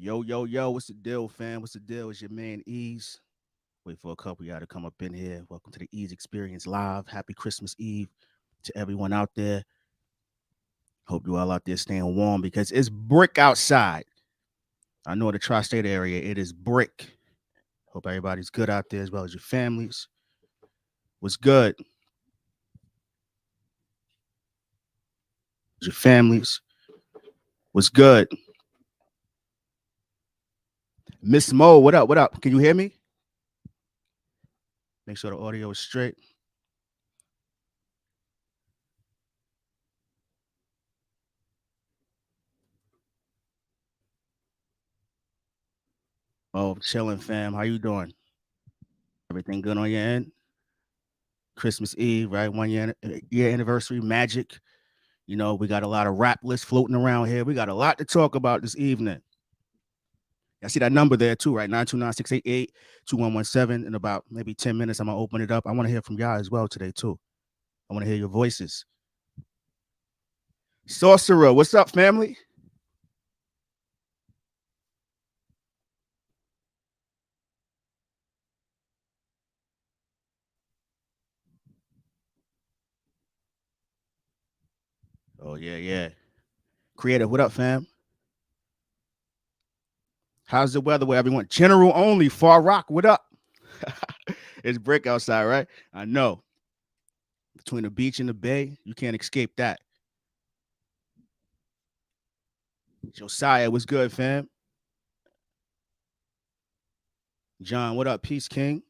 Yo, yo, yo, what's the deal, fam? What's the deal? It's your man Ease. Wait for a couple of y'all to come up in here. Welcome to the Eeze Experience Live. Happy Christmas Eve to everyone out there. Hope you all out there staying warm because it's brick outside. I know the tri-state area, it is brick. Hope everybody's good out there as well as your families. What's good? Your families. What's good? Miss Mo, what up? What up? Can you hear me? Make sure the audio is straight. Oh, chilling, fam. How you doing? Everything good on your end? Christmas Eve, right? 1 year anniversary, magic. You know, we got a lot of rap lists floating around here. We got a lot to talk about this evening. I see that number there too, right? 929-688-2117. In about maybe 10 minutes, I'm gonna open it up. I want to hear from y'all as well today, too. I want to hear your voices. Sorcerer, what's up, family? Oh, yeah, yeah. Creative, what up, fam? How's the weather with everyone? General only, Far Rock, what up? It's brick outside, right? I know. Between the beach and the bay, you can't escape that. Josiah, what's good, fam? John, what up? Peace King.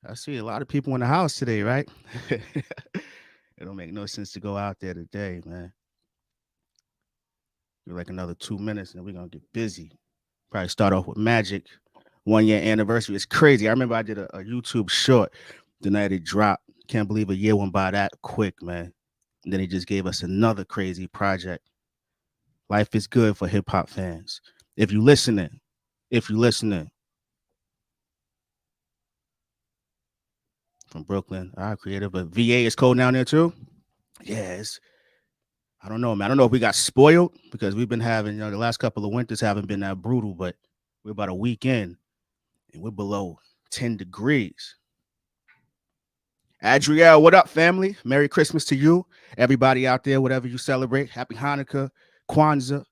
I see a lot of people in the house today, right? It don't make no sense to go out there today, man. You're like another 2 minutes and we're gonna get busy. Probably start off with Magic. 1 year anniversary. It's crazy. I remember I did a YouTube short the night it dropped. Can't believe a year went by that quick, man. And then he just gave us another crazy project. Life is good for hip hop fans. If you listening, if you listening from Brooklyn, creative, but VA is cold down there too. Yes. I don't know, man. I don't know if we got spoiled because we've been having, the last couple of winters haven't been that brutal, but we're about a week in and we're below 10 degrees. Adrielle, what up, family? Merry Christmas to you. Everybody out there, whatever you celebrate. Happy Hanukkah, Kwanzaa.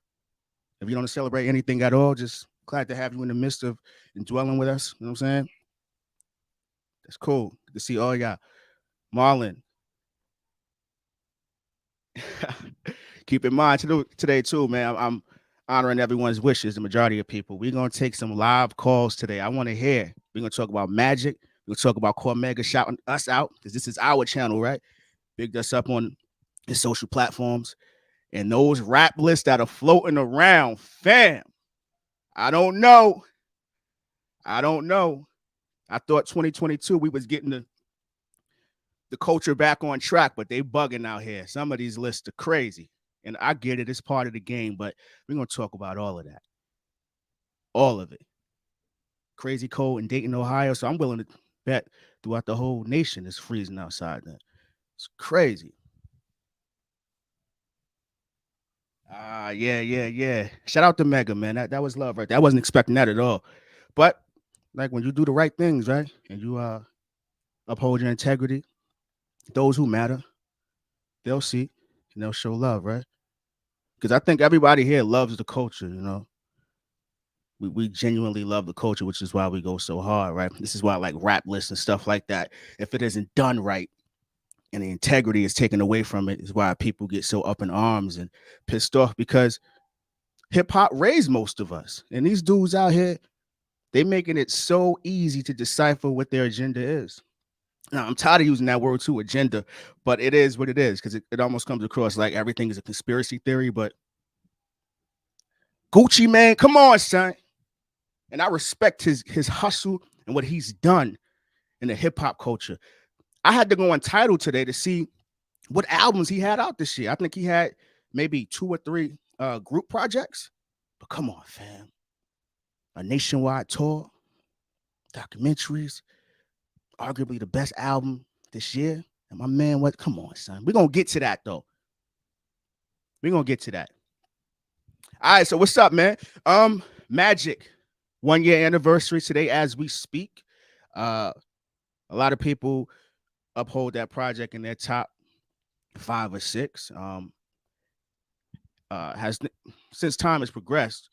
If you don't celebrate anything at all, just glad to have you in the midst of and dwelling with us. You know what I'm saying? That's cool. Good to see all y'all. Marlon. Keep in mind today, too, man. I'm honoring everyone's wishes, the majority of people. We're going to take some live calls today. I want to hear. We're going to talk about magic. We're going to talk about Cormega shouting us out because this is our channel, right? Bigged us up on his social platforms. And those rap lists that are floating around, fam, I don't know. I thought 2022 we was getting the culture back on track, but they bugging out here. Some of these lists are crazy. And I get it, it's part of the game, but we're going to talk about all of that. All of it. Crazy cold in Dayton, Ohio. So I'm willing to bet throughout the whole nation it's freezing outside then. It's crazy. Yeah. Shout out to Mega, man. That was love right there. I wasn't expecting that at all. But like when you do the right things, right? And you uphold your integrity, those who matter, they'll see and they'll show love, right? Because I think everybody here loves the culture. We genuinely love the culture, which is why we go so hard, right? This is why I like rap lists and stuff like that. If it isn't done right and the integrity is taken away from it, is why people get so up in arms and pissed off because hip hop raised most of us. And these dudes out here, they making it so easy to decipher what their agenda is. Now, I'm tired of using that word too, agenda, but it is what it is because it almost comes across like everything is a conspiracy theory. But Gucci, man, come on, son. And I respect his hustle and what he's done in the hip hop culture. I had to go on Tidal today to see what albums he had out this year. I think he had maybe 2 or 3 group projects. But come on, fam. A nationwide tour, documentaries, arguably the best album this year. And my man, come on, son. We're going to get to that, though. We're going to get to that. All right, so what's up, man? Magic, 1 year anniversary today as we speak. Uh, a lot of people uphold that project in their top 5 or 6. Has since time has progressed,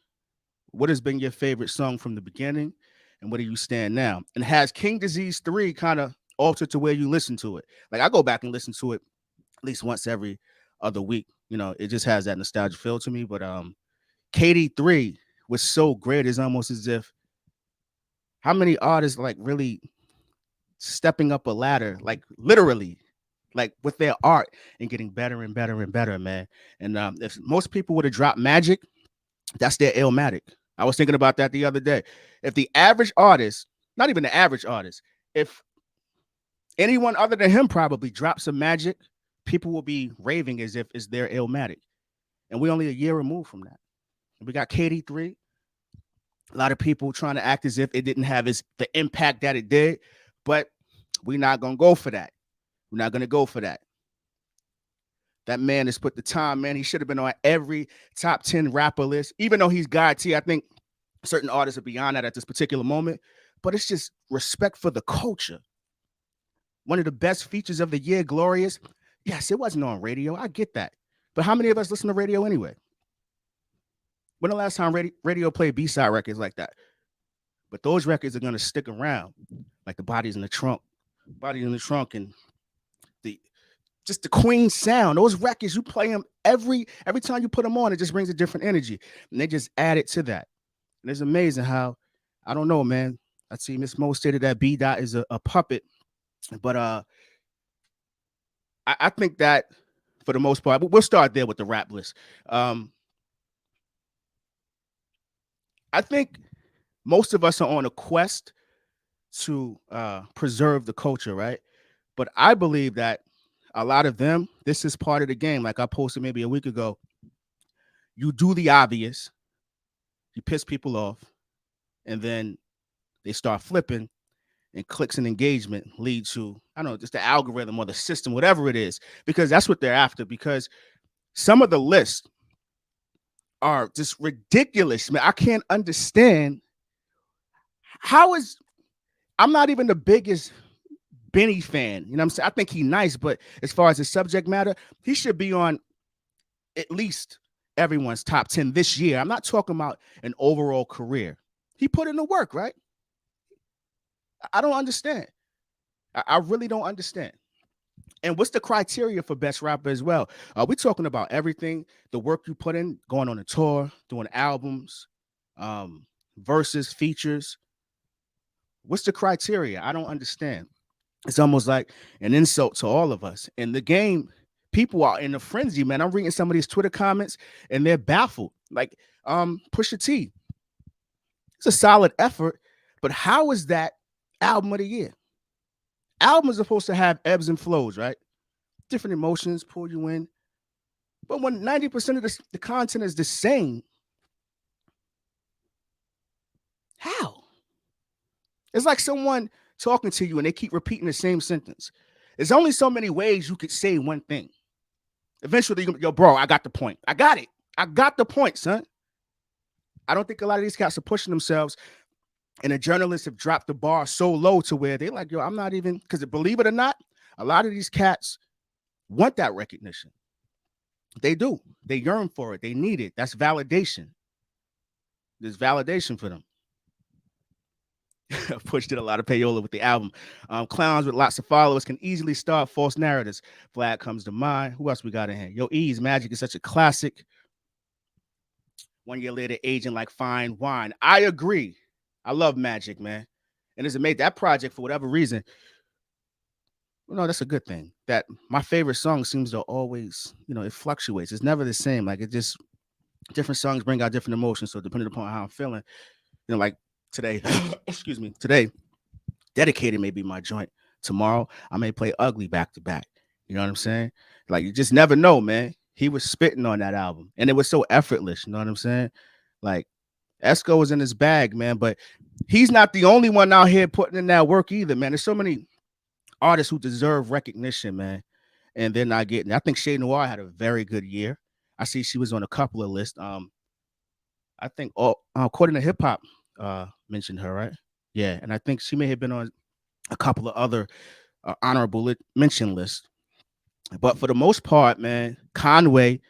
what has been your favorite song from the beginning, and where do you stand now? And has King Disease 3 kind of altered to where you listen to it? Like I go back and listen to it at least once every other week. You know, it just has that nostalgia feel to me. But KD3 was so great. It's almost as if how many artists like really stepping up a ladder, like literally, like with their art and getting better and better and better, man. And if most people would have dropped Magic, that's their Illmatic. I was thinking about that the other day. If the average artist, not even the average artist, if anyone other than him probably drops some Magic, people will be raving as if it's their Illmatic. And we're only a year removed from that. We got KD3. A lot of people trying to act as if it didn't have the impact that it did, but we're not gonna go for that. We're not gonna go for that. That man has put the time, man. He should have been on every top 10 rapper list, even though he's God T. I think certain artists are beyond that at this particular moment, but it's just respect for the culture. One of the best features of the year, Glorious. Yes, it wasn't on radio. I get that. But how many of us listen to radio anyway? When the last time radio played B-side records like that? But those records are going to stick around, like the Bodies in the Trunk, and just the Queen sound. Those records, you play them every time you put them on, it just brings a different energy. And they just add it to that. And it's amazing how, I don't know, man. I see Miss Mo stated that B Dot is a puppet, but I think that for the most part, we'll start there with the rap list. I think most of us are on a quest to preserve the culture, right? But I believe that a lot of them, this is part of the game. Like I posted maybe a week ago, you do the obvious, you piss people off, and then they start flipping, and clicks and engagement lead to, I don't know, just the algorithm or the system, whatever it is, because that's what they're after. Because some of the lists are just ridiculous, man. I can't understand I'm not even the biggest Benny fan. You know what I'm saying? I think he's nice, but as far as his subject matter, he should be on at least everyone's top 10 this year. I'm not talking about an overall career. He put in the work, right? I don't understand. I really don't understand. And what's the criteria for best rapper as well? We're talking about everything, the work you put in, going on a tour, doing albums, verses, features. What's the criteria? I don't understand. It's almost like an insult to all of us. In the game, people are in a frenzy, man. I'm reading some of these Twitter comments and they're baffled. Like Pusha T. It's a solid effort, but how is that album of the year? Albums are supposed to have ebbs and flows, right? Different emotions pull you in. But when 90% of the content is the same, how? It's like someone talking to you and they keep repeating the same sentence. There's only so many ways you could say one thing. Eventually, yo, bro, I got the point. I got it. I got the point, son. I don't think a lot of these cats are pushing themselves. And the journalists have dropped the bar so low to where they're like, yo, I'm not even, because believe it or not, a lot of these cats want that recognition. They do. They yearn for it. They need it. That's validation. There's validation for them. Push did a lot of payola with the album. Clowns with lots of followers can easily start false narratives. Vlad comes to mind. Who else we got in here? Yo, Eeze, Magic is such a classic. 1 year later, aging like fine wine. I agree. I love Magic, man. And it's amazing. That project, for whatever reason, that's a good thing. That my favorite song seems to always, it fluctuates. It's never the same. Like it just, different songs bring out different emotions. So depending upon how I'm feeling, like today, excuse me, today, Dedicated may be my joint. Tomorrow, I may play Ugly back to back. You know what I'm saying? Like you just never know, man. He was spitting on that album and it was so effortless. You know what I'm saying? Like Esco was in his bag, man, but he's not the only one out here putting in that work either, man. There's so many artists who deserve recognition, man, and they're not getting it. I think Shay Noir had a very good year. I see she was on a couple of lists. I think according to hip hop, mentioned her, right? Yeah, and I think she may have been on a couple of other honorable mention lists. But for the most part, man, Conway,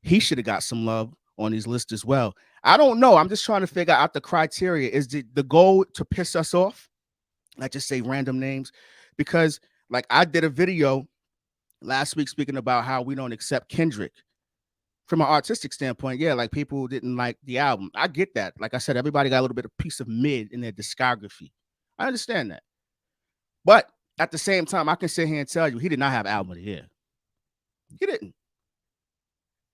he should have got some love on these lists as well. I don't know. I'm just trying to figure out the criteria. Is the goal to piss us off? Like just say random names, because like I did a video last week speaking about how we don't accept Kendrick from an artistic standpoint. Yeah, like people didn't like the album. I get that. Like I said, everybody got a little bit of piece of mid in their discography. I understand that. But at the same time, I can sit here and tell you he did not have album of the year. He didn't.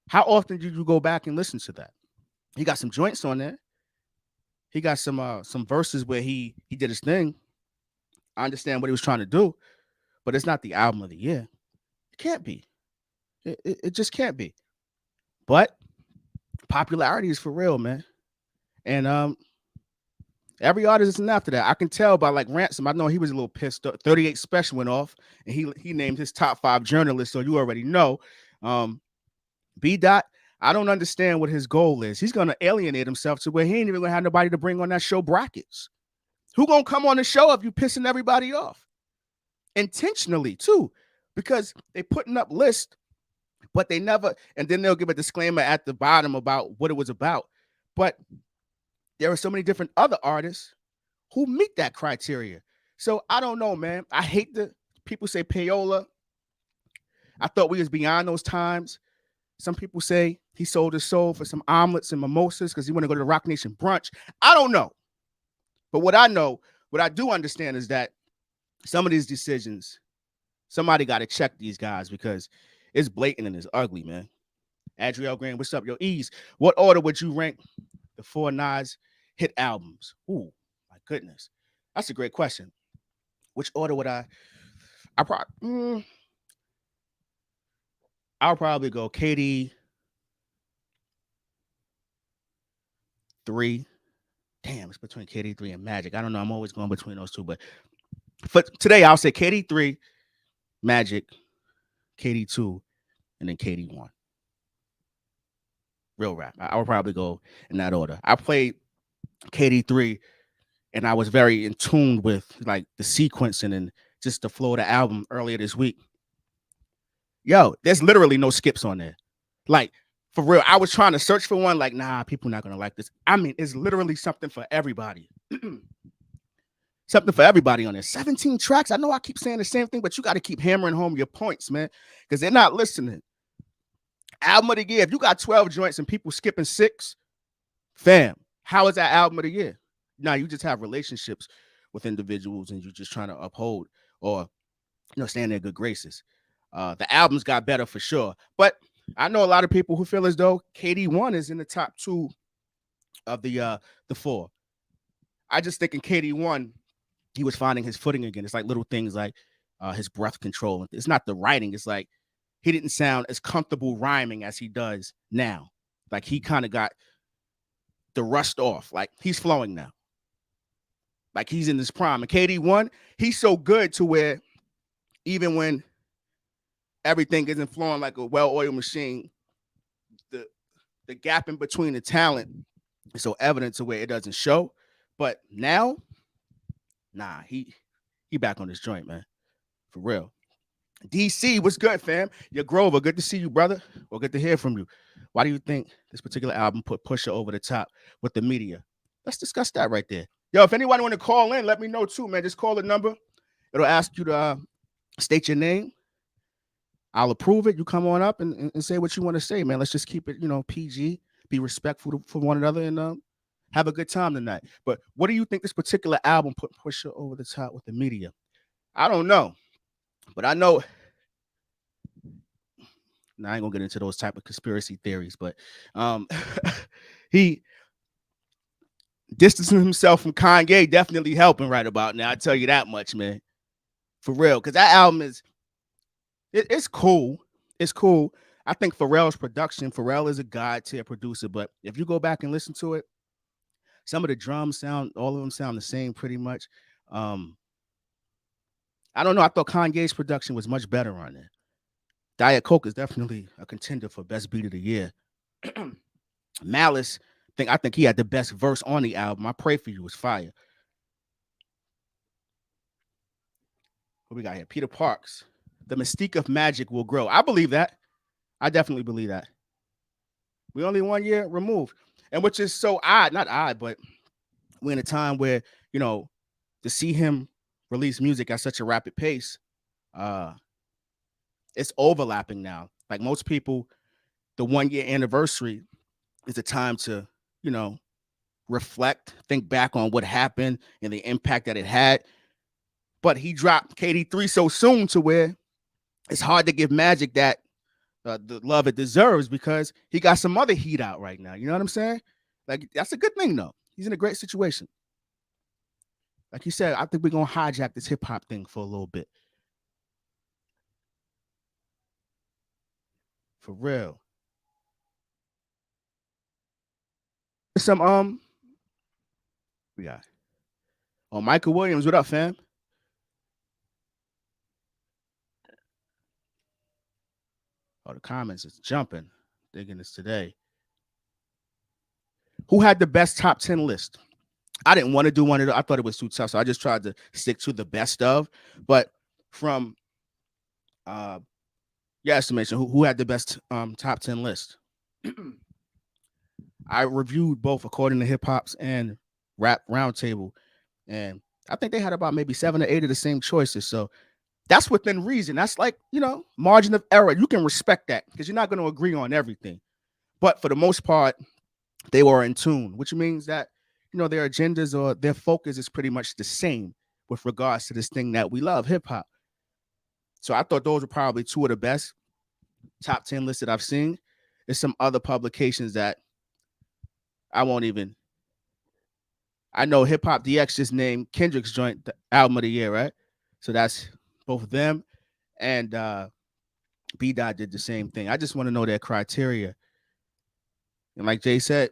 How often did you go back and listen to that? He got some joints on there. He got some verses where he did his thing. I understand what he was trying to do, but it's not the album of the year. It can't be. It just can't be. But popularity is for real, man. And every artist isn't after that. I can tell by like Ransom. I know he was a little pissed. 38 Special went off, and he named his top 5 journalists. So you already know. B Dot, I don't understand what his goal is. He's gonna alienate himself to where he ain't even gonna have nobody to bring on that show brackets. Who gonna come on the show if you pissing everybody off? Intentionally too, because they putting up lists, but they never, and then they'll give a disclaimer at the bottom about what it was about. But there are so many different other artists who meet that criteria. So I don't know, man. I hate the people say payola. I thought we was beyond those times. Some people say he sold his soul for some omelets and mimosas because he want to go to the Rock Nation brunch. I don't know. But what I know, what I do understand is that some of these decisions, somebody got to check these guys because it's blatant and it's ugly, man. Adriel Green, what's up, yo? Ease, what order would you rank the 4 Nas hit albums? Ooh, my goodness. That's a great question. Which order would I I'll probably go KD 3. Damn, it's between KD 3 and Magic. I don't know. I'm always going between those two, but for today, I'll say KD 3, Magic, KD 2, and then KD 1. Real rap. I would probably go in that order. I played KD 3, and I was very in tune with like the sequencing and just the flow of the album earlier this week. Yo, there's literally no skips on there. Like, for real, I was trying to search for one. Like, nah, people not gonna like this. I mean, it's literally something for everybody. Something for everybody on there. 17 tracks. I know I keep saying the same thing, but you got to keep hammering home your points, man, because they're not listening. Album of the year. If you got 12 joints and people skipping 6, fam, how is that album of the year? Now you just have relationships with individuals and you're just trying to uphold or stay in their good graces. The albums got better for sure, but I know a lot of people who feel as though KD1 is in the top 2 of the 4. I just think in KD1 he was finding his footing again. It's like little things like his breath control. It's not the writing. It's like he didn't sound as comfortable rhyming as he does now. Like he kind of got the rust off. Like he's flowing now. Like he's in his prime. And KD1, he's so good to where even when everything isn't flowing like a well-oiled machine, the gap in between the talent is so evident to where it doesn't show. But now, nah, he back on this joint, man. For real. DC, what's good, fam? Your Grover, good to see you, brother. Well, good to hear from you. Why do you think this particular album put Pusha over the top with the media? Let's discuss that right there. Yo, if anyone want to call in, let me know too, man. Just call the number. It'll ask you to state your name. I'll approve it. You come on up and say what you want to say, man. Let's just keep it, PG. Be respectful for one another and have a good time tonight. But what do you think this particular album put Pusha over the top with the media? I don't know. But I know, now I ain't gonna get into those type of conspiracy theories, but he distancing himself from Kanye definitely helping right about now. I tell you that much, man. For real, because that album is, it's cool. It's cool. I think Pharrell's production, Pharrell is a god tier producer, but if you go back and listen to it, some of the drums sound, all of them sound the same pretty much. I don't know. I thought Kanye's production was much better on there. Diet Coke is definitely a contender for best beat of the year. Malice I think he had the best verse on the album. I Pray For You was fire. What we got here? Peter Parks. The mystique of magic will grow. I believe that. I definitely believe that. We only 1 year removed. And which is so odd, not odd, but we're in a time where, to see him release music at such a rapid pace, it's overlapping now. Like most people, the 1 year anniversary is a time to, reflect, think back on what happened and the impact that it had. But he dropped KD3 so soon to where it's hard to give Magic that the love it deserves because he got some other heat out right now. You know what I'm saying? Like, that's a good thing, though. He's in a great situation. Like you said, I think we're going to hijack this hip hop thing for a little bit. For real. Some, we got, Michael Williams. What up, fam? Oh, the comments is jumping. Digging this today. Who had the best top 10 list? I didn't want to do one of those. I thought it was too tough, so I just tried to stick to the best of. But from your estimation, who had the best top 10 list? I reviewed both according to Hip Hop's and Rap Roundtable, and I think they had about maybe 7 or 8 of the same choices. So that's within reason. That's like, margin of error. You can respect that because you're not going to agree on everything. But for the most part, they were in tune, which means that, their agendas or their focus is pretty much the same with regards to this thing that we love, hip hop. So I thought those were probably two of the best top 10 lists that I've seen. There's some other publications that I won't even. I know Hip Hop DX just named Kendrick's joint the album of the year, right? So that's both of them, and B Dot did the same thing. I just want to know their criteria. And like Jay said,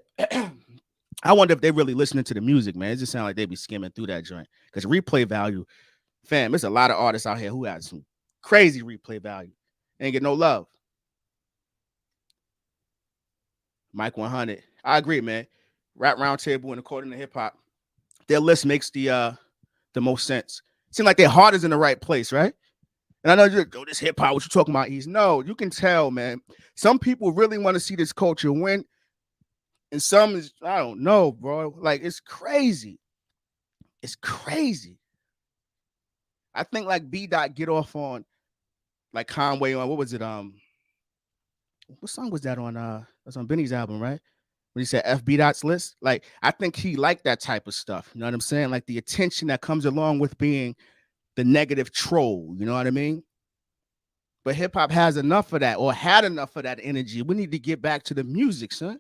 I wonder if they're really listening to the music, man. It just sounds like they be skimming through that joint. Because replay value, fam, there's a lot of artists out here who have some crazy replay value. Ain't get no love. Mike 100. I agree, man. Rap Roundtable and according to Hip Hop, their list makes the most sense. Seems like their heart is in the right place, right? And I know you're like, this hip hop, what you talking about? No, you can tell, man. Some people really want to see this culture win. And some is, I don't know, bro. Like, it's crazy. It's crazy. I think like B Dot get off on like Conway on what was it? What song was that on? That's on Benny's album, right? When he said FB Dot's list. Like, I think he liked that type of stuff. You know what I'm saying? Like the attention that comes along with being the negative troll. You know what I mean? But hip hop has enough of that, or had enough of that energy. We need to get back to the music, son.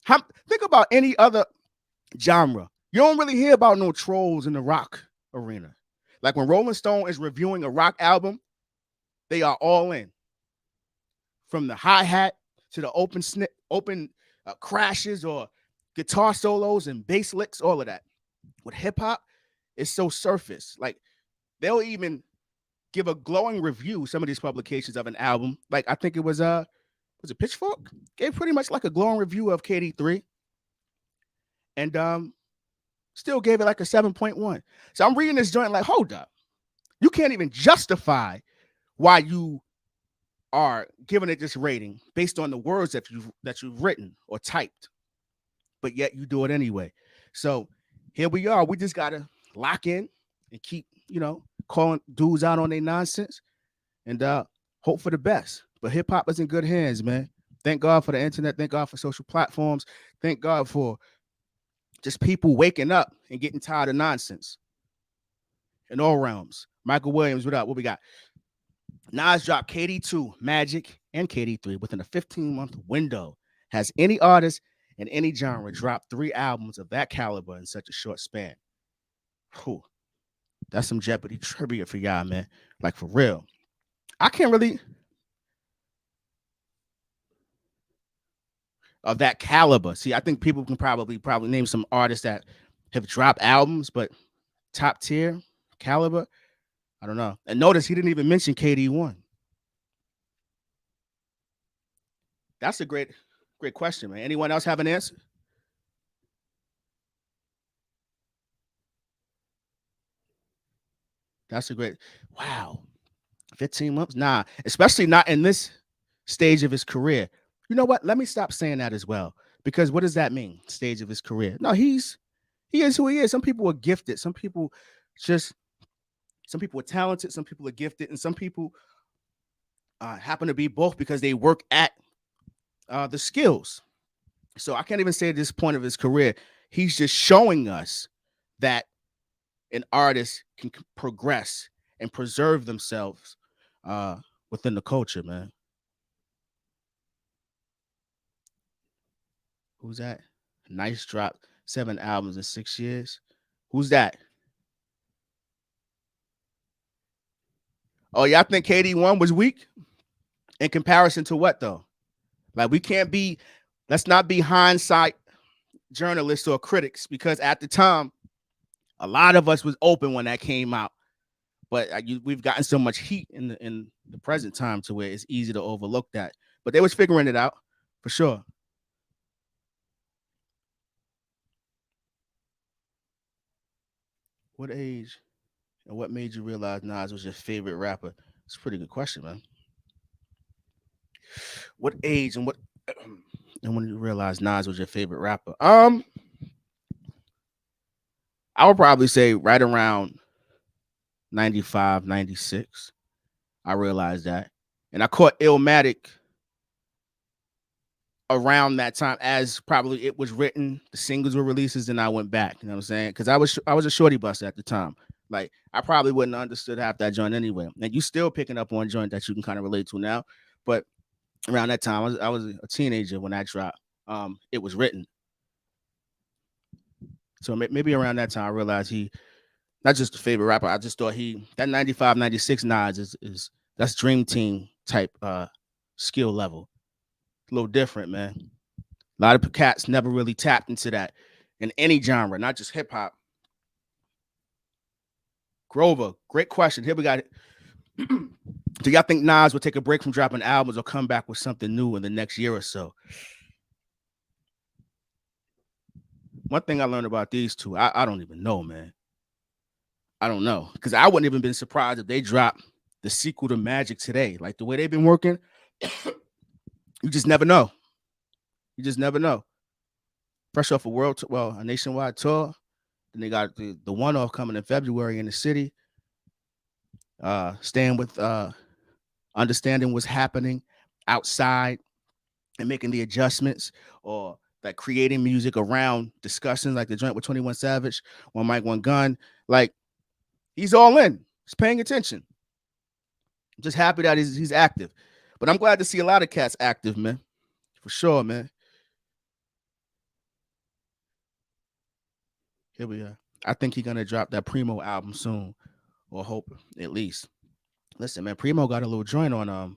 Think about any other genre. You don't really hear about no trolls in the rock arena. Like when Rolling Stone is reviewing a rock album, they are all in. From the hi-hat to the open crashes or guitar solos and bass licks, all of that. With hip-hop, it's so surface. Like they'll even give a glowing review, some of these publications of an album. Like I think it was it Pitchfork? Gave pretty much like a glowing review of KD3. And still gave it like a 7.1. So I'm reading this joint like, hold up. You can't even justify why you are giving it this rating based on the words that you've written or typed. But yet you do it anyway. So here we are. We just gotta lock in and keep, calling dudes out on their nonsense and hope for the best. But hip hop is in good hands, man. Thank God for the internet. Thank God for social platforms. Thank God for just people waking up and getting tired of nonsense in all realms. Michael Williams, what up? What we got? Nas dropped KD2, Magic, and KD3 within a 15-month window. Has any artist in any genre dropped 3 albums of that caliber in such a short span? Whew. That's some Jeopardy trivia for y'all, man. Like, for real. I can't really... of that caliber. See, I think people can probably name some artists that have dropped albums, but top tier caliber, I don't know. And notice he didn't even mention KD1. That's a great question, man. Anyone else have an answer? That's a great. Wow, 15 months? Nah, especially not in this stage of his career. You know what? Let me stop saying that as well. Because what does that mean? Stage of his career. No, he is who he is. Some people are gifted. Just some people are talented, some people are gifted, and some people happen to be both because they work at the skills. So I can't even say at this point of his career, he's just showing us that an artist can progress and preserve themselves uh, within the culture, man. Who's that? Nice drop, 7 albums in 6 years. Who's that? Oh, yeah, I think KD1 was weak in comparison to what though? Like we can't be, let's not be hindsight journalists or critics because at the time, a lot of us was open when that came out. But we've gotten so much heat in the present time to where it's easy to overlook that. But they was figuring it out for sure. What age and what made you realize Nas was your favorite rapper? It's a pretty good question, man. What age and what and when you realize Nas was your favorite rapper? I would probably say right around 95, 96. I realized that. And I caught Illmatic around that time as probably it was written, the singles were releases, and I went back. You know what I'm saying? Because I was a shorty buster at the time. Like I probably wouldn't have understood half that joint anyway. And you still picking up on joint that you can kind of relate to now. But around that time, I was a teenager when that dropped. It was written. So maybe around that time I realized he not just a favorite rapper. I just thought he that 95, 96 Nas is that's dream team type skill level. A little different, man. A lot of cats never really tapped into that in any genre, not just hip hop. Grover, great question. Here we got it. Do y'all think Nas will take a break from dropping albums or come back with something new in the next year or so? One thing I learned about these two, I don't even know, man. I don't know. Because I wouldn't even been surprised if they dropped the sequel to Magic today. Like the way they've been working, you just never know. You just never know. Fresh off a a nationwide tour. Then they got the one off coming in February in the city. Staying with understanding what's happening outside and making the adjustments or like creating music around discussions like the joint with 21 Savage, One Mic, One Gun. Like he's all in. He's paying attention. I'm just happy that he's active. But I'm glad to see a lot of cats active, man. For sure, man. Here we are. I think he's gonna drop that Primo album soon, or hope at least. Listen, man, Primo got a little joint on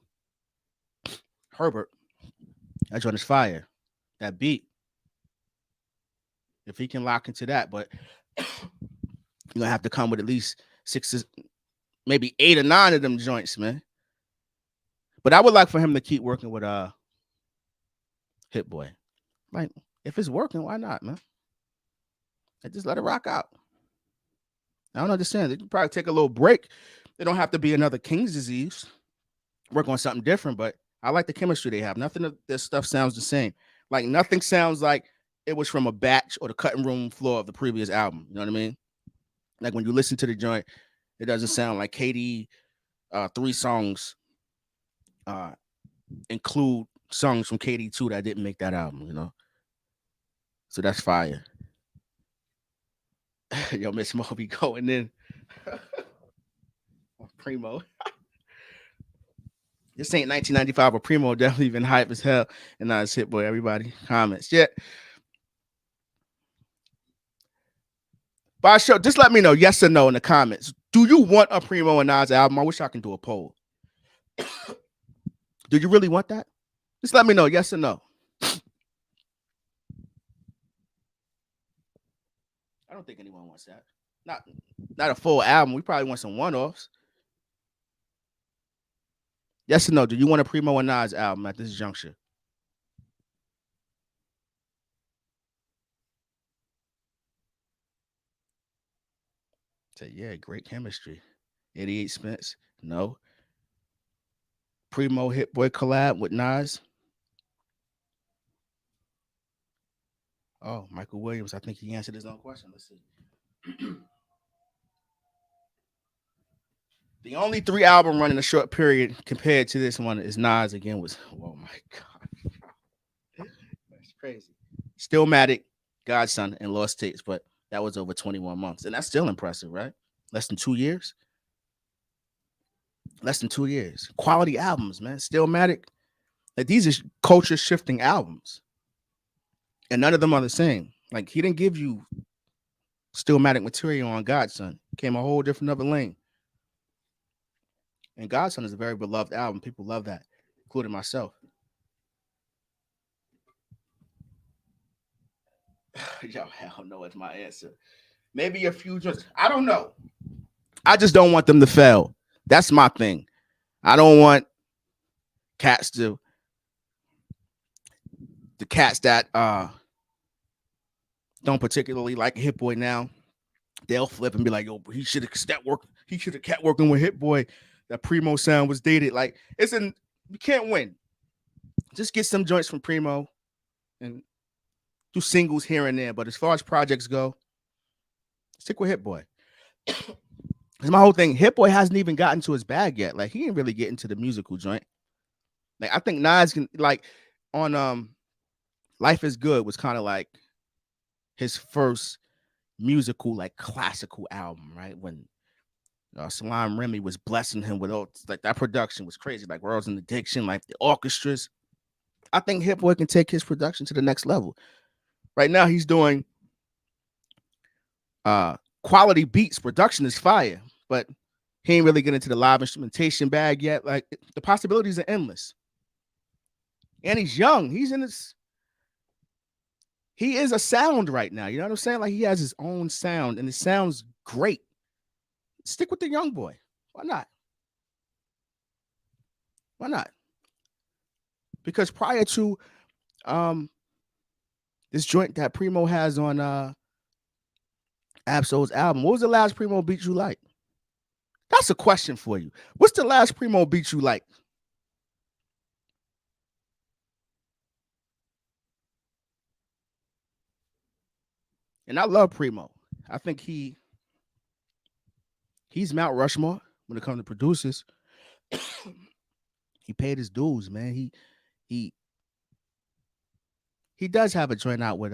Herbert. That joint is fire. That beat, if he can lock into that, but you're gonna have to come with at least six, maybe 8 or 9 of them joints, man. But I would like for him to keep working with Hitboy. Like, if it's working, why not, man? Just let it rock out. I don't understand. They can probably take a little break. They don't have to be another King's disease. Work on something different, but I like the chemistry they have. Nothing of this stuff sounds the same. Like nothing sounds like it was from a batch or the cutting room floor of the previous album. You know what I mean? Like when you listen to the joint, it doesn't sound like KD 3 songs uh include songs from KD2 that didn't make that album, you know. So that's fire. Yo, Miss Moby going in. Primo. This ain't 1995, but Primo definitely been hype as hell. And now it's Hitboy. Everybody comments. Yeah. But I show, just let me know yes or no in the comments. Do you want a Primo and Nas album? I wish I can do a poll. Do you really want that? Just let me know yes or no. I don't think anyone wants that. Not a full album. We probably want some one-offs. Yes or no? Do you want a Primo and Nas album at this juncture? Say, yeah, great chemistry. 88 Spence. No. Primo Hitboy collab with Nas. Oh, Michael Williams. I think he answered his own question. Let's see. The only 3 album run in a short period compared to this one is Nas again was, oh my God. That's crazy. Stillmatic, Godson, and Lost Tapes, but that was over 21 months. And that's still impressive, right? Less than 2 years. Less than 2 years. Quality albums, man. Stillmatic. Like these are culture shifting albums. And none of them are the same. Like he didn't give you Stillmatic material on Godson. Came a whole different other lane. And Godson is a very beloved album. People love that, including myself. Yo, hell no, it's my answer. Maybe a few joints. I don't know. I just don't want them to fail. That's my thing. I don't want cats to the cats that don't particularly like Hitboy now. They'll flip and be like, yo, he should have kept working with Hitboy. That Primo sound was dated. Like you can't win. Just get some joints from Primo and do singles here and there. But as far as projects go, stick with Hitboy. Because my whole thing, Hitboy hasn't even gotten to his bag yet. Like he ain't really getting to the musical joint. Like I think Nas can like on Life is Good was kind of like his first musical, like classical album, right? When Salam Remy was blessing him with all like that production was crazy, like Worlds in Addiction, like the orchestras. I think Hitboy can take his production to the next level. Right now, he's doing quality beats. Production is fire, but he ain't really getting into the live instrumentation bag yet. Like the possibilities are endless. And he's young. He is a sound right now. You know what I'm saying? Like he has his own sound, and it sounds great. Stick with the young boy. Why not? Why not? Because prior to this joint that Primo has on Absol's album, what was the last Primo beat you like? That's a question for you. What's the last Primo beat you like? And I love Primo. I think he's Mount Rushmore when it comes to producers. He paid his dues, man. He does have a joint out with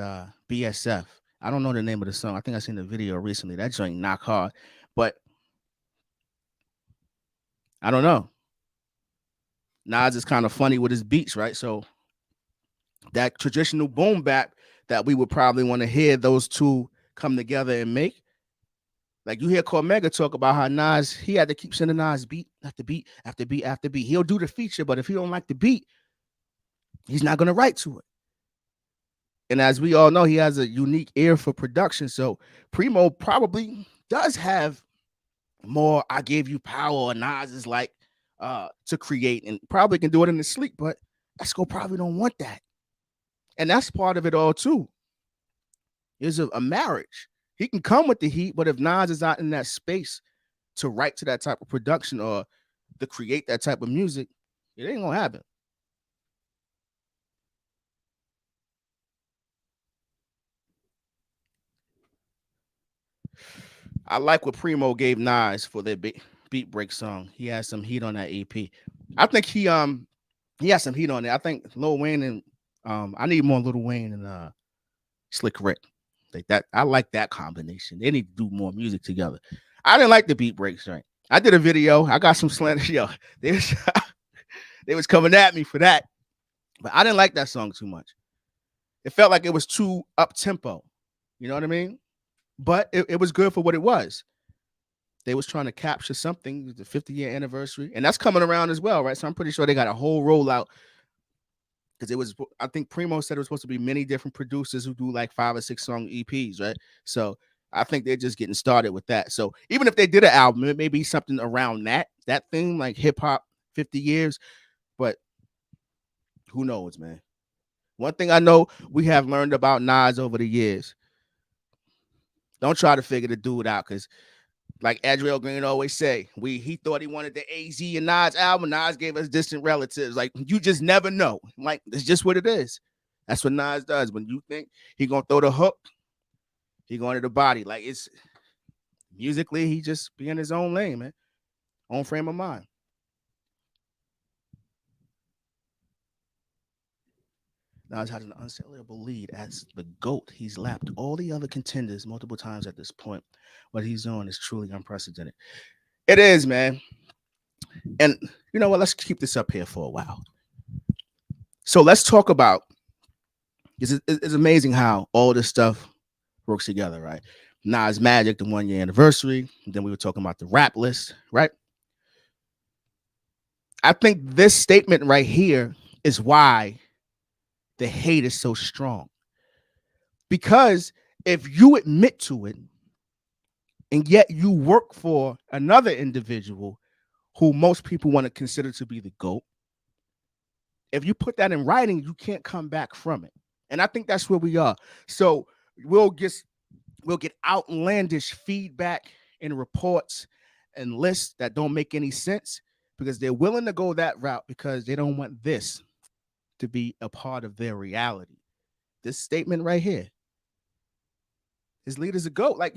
BSF. I don't know the name of the song. I think I seen the video recently. That joint knock hard, but I don't know. Nas is kind of funny with his beats, right? So that traditional boom bap that we would probably want to hear those two come together and make. Like you hear Cormega talk about how Nas, he had to keep sending Nas beat after beat after beat after beat. He'll do the feature, but if he don't like the beat, he's not going to write to it. And as we all know, he has a unique ear for production. So Primo probably does have more I gave you power. Nas is like to create and probably can do it in his sleep, but Esco probably don't want that. And that's part of it all too. Is a marriage. He can come with the heat, but if Nas is not in that space to write to that type of production or to create that type of music, it ain't gonna happen. I like what Primo gave Nas for their beat break song. He has some heat on that EP. I think he has some heat on it. I think Lil Wayne and I need more Lil Wayne and Slick Rick. Like that, I like that combination. They need to do more music together. I didn't like the beat breaks, right? I did a video. I got some slander. Yo, they was coming at me for that, but I didn't like that song too much. It felt like it was too up tempo. You know what I mean? But it was good for what it was. They was trying to capture something, the 50-year anniversary, and that's coming around as well, right? So I'm pretty sure they got a whole rollout because it was, I think Primo said it was supposed to be many different producers who do like 5 or 6 song EPs, right? So I think they're just getting started with that. So even if they did an album, it may be something around that theme, like hip hop 50 years, but who knows, man? One thing I know we have learned about Nas over the years, don't try to figure the dude out because Like Adriel Green always say, he thought he wanted the AZ and Nas album. Nas gave us Distant Relatives. Like, you just never know. Like, it's just what it is. That's what Nas does. When you think he gonna throw the hook, he going to the body. Like, it's musically, he just be in his own lane, man. Own frame of mind. Nas has an unsellable lead as the GOAT. He's lapped all the other contenders multiple times at this point. What he's doing is truly unprecedented. It is, man. And you know what? Let's keep this up here for a while. So let's talk about, it's amazing how all this stuff works together, right? Nas Magic, the 1 year anniversary. Then we were talking about the rap list, right? I think this statement right here is why the hate is so strong. Because if you admit to it, and yet you work for another individual who most people want to consider to be the GOAT, if you put that in writing, you can't come back from it. And I think that's where we are. So we'll get outlandish feedback and reports and lists that don't make any sense because they're willing to go that route because they don't want this to be a part of their reality. This statement right here, his leader's a GOAT. Like,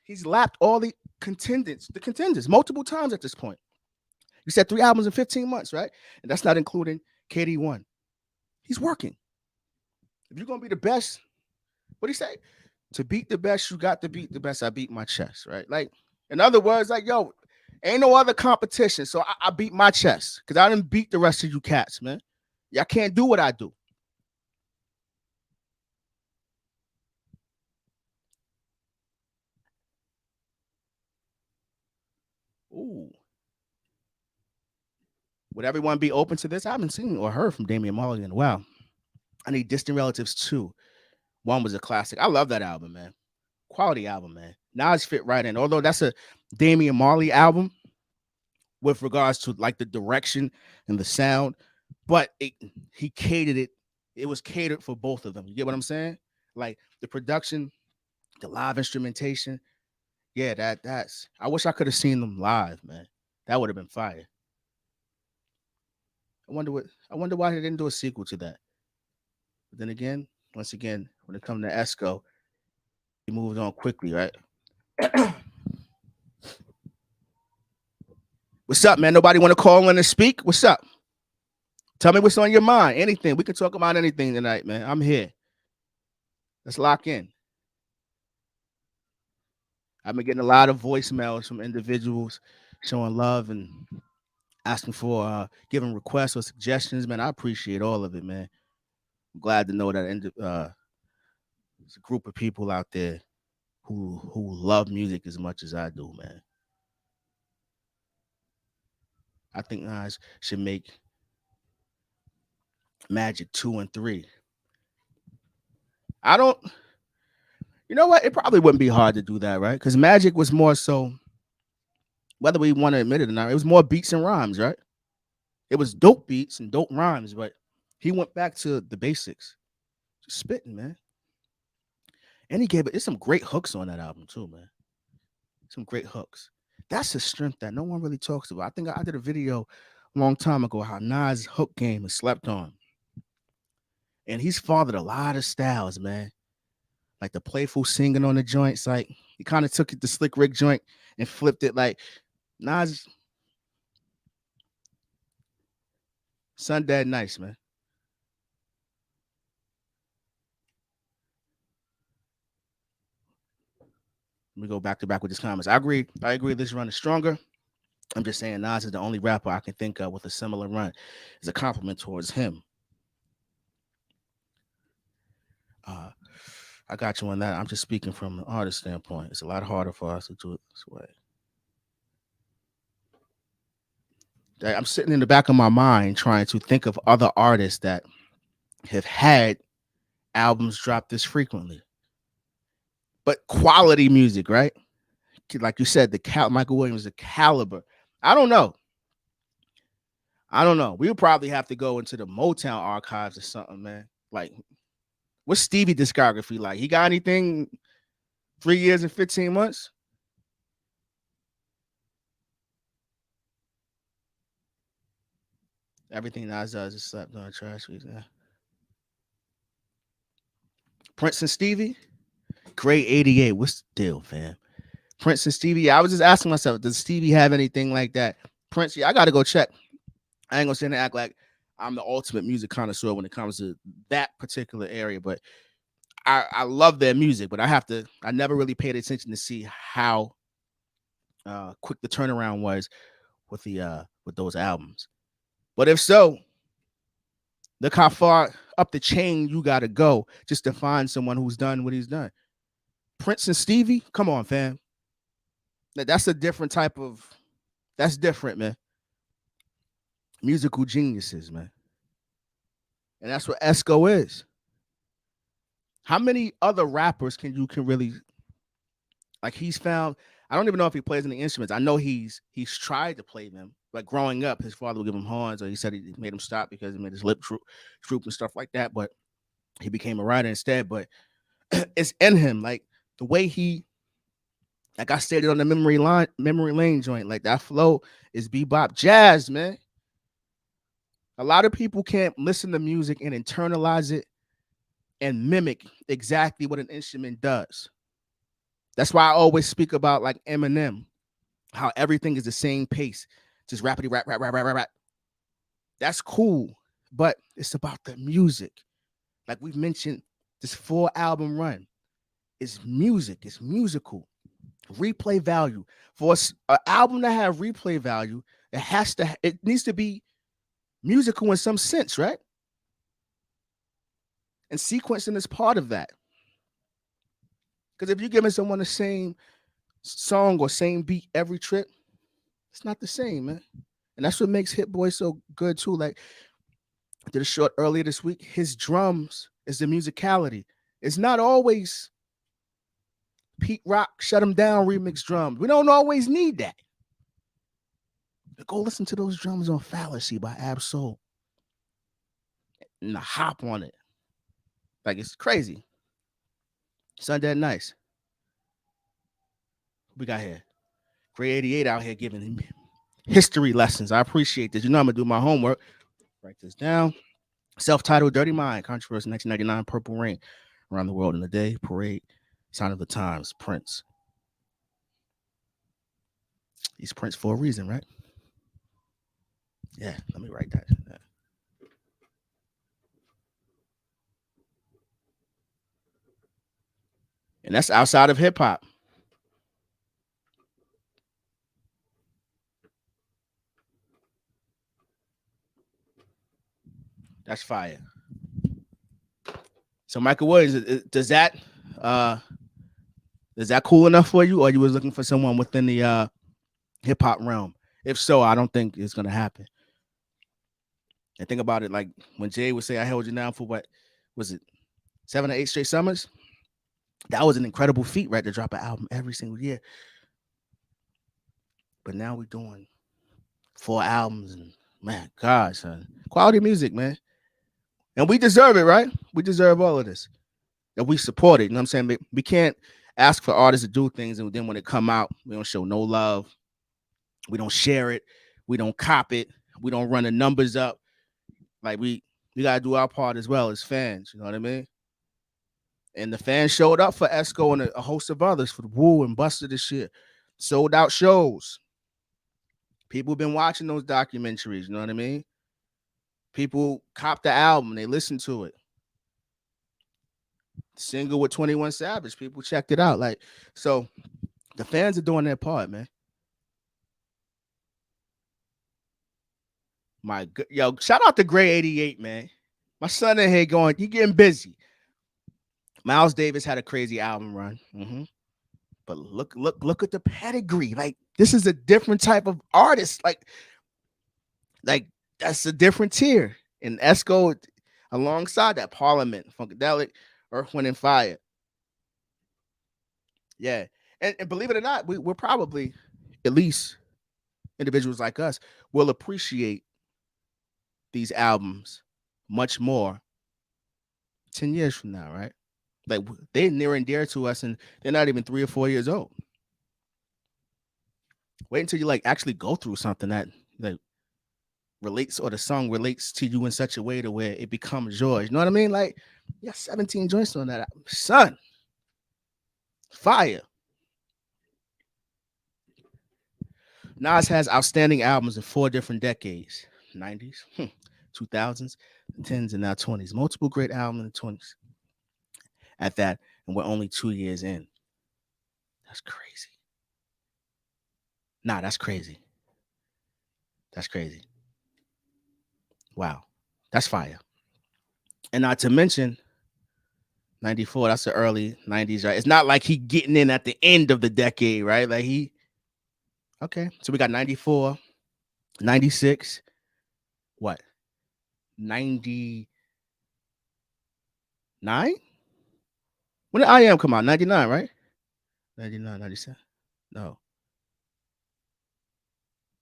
he's lapped all the contenders multiple times at this point. You said 3 albums in 15 months, right? And that's not including KD1. He's working. If you're going to be the best, what do you say? To beat the best, you got to beat the best. I beat my chest, right? Like, in other words, like, yo, ain't no other competition. So I beat my chest because I didn't beat the rest of you cats, man. Y'all can't do what I do. Ooh. Would everyone be open to this? I haven't seen or heard from Damian Marley in a while. I need Distant Relatives 2. One was a classic. I love that album, man. Quality album, man. Nas fit right in. Although that's a Damian Marley album with regards to like the direction and the sound, but he catered it. It was catered for both of them. You get what I'm saying? Like the production, the live instrumentation. Yeah, that's. I wish I could have seen them live, man. That would have been fire. I wonder why they didn't do a sequel to that. But then again, once again, when it comes to Esco, he moved on quickly, right? What's up, man? Nobody want to call in and speak? What's up? Tell me what's on your mind. Anything. We can talk about anything tonight, man. I'm here. Let's lock in. I've been getting a lot of voicemails from individuals showing love and asking for giving requests or suggestions, man. I appreciate all of it, man. I'm glad to know that there's a group of people out there who love music as much as I do, man. I think Nas should make Magic 2 and 3. I don't. You know what? It probably wouldn't be hard to do that, right? Because Magic was more so, whether we want to admit it or not, it was more beats and rhymes, right? It was dope beats and dope rhymes, but he went back to the basics, just spitting, man. And he gave it. There's some great hooks on that album too, man. Some great hooks. That's a strength that no one really talks about. I think I did a video a long time ago how Nas' hook game is slept on, and he's fathered a lot of styles, man. Like the playful singing on the joints, like he kind of took it the Slick Rick joint and flipped it. Like Nas, son, dad, nice, man. Let me go back to back with his comments. I agree. This run is stronger. I'm just saying Nas is the only rapper I can think of with a similar run. It's a compliment towards him. I got you on that. I'm just speaking from an artist standpoint. It's a lot harder for us to do it this way. I'm sitting in the back of my mind trying to think of other artists that have had albums drop this frequently, but quality music, right? Like you said, Michael Williams, the caliber. I don't know. We would probably have to go into the Motown archives or something, man. Like, what's Stevie discography like? He got anything 3 years and 15 months? Everything Nas does is slept on trash. Yeah. Prince and Stevie, Grade 88. What's the deal, fam? Prince and Stevie. Yeah, I was just asking myself, does Stevie have anything like that? Prince, yeah, I got to go check. I ain't gonna sit and act like I'm the ultimate music connoisseur when it comes to that particular area, but I love their music, but I never really paid attention to see how quick the turnaround was with those albums. But if so, look how far up the chain you gotta go just to find someone who's done what he's done. Prince and Stevie, come on, fam. That's a different type of. That's different, man. Musical geniuses, man, and that's what Esco is. How many other rappers can really like? He's found. I don't even know if he plays any instruments. I know he's tried to play them. Like growing up, his father would give him horns, or he said he made him stop because he made his lip droop and stuff like that. But he became a writer instead. But it's in him, like the way he, like I stated on the memory lane joint, like that flow is bebop jazz, man. A lot of people can't listen to music and internalize it and mimic exactly what an instrument does. That's why I always speak about like Eminem, how everything is the same pace, just rapidy rap, rap, rap, rap, rap, rap. That's cool, but it's about the music. Like we've mentioned, this 4 album run is music. It's musical. Replay value for an album to have replay value, it needs to be musical in some sense, right? And sequencing is part of that. Because if you're giving someone the same song or same beat every trip, it's not the same, man. And that's what makes Hitboy so good too. Like I did a short earlier this week. His drums is the musicality. It's not always Pete Rock Shut 'Em Down remix drums. We don't always need that. Go listen to those drums on Fallacy by Ab-Soul. And the hop on it. Like it's crazy. Sunday nice. We got here. Grade 88 out here giving him history lessons. I appreciate this. You know I'm gonna do my homework. Write this down. Self-titled Dirty Mind, controversy 1999, Purple Rain, Around the World in a Day, Parade, Sign of the Times, Prince. He's Prince for a reason, right? Yeah, let me write that. Yeah. And that's outside of hip hop. That's fire. So Michael Williams, does that is that cool enough for you, or you was looking for someone within the hip hop realm? If so, I don't think it's gonna happen. And think about it, like when Jay would say, "I held you down for what was it, 7 or 8 straight summers?" That was an incredible feat, right? To drop an album every single year. But now we're doing 4 albums, and man, God, son, quality music, man. And we deserve it, right? We deserve all of this. And we support it. You know what I'm saying? We can't ask for artists to do things, and then when it come out, we don't show no love. We don't share it. We don't cop it. We don't run the numbers up. Like we gotta do our part as well as fans. You know what I mean? And the fans showed up for Esco and a host of others for the Woo and Buster this year. Sold out shows. People been watching those documentaries. You know what I mean? People copped the album. They listened to it. Single with 21 Savage. People checked it out. Like, so the fans are doing their part, man. My good, yo, shout out to Gray 88, man. My son in here going, you getting busy. Miles Davis had a crazy album run. But look at the pedigree. Like, this is a different type of artist. Like that's a different tier. And Esco alongside that, Parliament, Funkadelic, Earth, Wind, and Fire. Yeah. And believe it or not, we're probably, at least individuals like us, will appreciate these albums much more 10 years from now, right? Like they're near and dear to us, and they're not even 3 or 4 years old. Wait until you like actually go through something that like relates or the song relates to you in such a way to where it becomes yours. You know what I mean? Like, you got 17 joints on that album. Son, fire. Nas has outstanding albums in 4 different decades: 90s, 2000s, 10s, and now 20s. Multiple great albums in the 20s at that, and we're only 2 years in. That's crazy. Nah, that's crazy. That's crazy. Wow. That's fire. And not to mention, 94, that's the early 90s, right? It's not like he getting in at the end of the decade, right? Like okay. So we got 94, 96, what? 99? When did I Am come out? 99, right? 99, 97. No.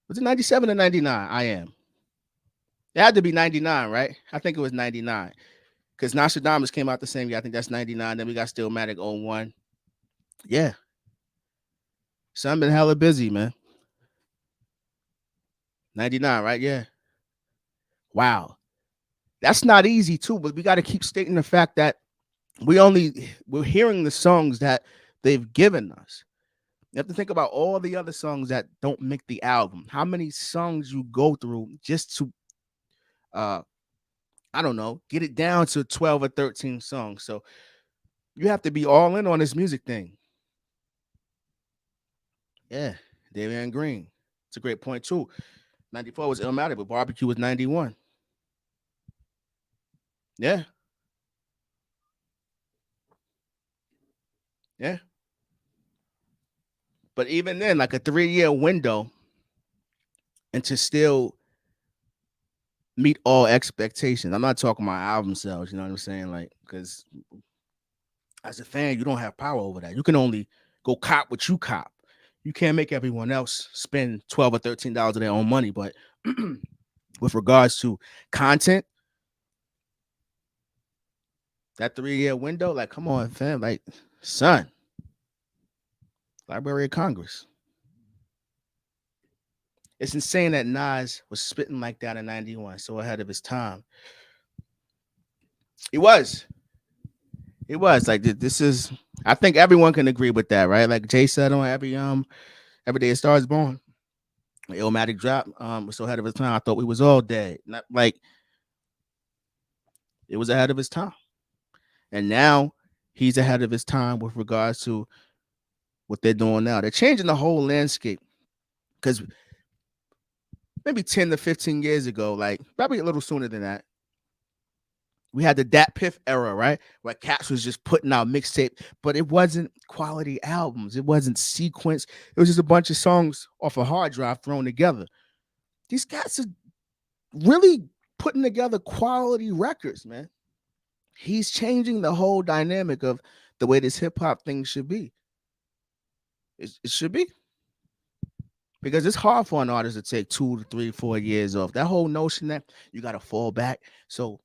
Was it 97 or 99? I Am. It had to be 99, right? I think it was 99. Because Nostradamus came out the same year. I think that's 99. Then we got Stillmatic 01. Yeah. Son been hella busy, man. 99, right? Yeah. Wow. That's not easy, too, but we got to keep stating the fact that we're hearing the songs that they've given us. You have to think about all the other songs that don't make the album. How many songs you go through just to I don't know, get it down to 12 or 13 songs. So you have to be all in on this music thing. Yeah, Damian Green. It's a great point too. 94 was Illmatic, but Barbecue was 91. Yeah. Yeah. But even then, like a 3-year window, and to still meet all expectations. I'm not talking about album sales, you know what I'm saying? Like, because as a fan, you don't have power over that. You can only go cop what you cop. You can't make everyone else spend $12 or $13 of their own money. But with regards to content, that 3-year window, like, come on, fam, like, son, Library of Congress. It's insane that Nas was spitting like that in 91, so ahead of his time. He was. It was like this is. I think everyone can agree with that, right? Like Jay said on every day it starts born. Illmatic drop was so ahead of his time. I thought we was all dead. Not like it was ahead of his time, and now he's ahead of his time with regards to what they're doing now. They're changing the whole landscape because maybe 10 to 15 years ago, like probably a little sooner than that, we had the Dat Piff era, right? Where Caps was just putting out mixtape, but it wasn't quality albums. It wasn't sequence. It was just a bunch of songs off a hard drive thrown together. These cats are really putting together quality records, man. He's changing the whole dynamic of the way this hip hop thing should be. It should be. Because it's hard for an artist to take 2 to 3, 4 years off. That whole notion that you got to fall back. So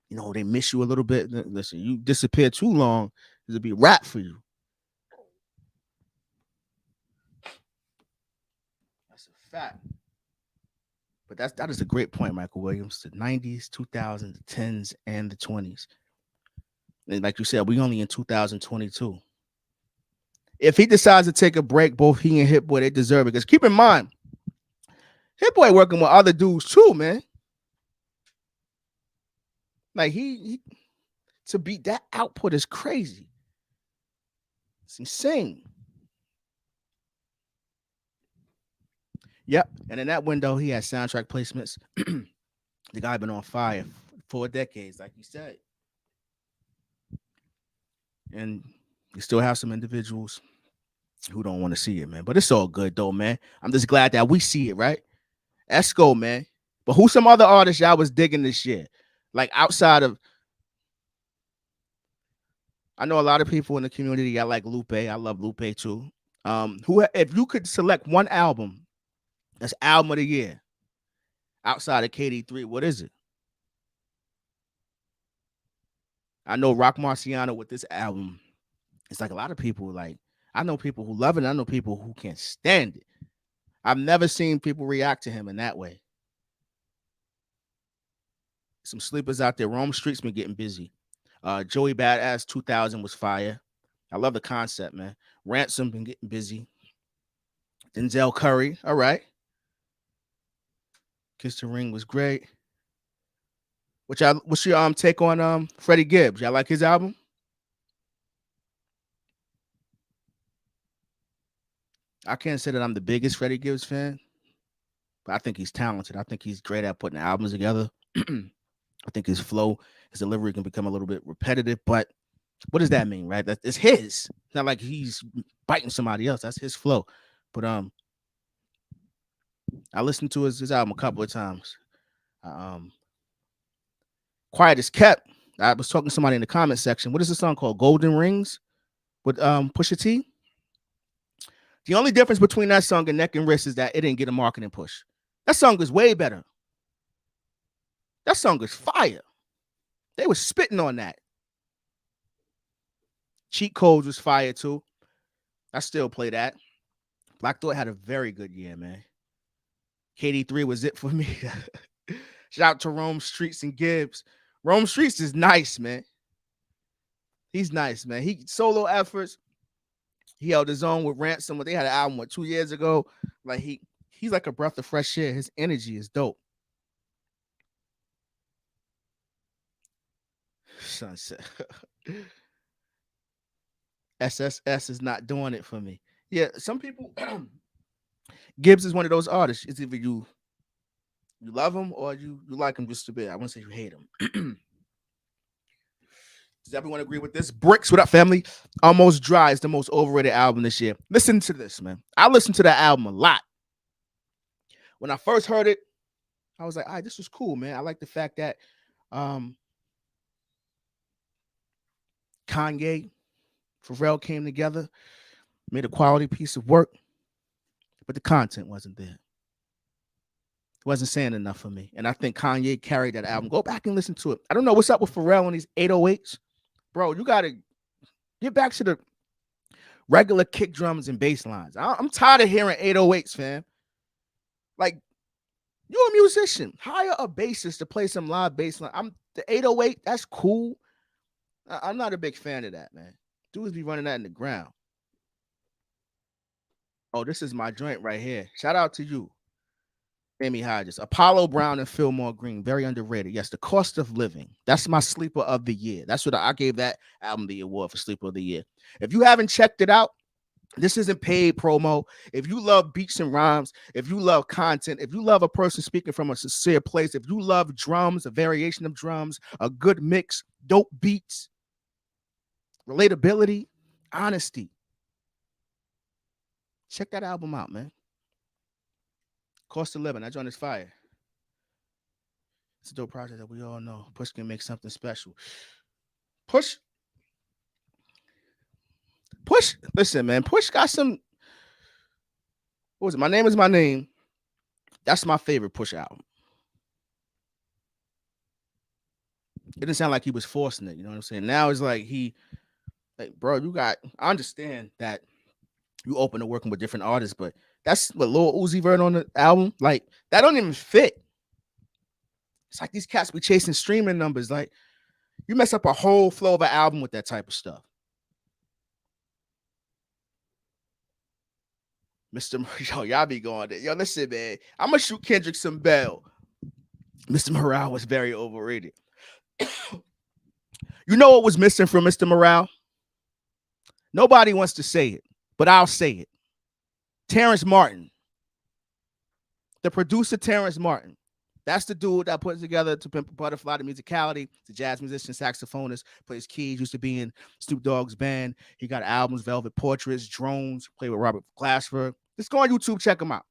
they miss you a little bit. Listen, you disappear too long, it'll be rap for you. That's a fact. But that is a great point, Michael Williams. The 90s, 2000s, the 10s, and the 20s. And like you said, we only in 2022. If he decides to take a break, both he and Hitboy, they deserve it. Because keep in mind, Hitboy working with other dudes too, man. Like he to beat that output is crazy. It's insane. Yep. And in that window, he had soundtrack placements. The guy been on fire for decades, like you said. And you still have some individuals who don't want to see it, man. But it's all good though, man. I'm just glad that we see it, right? Esco, man. But who some other artists y'all was digging this year? Like outside of, I know a lot of people in the community. I like Lupe. I love Lupe too. Who, if you could select one album that's album of the year outside of KD3, what is it? I know Rock Marciano with this album. It's like a lot of people like. I know people who love it. I know people who can't stand it. I've never seen people react to him in that way. Some sleepers out there. Rome Street's been getting busy. Joey Badass 2000 was fire. I love the concept, man. Ransom been getting busy. Denzel Curry, all right. Kiss the Ring was great. What's your take on Freddie Gibbs? Y'all like his album? I can't say that I'm the biggest Freddie Gibbs fan, but I think he's talented. I think he's great at putting albums together. I think his flow, his delivery can become a little bit repetitive, but what does that mean, right? It's his. It's not like he's biting somebody else. That's his flow. But I listened to his album a couple of times. Quiet as Kept. I was talking to somebody in the comment section. What is the song called? Golden Rings with Pusha T. The only difference between that song and Neck and Wrist is that it didn't get a marketing push. That song is way better. That song is fire. They were spitting on that. Cheat Codes was fire too. I still play that. Black Thought had a very good year, man. KD3 was it for me. Shout out to Rome Streets and Gibbs. Rome Streets is nice, man. He's nice, man. He solo efforts. He held his own with Ransom. They had an album 2 years ago. Like he's like a breath of fresh air. His energy is dope. Sunset. SSS is not doing it for me. Yeah, some people. Gibbs is one of those artists. It's either you love him or you like him just a bit. I wouldn't say you hate him. Does everyone agree with this? Bricks, what up, family? Almost Dry is the most overrated album this year. Listen to this, man. I listened to that album a lot. When I first heard it, I was like, all right, this was cool, man. I like the fact that Kanye, Pharrell came together, made a quality piece of work, but the content wasn't there. It wasn't saying enough for me. And I think Kanye carried that album. Go back and listen to it. I don't know what's up with Pharrell and these 808s. Bro, you got to get back to the regular kick drums and bass lines. I'm tired of hearing 808s, fam. Like, you're a musician. Hire a bassist to play some live bass line. The 808, that's cool. I'm not a big fan of that, man. Dudes be running that in the ground. Oh, this is my joint right here. Shout out to you, Amy Hodges. Apollo Brown and Fillmore Green, very underrated. Yes, The Cost of Living. That's my sleeper of the year. That's what I gave that album the award for sleeper of the year. If you haven't checked it out, this isn't paid promo. If you love beats and rhymes, if you love content, if you love a person speaking from a sincere place, if you love drums, a variation of drums, a good mix, dope beats, relatability, honesty, check that album out, man. Cost of Living. That joint is fire. It's a dope project that we all know. Push can make something special. Push. Listen, man. Push got some. What was it? My Name Is My Name. That's my favorite Push album. It didn't sound like he was forcing it. You know what I'm saying? Now it's like bro, I understand that you open to working with different artists, but that's what Lil Uzi Vert on the album. Like, that don't even fit. It's like these cats be chasing streaming numbers. Like, you mess up a whole flow of an album with that type of stuff. Mr. Yo, y'all be going there. Yo, listen, man. I'm going to shoot Kendrick some bell. Mr. Morale was very overrated. You know what was missing from Mr. Morale? Nobody wants to say it, but I'll say it. Terrence Martin. The producer, Terrence Martin. That's the dude that put together To Pimp a Butterfly, the musicality. He's a jazz musician, saxophonist, plays keys, used to be in Snoop Dogg's band. He got albums, Velvet Portraits, Drones, played with Robert Glasper. Just go on YouTube, check him out.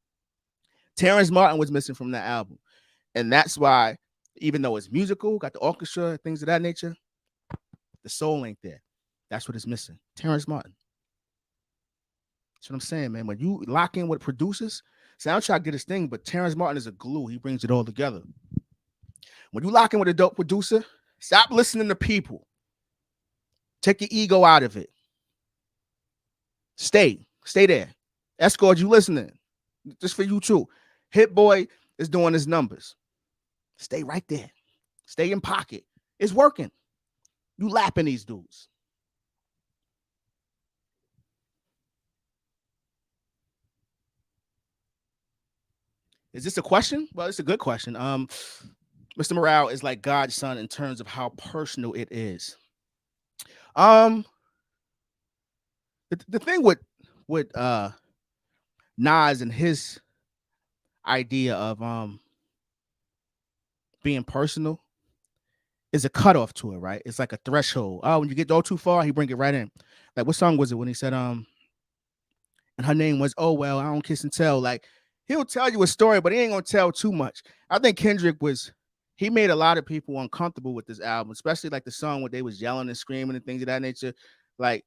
Terrence Martin was missing from that album. And that's why, even though it's musical, got the orchestra, things of that nature, the soul ain't there. That's what is missing. Terrence Martin. That's what I'm saying, man. When you lock in with producers, Soundtrack did his thing, but Terrence Martin is a glue. He brings it all together. When you lock in with a dope producer, stop listening to people. Take your ego out of it. Stay there. Escort, you listening. Just for you too. Hitboy is doing his numbers. Stay right there. Stay in pocket. It's working. You lapping these dudes. Is this a question? Well, it's a good question. Mr. Morale is like God's son in terms of how personal it is. Um, the thing with Nas and his idea of being personal is a cutoff to it, right? It's like a threshold. Oh, when you get go too far, he bring it right in. Like what song was it when he said and her name was Oh Well, I Don't Kiss and Tell. Like he'll tell you a story, but he ain't gonna tell too much. I think Kendrick he made a lot of people uncomfortable with this album, especially like the song where they was yelling and screaming and things of that nature. Like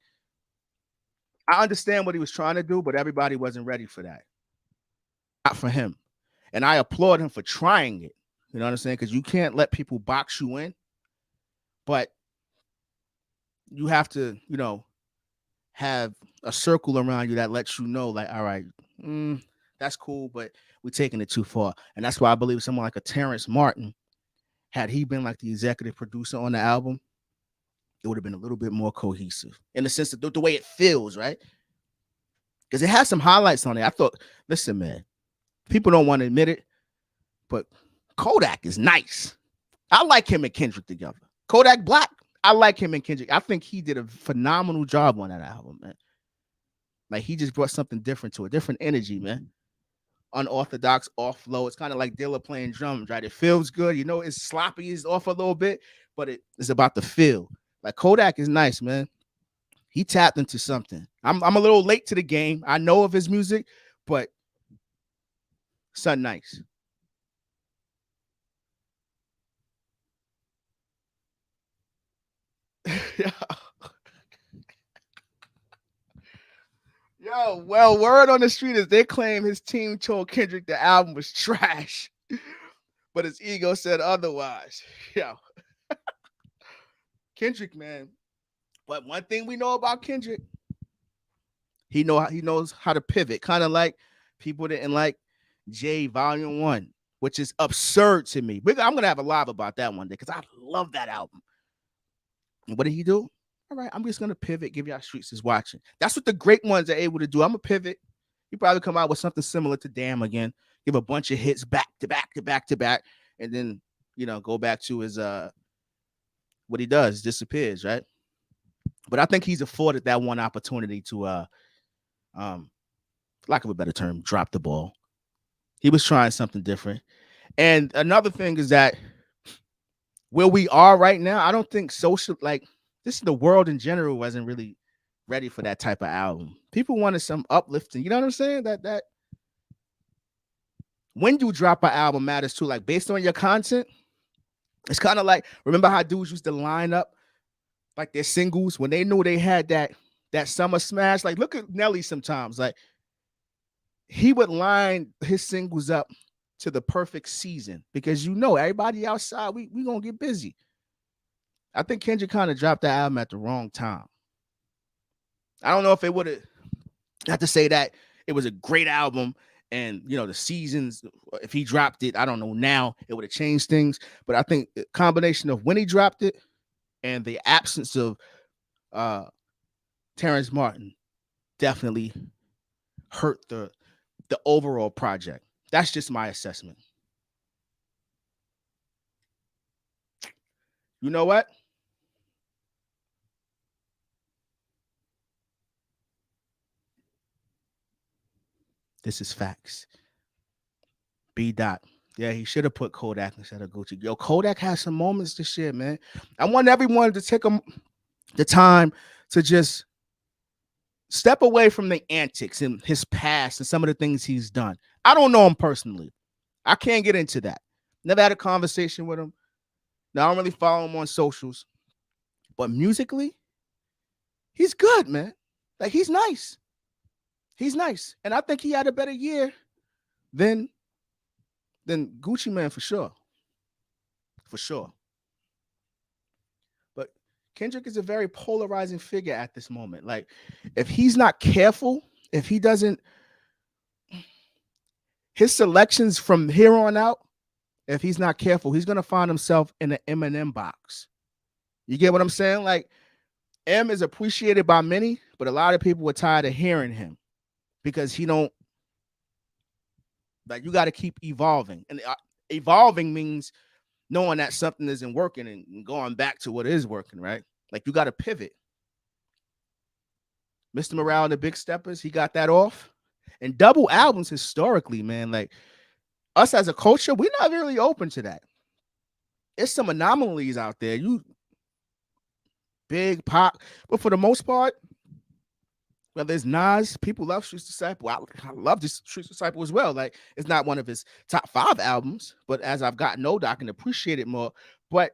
I understand what he was trying to do, but everybody wasn't ready for that. Not for him. And I applaud him for trying it. You know what I'm saying? Because you can't let people box you in, but you have to, have a circle around you that lets you know, like, all right, that's cool, but we're taking it too far. And that's why I believe someone like a Terrence Martin, had he been like the executive producer on the album, it would have been a little bit more cohesive in the sense of the way it feels, right? Because it has some highlights on it. I thought, listen, man, people don't want to admit it, but Kodak is nice. I like him and Kendrick together. Kodak Black, I like him and Kendrick. I think he did a phenomenal job on that album, man. Like he just brought something different to it, different energy, man. Unorthodox, off flow. It's kind of like Dilla playing drums, right? It feels good. It's sloppy, it's off a little bit, but it's about the feel. Like Kodak is nice, man. He tapped into something. I'm a little late to the game. I know of his music, but son, nice. Yo, well, word on the street is they claim his team told Kendrick the album was trash, but his ego said otherwise. Yo, Kendrick, man. But one thing we know about Kendrick, he knows how to pivot, kind of like people didn't like Jay Volume 1, which is absurd to me. I'm gonna have a live about that one day because I love that album. And what did he do? All right, I'm just gonna pivot, give y'all streets is watching. That's what the great ones are able to do. I'm gonna pivot. He probably come out with something similar to Damn again, give a bunch of hits back to back to back to back, and then go back to his what he does, disappears, right? But I think he's afforded that one opportunity to lack of a better term, drop the ball. He was trying something different. And another thing is that where we are right now, I don't think this is the world in general wasn't really ready for that type of album. People wanted some uplifting. You know what I'm saying? That when you drop an album matters too. Like based on your content, it's kind of like, remember how dudes used to line up like their singles when they knew they had that summer smash? Like look at Nelly sometimes. Like he would line his singles up to the perfect season because everybody outside, we gonna get busy. I think Kendrick kind of dropped that album at the wrong time. I don't know if it would have, not to say that it was a great album and the seasons, if he dropped it, I don't know now, it would have changed things. But I think the combination of when he dropped it and the absence of Terrence Martin definitely hurt the overall project. That's just my assessment. You know what? This is facts. B. Dot. Yeah, he should have put Kodak instead of Gucci. Yo, Kodak has some moments to shit, man. I want everyone to take the time to just step away from the antics and his past and some of the things he's done. I don't know him personally. I can't get into that. Never had a conversation with him. Now, I don't really follow him on socials. But musically, he's good, man. Like, he's nice. He's nice. And I think he had a better year than Gucci Mane for sure. For sure. But Kendrick is a very polarizing figure at this moment. Like, if he's not careful, if he doesn't, his selections from here on out, if he's not careful, he's gonna find himself in the Eminem box. You get what I'm saying? Like, M is appreciated by many, but a lot of people were tired of hearing him because he don't, like, you got to keep evolving. And evolving means knowing that something isn't working and going back to what is working, right? Like, you got to pivot. Mr. Morale and the Big Steppers, he got that off. And double albums historically, man, like, us as a culture, we're not really open to that. It's some anomalies out there. You big pop, but for the most part, whether it's Nas, people love Streets Disciple. I love this Streets Disciple as well. Like, it's not one of his top 5 albums, but as I've gotten older, I can appreciate it more. But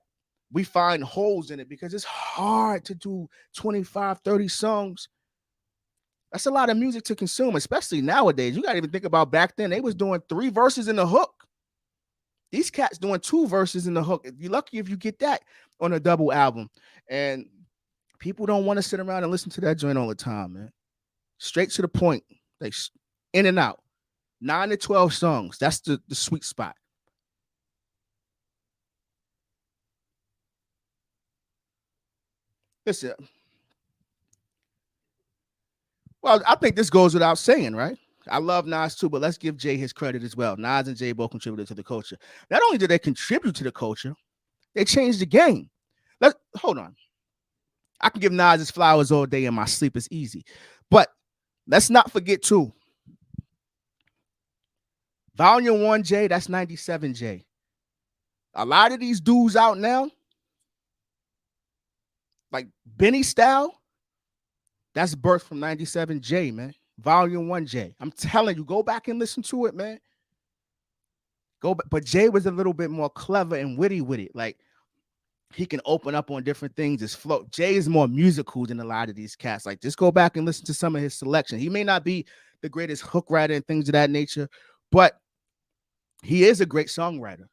we find holes in it because it's hard to do 25, 30 songs. That's a lot of music to consume, especially nowadays. You got to even think about back then. They was doing 3 verses in the hook. These cats doing 2 verses in the hook. You're lucky if you get that on a double album. And people don't want to sit around and listen to that joint all the time, man. Straight to the point, like in and out. 9 to 12 songs. That's the sweet spot. Listen, well, I think this goes without saying, right? I love Nas too, but let's give Jay his credit as well. Nas and Jay both contributed to the culture. Not only did they contribute to the culture, they changed the game. Hold on. I can give Nas his flowers all day in my sleep. It's easy. But let's not forget too. Volume 1 J, that's 97 J. A lot of these dudes out now, like Benny style, that's birthed from 97 J, man. Volume 1 J. I'm telling you, go back and listen to it, man. Go back. But Jay was a little bit more clever and witty with it. Like, he can open up on different things. His flow. Jay is more musical than a lot of these cats. Like, just go back and listen to some of his selection. He may not be the greatest hook writer and things of that nature, but he is a great songwriter.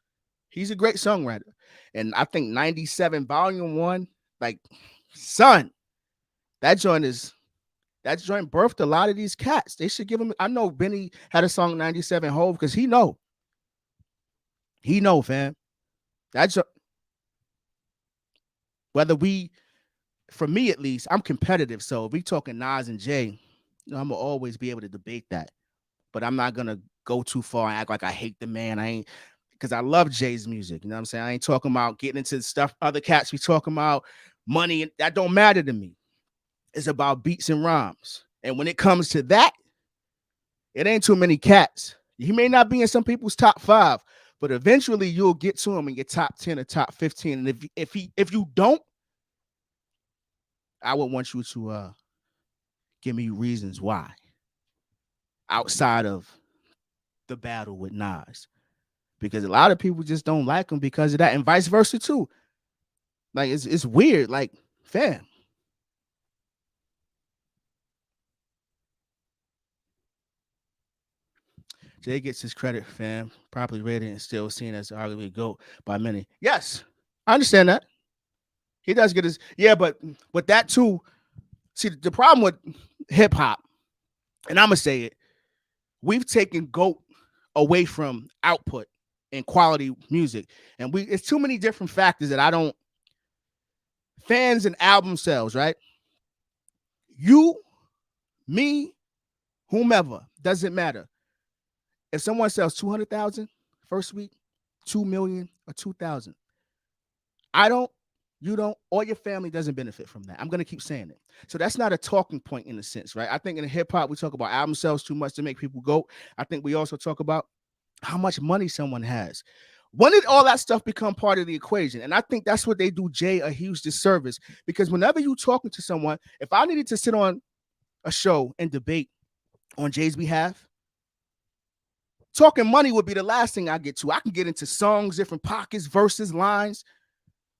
He's a great songwriter. And I think 97 Volume 1, like, son, that joint birthed a lot of these cats. They should give him. I know Benny had a song 97 Hove because he know, fam. That's whether for me at least, I'm competitive. So if we talking Nas and Jay, I'm gonna always be able to debate that. But I'm not gonna go too far and act like I hate the man. I ain't, because I love Jay's music. You know what I'm saying? I ain't talking about getting into stuff other cats be talking about, money, and that don't matter to me. It's about beats and rhymes. And when it comes to that, it ain't too many cats. He may not be in some people's top 5, but eventually you'll get to him in your top 10 or top 15. And if you don't, I would want you to give me reasons why outside of the battle with Nas, because a lot of people just don't like him because of that, and vice versa too. Like, it's weird. Like, fam, Jay gets his credit, fam. Properly rated and still seen as arguably GOAT by many. Yes, I understand that. He does get his, but that too. See, the problem with hip hop, and I'm gonna say it, we've taken GOAT away from output and quality music, and it's too many different factors that I don't. Fans and album sales, right? You, me, whomever, doesn't matter. If someone sells 200,000 first week, 2 million, or 2,000, I don't, you don't, or your family doesn't benefit from that. I'm going to keep saying it. So that's not a talking point in a sense, right? I think in hip hop, we talk about album sales too much to make people go. I think we also talk about how much money someone has. When did all that stuff become part of the equation? And I think that's what they do Jay a huge disservice, because whenever you talking to someone, if I needed to sit on a show and debate on Jay's behalf, talking money would be the last thing I get to. I can get into songs, different pockets, verses, lines.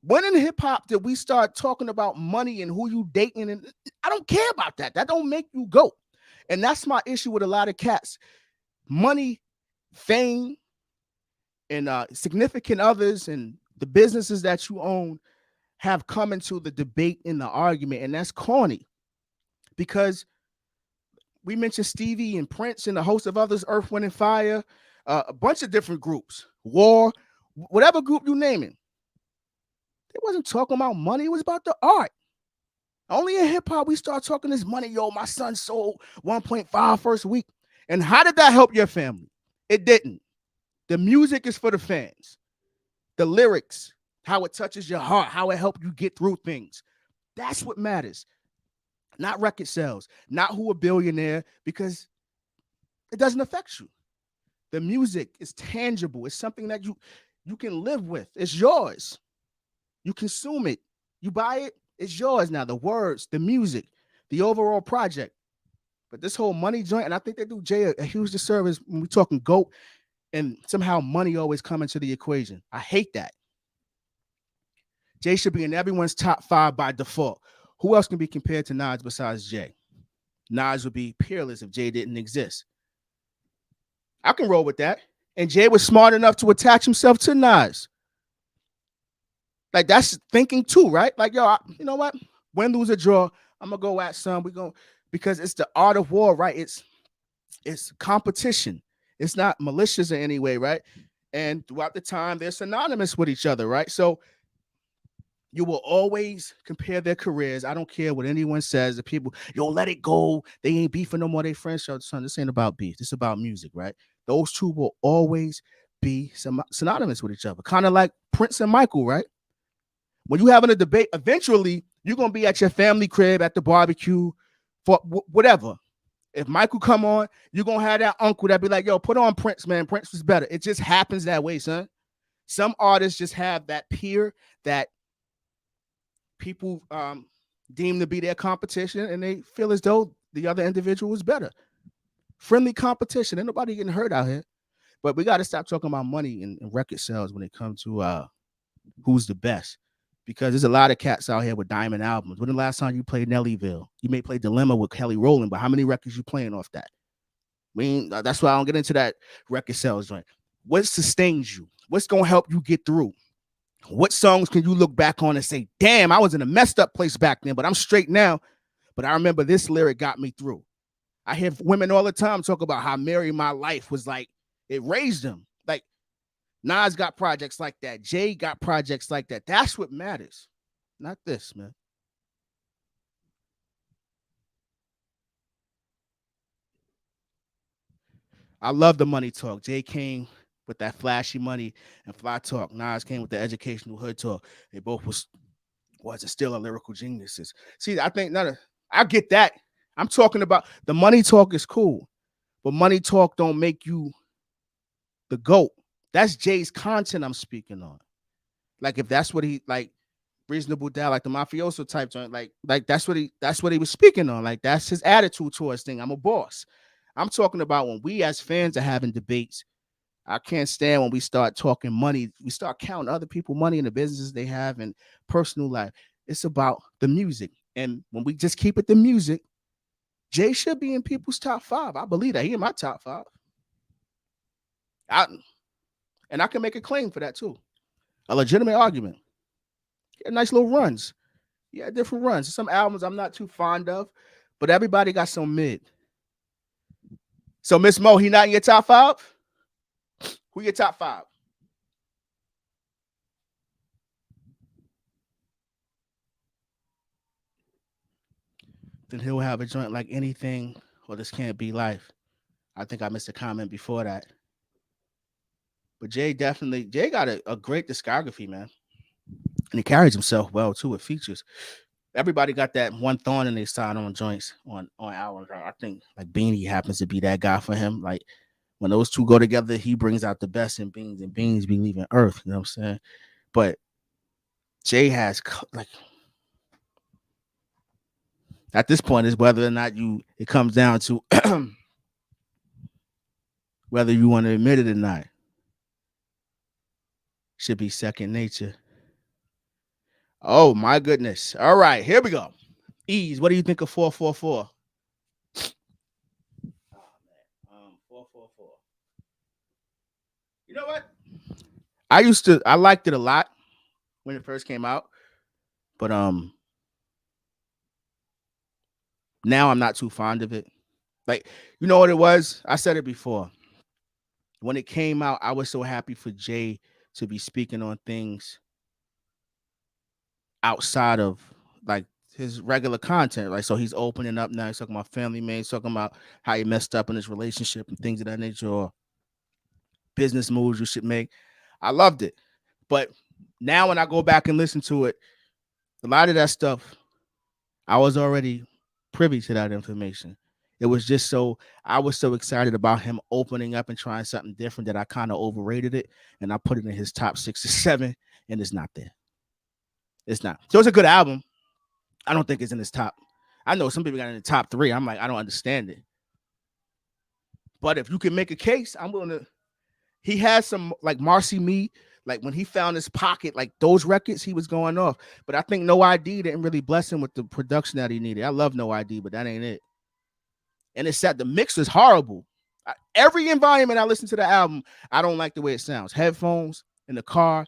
When in hip hop did we start talking about money and who you dating? And I don't care about that. That don't make you go. And that's my issue with a lot of cats. Money, fame, and significant others and the businesses that you own have come into the debate in the argument. And that's corny, because we mentioned Stevie and Prince and a host of others, Earth, Wind, and Fire, a bunch of different groups, War. whatever group you name it, they wasn't talking about money. It was about the art. Only in hip hop we start talking this money. Yo, my son sold 1.5 first week. And how did that help your family? It didn't. The music is for the fans. The lyrics, how it touches your heart, how it helped you get through things. That's what matters. Not record sales, not who a billionaire, because it doesn't affect you. The music is tangible. It's something that you can live with. It's yours. You consume it. You buy it. It's yours now. The words, the music, the overall project. But this whole money joint, and I think they do Jay a huge disservice when we're talking GOAT, and somehow money always come into the equation. I hate that. Jay should be in everyone's top 5 by default. Who else can be compared to Nas besides Jay? Nas would be peerless if Jay didn't exist. I can roll with that. And Jay was smart enough to attach himself to Nas. Like, that's thinking too, right? Like, yo, you know what? Win, lose, or draw, I'm gonna go at some. Because it's the art of war, right? It's competition. It's not malicious in any way, right? And throughout the time, they're synonymous with each other, right? So you will always compare their careers. I don't care what anyone says. The people, yo, let it go. They ain't beefing no more. They friends. Yo, son, this ain't about beef. This is about music, right? Those two will always be synonymous with each other. Kind of like Prince and Michael, right? When you having a debate, eventually you're gonna be at your family crib at the barbecue for whatever. If Michael come on, you're gonna have that uncle that be like, yo, put on Prince, man. Prince was better. It just happens that way, son. Some artists just have that peer that people deem to be their competition, and they feel as though the other individual is better. Friendly competition. Ain't nobody getting hurt out here. But we got to stop talking about money and record sales when it comes to who's the best. Because there's a lot of cats out here with diamond albums. When the last time you played Nellyville? You may play Dilemma with Kelly Rowland, but how many records you playing off that? I mean, that's why I don't get into that record sales joint. What sustains you? What's going to help you get through? What songs can you look back on and say, damn, I was in a messed up place back then, but I'm straight now. But I remember this lyric got me through. I hear women all the time talk about how Mary My Life was like, it raised them. Like, Nas got projects like that. Jay got projects like that. That's what matters. Not this, man. I love the money talk. Jay came with that flashy money and fly talk. Nas came with the educational hood talk. They both was still a lyrical geniuses. See, I think I get that. I'm talking about the money talk is cool, but money talk don't make you the GOAT. That's Jay's content I'm speaking on. Like, if that's what he like, reasonable doubt, like the mafioso type joint, like that's what he was speaking on. Like, that's his attitude towards thing. I'm a boss. I'm talking about when we as fans are having debates. I can't stand when we start talking money. We start counting other people money in the businesses they have and personal life. It's about the music. And when we just keep it the music, Jay should be in people's top 5. I believe that. He in my top 5. And I can make a claim for that too. A legitimate argument. Yeah, nice little runs. Yeah, different runs. Some albums I'm not too fond of, but everybody got some mid. So Miss Mo, he not in your top 5? Who your top 5? Then he'll have a joint like Anything or This Can't Be Life. I think I missed a comment before that. But Jay got a great discography, man. And he carries himself well too with features. Everybody got that one thorn in their side on joints on albums. I think like Beanie happens to be that guy for him. Like, when those two go together, he brings out the best in Beans, and Beans be leaving Earth. You know what I'm saying? But Jay has like, at this point, is whether or not it comes down to whether you want to admit it or not. Should be second nature. Oh my goodness. All right, here we go. Ease, what do you think of 444? 444. You know what? I liked it a lot when it first came out, but now I'm not too fond of it. Like, you know what it was? I said it before. When it came out, I was so happy for Jay to be speaking on things outside of like his regular content, right? So he's opening up now. He's talking about family, man. He's talking about how he messed up in his relationship and things of that nature, or business moves you should make. I loved it. But now when I go back and listen to it, a lot of that stuff, I was already privy to that information. It was just so I was so excited about him opening up and trying something different that I kind of overrated it, and I put it in his top 6 or 7, and it's not there. It's not. So it's a good album. I don't think it's in his top. I know some people got it in the top 3. I'm like, I don't understand it. But if you can make a case, I'm willing to. He has some like Marcy Me, like when he found his pocket, like those records, he was going off. But I think No ID didn't really bless him with the production that he needed. I love No ID, but that ain't it. And it's sad. The mix is horrible. Every environment I listen to the album, I don't like the way it sounds. Headphones in the car,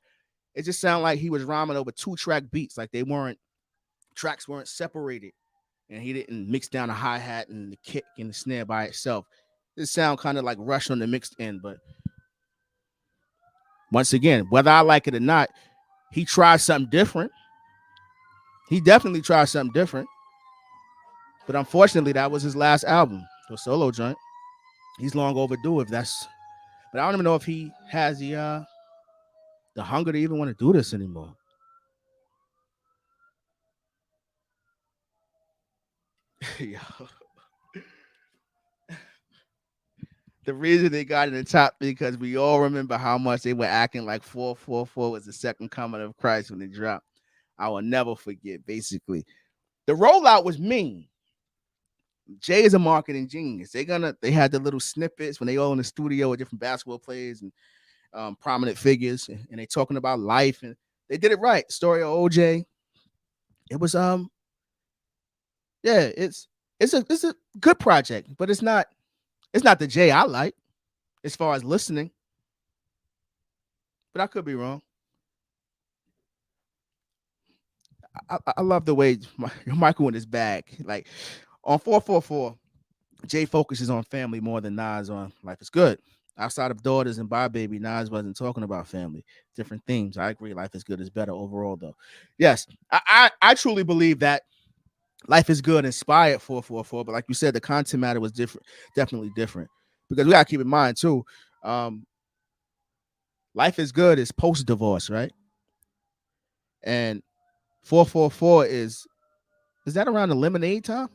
it just sounded like he was rhyming over 2-track beats, like tracks weren't separated, and he didn't mix down the hi-hat and the kick and the snare by itself. It sound kind of like Rush on the mixed end, but once again, whether I like it or not, he tried something different. He definitely tried something different. But unfortunately, that was his last album, the solo joint. He's long overdue if that's. But I don't even know if he has the hunger to even want to do this anymore. Yo. The reason they got in the top because we all remember how much they were acting like 444 was the second coming of Christ when they dropped. I will never forget, basically. The rollout was mean. Jay is a marketing genius. They had the little snippets when they all in the studio with different basketball players and prominent figures, and they talking about life, and they did it right. Story of OJ. It was yeah, it's a good project, but it's not the Jay I like as far as listening. But I could be wrong. I love the way Michael in his bag. Like on 444, Jay focuses on family more than Nas on Life is Good. Outside of Daughters and Bye Baby, Nas wasn't talking about family. Different themes. I agree. Life is Good is better overall, though. Yes, I truly believe that Life is Good inspired 444, but like you said, the content matter was different, definitely different. Because we gotta keep in mind too, Life is Good is post divorce, right? And 444 is that around the Lemonade time?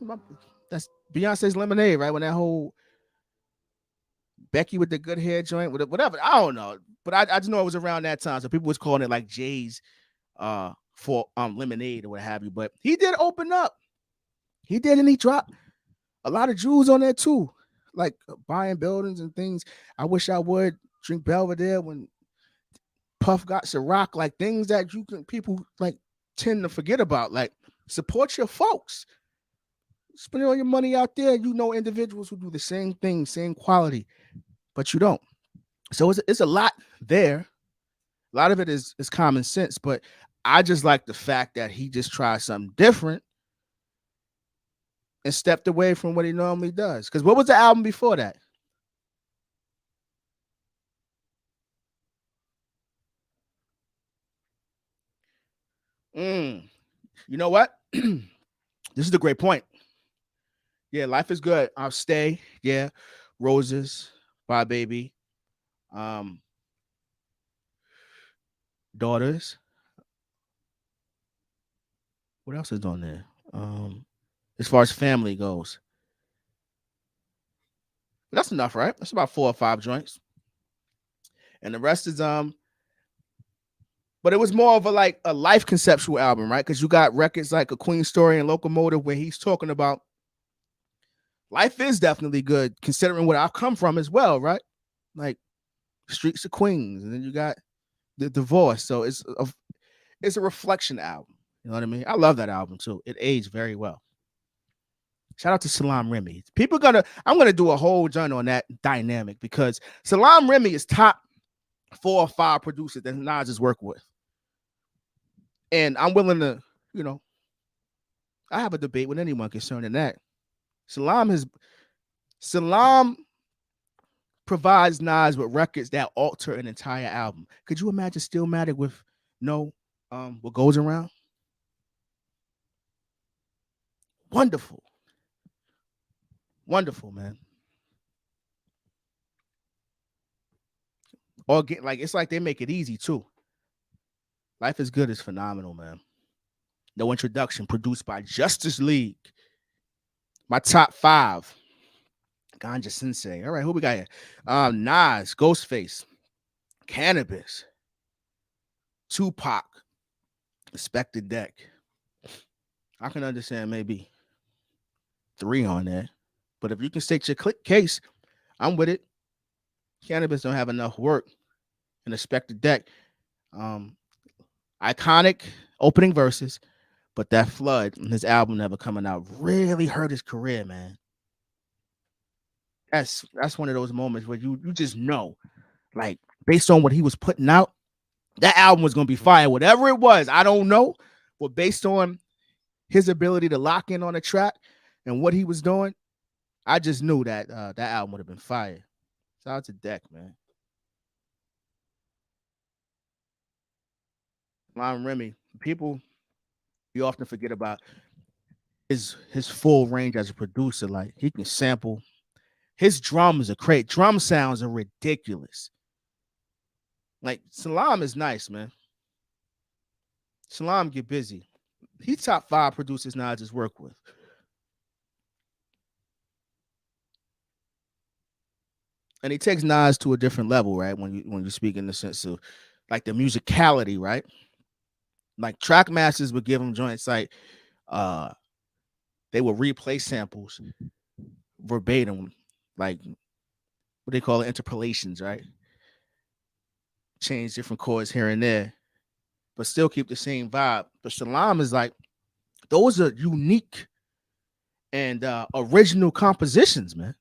That's Beyonce's Lemonade, right? When that whole Becky with the good hair joint, whatever. I don't know, but I just know it was around that time. So people was calling it like Jay's for Lemonade or what have you. But he did open up. He did, and he dropped a lot of jewels on there too, like buying buildings and things. I wish I would drink Belvedere when Puff got Ciroc, like things that people like tend to forget about. Like support your folks. Spend all your money out there. You know individuals who do the same thing, same quality, but you don't. So it's a lot there. A lot of it is common sense, but I just like the fact that he just tried something different and stepped away from what he normally does. Because what was the album before that? You know what? This is a great point. Yeah, Life is Good. I'll Stay. Yeah, Roses, Bye Baby, um, Daughters. What else is on there? As far as family goes, that's enough, right? That's about 4 or 5 joints, and the rest is But it was more of a life conceptual album, right? Because you got records like A Queen Story and Locomotive where he's talking about life is definitely good, considering where I've come from as well, right? Like Streets of Queens, and then you got the divorce. So it's a reflection album. You know what I mean? I love that album too. It aged very well. Shout out to Salam Remy. I'm gonna do a whole joint on that dynamic because Salam Remy is top 4 or 5 producers that Nas has worked with. And I'm willing to, I have a debate with anyone concerning that. Salam provides Nas with records that alter an entire album. Could you imagine Stillmatic with no what goes around? Wonderful. Wonderful, man. Or get like it's like they make it easy too. Life is Good is phenomenal, man. No Introduction, produced by Justice League. My top 5. Ganja Sensei. All right, who we got here? Nas, Ghostface, Cannabis, Tupac, Inspector Deck. I can understand maybe 3 on there. But if you can state your case, I'm with it. Cannabis don't have enough work. And Inspector Deck, iconic opening verses, but that flood and his album never coming out really hurt his career, man. That's one of those moments where you just know, like, based on what he was putting out, that album was gonna be fire. Whatever it was, I don't know, but based on his ability to lock in on a track and what he was doing, I just knew that that album would have been fire. Shout out to Deck, man. Lon Remy, people you often forget about his full range as a producer. Like he can sample. His drums are great. Drum sounds are ridiculous. Like Salam is nice, man. Salam get busy. He's top 5 producers now I just work with. And he takes Nas to a different level, right? When you speak in the sense of like the musicality, right? Like track masters would give him joints like they would replay samples verbatim, like what they call it, interpolations, right? Change different chords here and there, but still keep the same vibe. But Salam is like, those are unique and original compositions, man.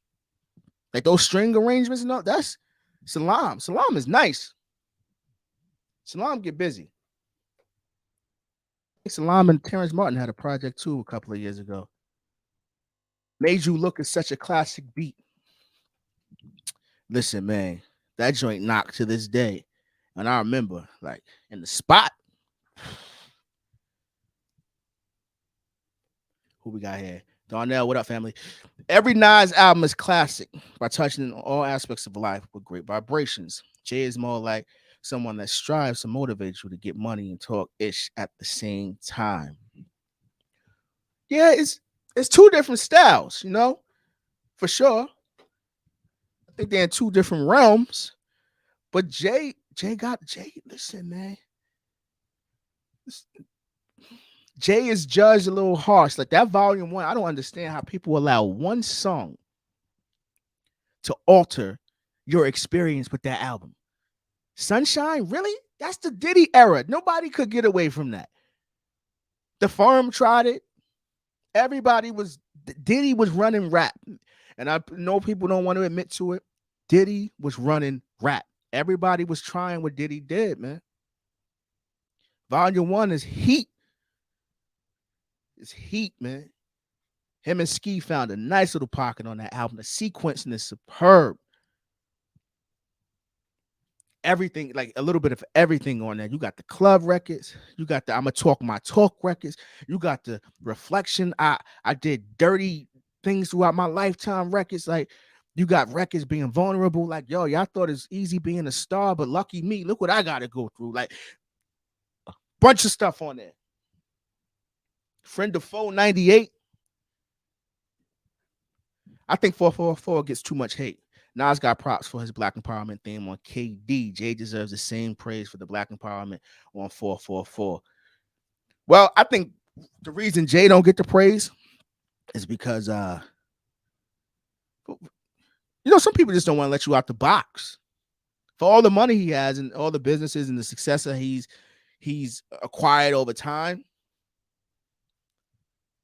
Like those string arrangements and all, that's Salam. Salam is nice. Salam get busy. Salam and Terrence Martin had a project too a couple of years ago. Made You Look is such a classic beat. Listen, man, that joint knocked to this day. And I remember, like, in the spot. Who we got here? Darnell, what up, family? Every Nas album is classic by touching on all aspects of life with great vibrations. Jay is more like someone that strives to motivate you to get money and talk ish at the same time. Yeah, it's 2 different styles, you know, for sure. I think they're in 2 different realms. But Jay. Listen, man. Jay is judged a little harsh. Like that volume 1, I don't understand how people allow one song to alter your experience with that album. Sunshine, really? That's the Diddy era. Nobody could get away from that. The Firm tried it. Diddy was running rap. And I know people don't want to admit to it. Diddy was running rap. Everybody was trying what Diddy did, man. Volume 1 is heat. It's heat, man. Him and Ski found a nice little pocket on that album. The sequencing is superb. Everything, like a little bit of everything on there. You got the club records. You got the I'ma Talk My Talk records. You got the Reflection. I did dirty things throughout my lifetime records. Like you got records being vulnerable. Like, yo, y'all thought it's easy being a star, but lucky me, look what I got to go through. Like a bunch of stuff on there. Friend of Foe 98. I think 444 gets too much hate. Nas got props for his Black Empowerment theme on KD. Jay deserves the same praise for the Black Empowerment on 444. Well, I think the reason Jay don't get the praise is because some people just don't want to let you out the box. For all the money he has and all the businesses and the success that he's acquired over time,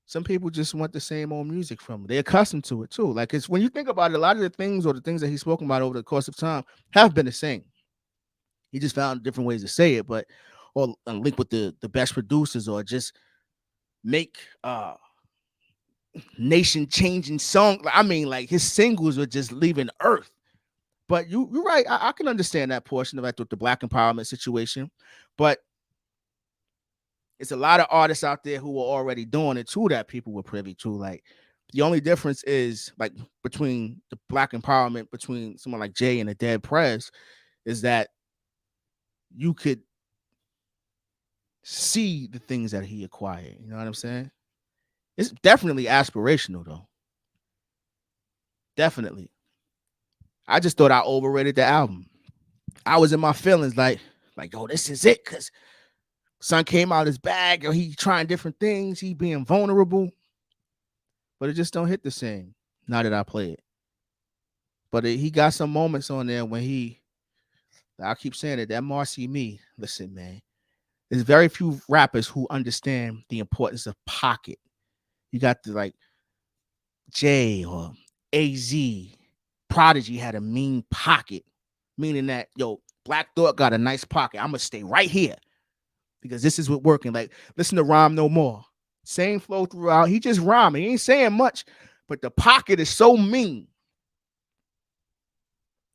some people just want the same old music from him. They're accustomed to it too. Like it's when you think about it, a lot of the things or the things that he's spoken about over the course of time have been the same. He just found different ways to say it, but or link with the best producers or just make nation changing songs. I mean, like his singles were just leaving Earth. But you're right. I can understand that portion of that with the black empowerment situation. But it's a lot of artists out there who are already doing it too that people were privy to. Like the only difference is like between the black empowerment between someone like Jay and the Dead Prez is that you could see the things that he acquired. You know what I'm saying? It's definitely aspirational though. Definitely. I just thought I overrated the album. I was in my feelings like, oh, this is it. Cause son came out his bag, or he trying different things, he being vulnerable. But it just don't hit the same now that I play it. But he got some moments on there when I keep saying it, that Marcy Me, listen, man, there's very few rappers who understand the importance of pocket. You got the like Jay or AZ, Prodigy had a mean pocket, meaning that, yo, Black Thought got a nice pocket. I'm going to stay right here because this is what working. Like, listen to Rhyme No More. Same flow throughout. He just rhyming. He ain't saying much, but the pocket is so mean.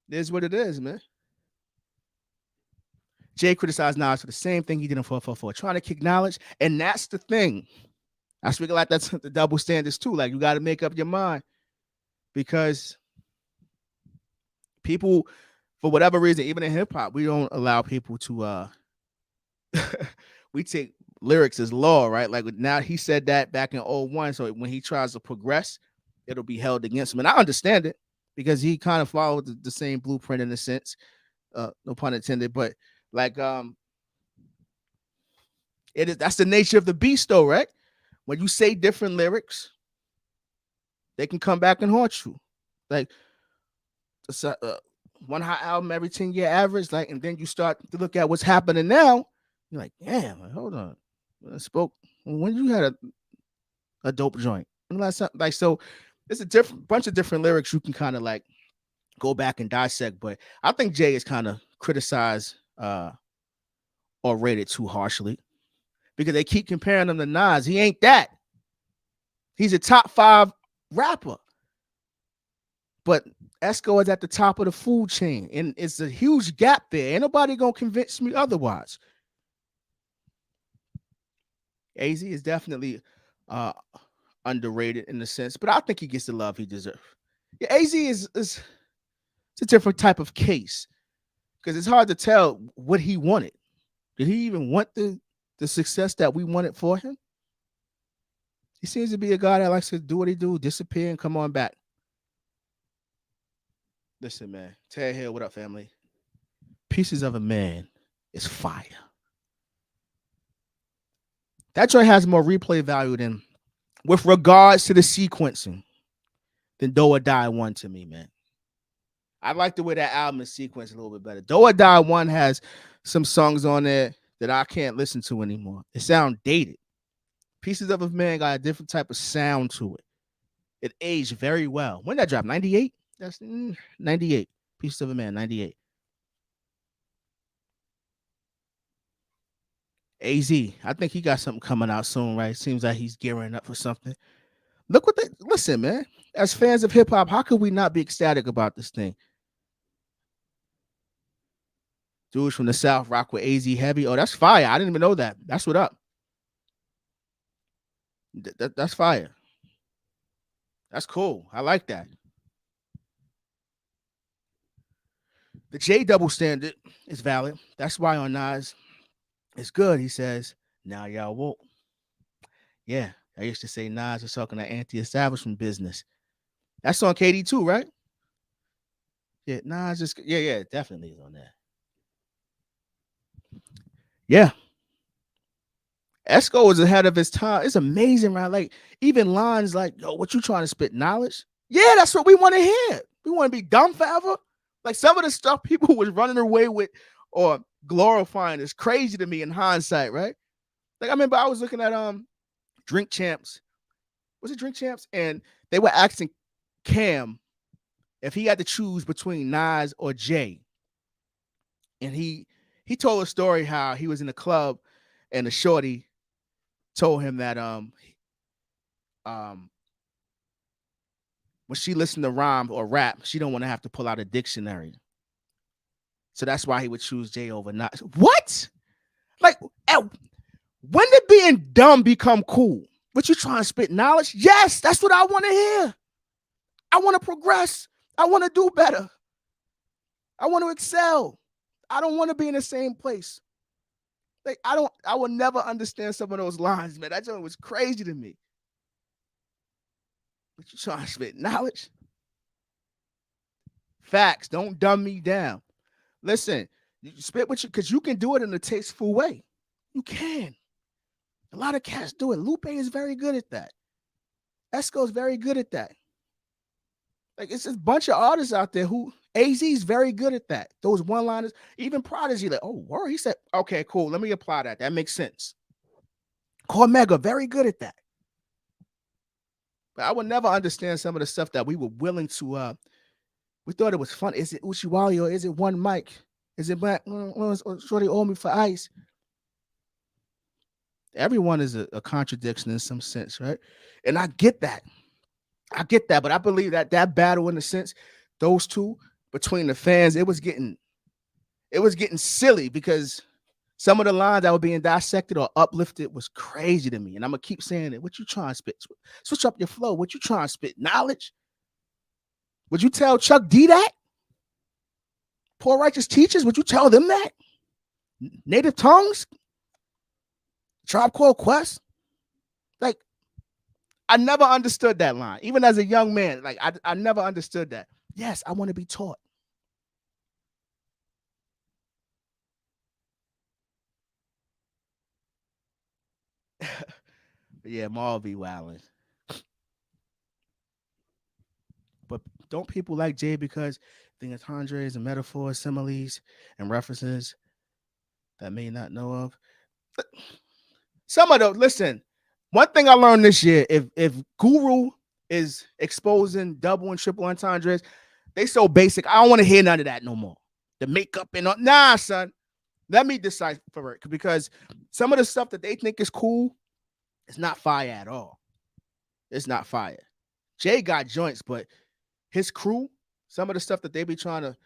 It is what it is, man. Jay criticized Nas for the same thing he did in 444, trying to kick knowledge. And that's the thing. I speak like that's the double standards too. Like, you got to make up your mind because people, for whatever reason, even in hip hop, we don't allow people to we take lyrics as law, right? Like now he said that back in 01. So when he tries to progress, it'll be held against him. And I understand it because he kind of followed the same blueprint in a sense. No pun intended, but like that's the nature of the beast though, right? When you say different lyrics, they can come back and haunt you. Like one hot album every 10-year average, like, and then you start to look at what's happening now. You're like, damn, hold on. I spoke when you had a dope joint. Like, so it's a different bunch of different lyrics you can kind of like go back and dissect. But I think Jay is kind of criticized or rated too harshly because they keep comparing him to Nas. He ain't that. He's a top 5 rapper. But Esco is at the top of the food chain, and it's a huge gap there. Ain't nobody gonna convince me otherwise. AZ is definitely underrated in a sense, but I think he gets the love he deserves. Yeah, AZ is it's a different type of case because it's hard to tell what he wanted. Did he even want the success that we wanted for him? He seems to be a guy that likes to do what he do, disappear, and come on back. Listen, man. Ted Hill, what up, family? Pieces of a Man is fire. That joint has more replay value than, with regards to the sequencing, than Do or Die 1 to me, man. I like the way that album is sequenced a little bit better. Do or Die 1 has some songs on there that I can't listen to anymore. It sounds dated. Pieces of a Man got a different type of sound to it. It aged very well. When that dropped? 98? That's 98. Pieces of a Man, 98. AZ, I think he got something coming out soon, right? Seems like he's gearing up for something. Look what listen, man. As fans of hip hop, how could we not be ecstatic about this thing? Dudes from the South rock with AZ heavy. Oh, that's fire. I didn't even know that. That's what up. That's fire. That's cool. I like that. The J double standard is valid. That's why on Nas, it's good. He says, now y'all woke. Yeah, I used to say Nas was talking to anti-establishment business. That's on KD too, right? Yeah, Nas just yeah, definitely is on that. Yeah. Esco is ahead of his time. It's amazing, right? Like, even lines like, yo, what you trying to spit knowledge? Yeah, that's what we want to hear. We want to be dumb forever. Like, some of the stuff people was running away with or glorifying is crazy to me in hindsight, right? Like, I remember I was looking at Drink Champs. Was it Drink Champs? And they were asking Cam if he had to choose between Nas or Jay. And he told a story how he was in a club and a shorty told him that when she listened to rhyme or rap, she don't want to have to pull out a dictionary. So that's why he would choose Jay over Nas. What? Like, when did being dumb become cool? What you trying to spit knowledge? Yes, that's what I want to hear. I want to progress. I want to do better. I want to excel. I don't want to be in the same place. Like, I will never understand some of those lines, man. That joke was crazy to me. But you trying to spit knowledge? Facts. Don't dumb me down. Listen, you spit with you because you can do it in a tasteful way. You can. A lot of cats do it. Lupe is very good at that. Esco's very good at that. Like, it's a bunch of artists out there who AZ is very good at that. Those one-liners, even Prodigy, like, oh, word. He said, okay, cool. Let me apply that. That makes sense. Cormega, very good at that. But I would never understand some of the stuff that we were willing to. We thought it was fun. Is it Ushiwali or is it one mic? Is it black? Shorty owe me for ice. Everyone is a contradiction in some sense, right? And I get that. But I believe that battle, in a sense, those two between the fans, it was getting silly because some of the lines that were being dissected or uplifted was crazy to me. And I'm gonna keep saying it. What you trying to spit? Switch up your flow. What you trying to spit? Knowledge? Would you tell Chuck D that? Poor righteous teachers, would you tell them that? Native tongues? Tribe Called Quest? Like, I never understood that line. Even as a young man, like I never understood that. Yes, I want to be taught. Yeah, Maul be wildin'. But don't people like Jay because the entendres and metaphors, similes, and references that may not know of? Some of those, listen, one thing I learned this year, if Guru is exposing double and triple entendres, they so basic. I don't want to hear none of that no more. The makeup and all. Nah, son. Let me decipher it because some of the stuff that they think is cool is not fire at all. It's not fire. Jay got joints, but his crew, some of the stuff that they be trying to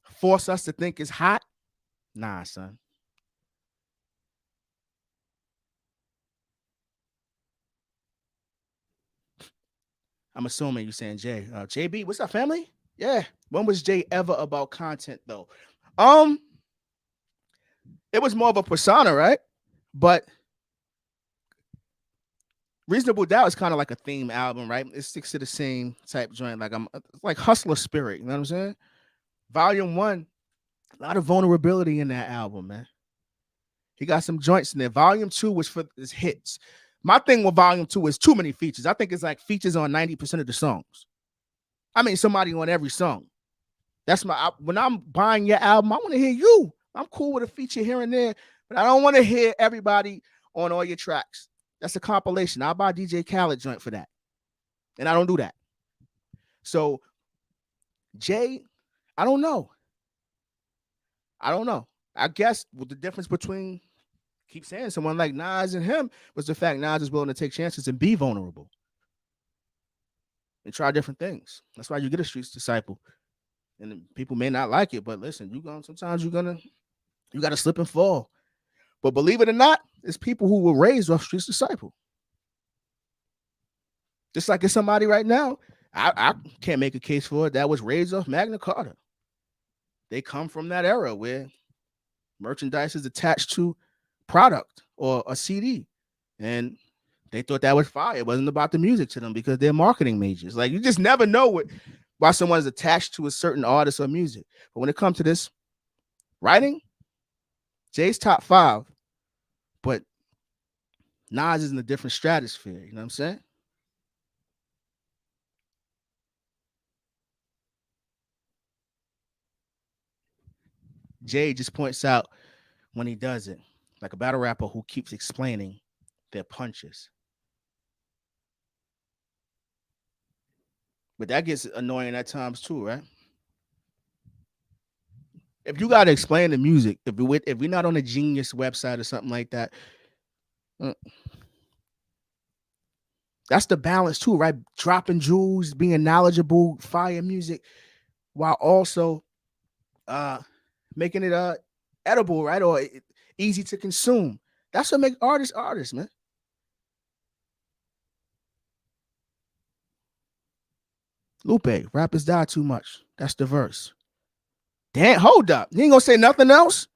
force us to think is hot, nah, son. I'm assuming you're saying Jay. JB, what's up, family? Yeah. When was Jay ever about content though? It was more of a persona, right? But Reasonable Doubt is kind of like a theme album, right? It sticks to the same type joint. Like I'm like hustler spirit, you know what I'm saying? Volume 1, a lot of vulnerability in that album, man. He got some joints in there. Volume 2 was for his hits. My thing with Volume 2 is too many features. I think it's like features on 90% of the songs. I mean, somebody on every song. That's when I'm buying your album, I want to hear you. I'm cool with a feature here and there, but I don't want to hear everybody on all your tracks. That's a compilation. I'll buy DJ Khaled joint for that. And I don't do that. So, Jay, I don't know. I guess the difference between keep saying someone like Nas and him was the fact Nas is willing to take chances and be vulnerable and try different things. That's why you get a streets disciple. And people may not like it, but listen, sometimes you gotta slip and fall. But believe it or not, it's people who were raised off streets disciple. Just like it's somebody right now, I can't make a case for it that was raised off Magna Carta. They come from that era where merchandise is attached to product or a CD. And they thought that was fire. It wasn't about the music to them because they're marketing majors. Like you just never know why someone is attached to a certain artist or music. But when it comes to this writing, Jay's top 5, but Nas is in a different stratosphere. You know what I'm saying? Jay just points out when he does it, like a battle rapper who keeps explaining their punches. But that gets annoying at times too, right? If you gotta explain the music, if we're not on a Genius website or something like that, uh, that's the balance too, right? Dropping jewels, being knowledgeable, fire music, while also making it edible, right? Or easy to consume. That's what makes artists, man. Lupe, rappers die too much. That's the verse. Damn, hold up. You ain't gonna say nothing else?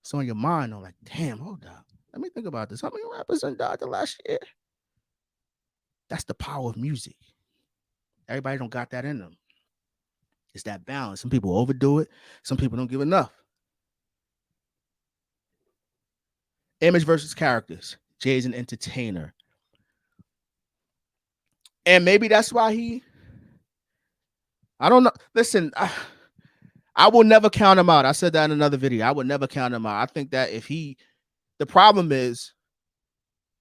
It's on your mind, though. Like, damn, hold up. Let me think about this. How many rappers done died the last year? That's the power of music. Everybody don't got that in them. It's that balance. Some people overdo it. Some people don't give enough. Image versus characters. Jay's an entertainer. And maybe that's why I don't know. Listen, I will never count him out. I said that in another video. I would never count him out. I think that the problem is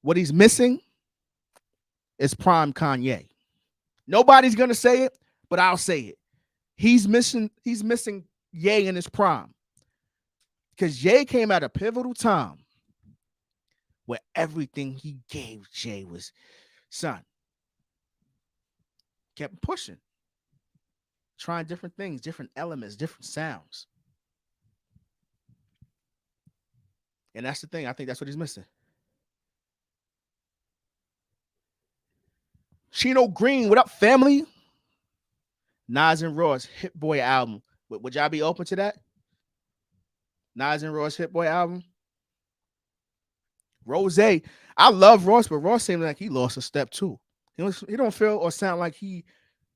what he's missing is prime Kanye. Nobody's going to say it, but I'll say it. He's missing Ye in his prime. Because Ye came at a pivotal time where everything he gave Jay was, son, kept pushing, trying different things, different elements, different sounds. And that's the thing. I think that's what he's missing. Chino Green, what up, family? Nas and Ross, Hitboy album. Would y'all be open to that? Nas and Ross, Hitboy album? Rose, I love Ross, but Ross seems like he lost a step too. He don't feel or sound like he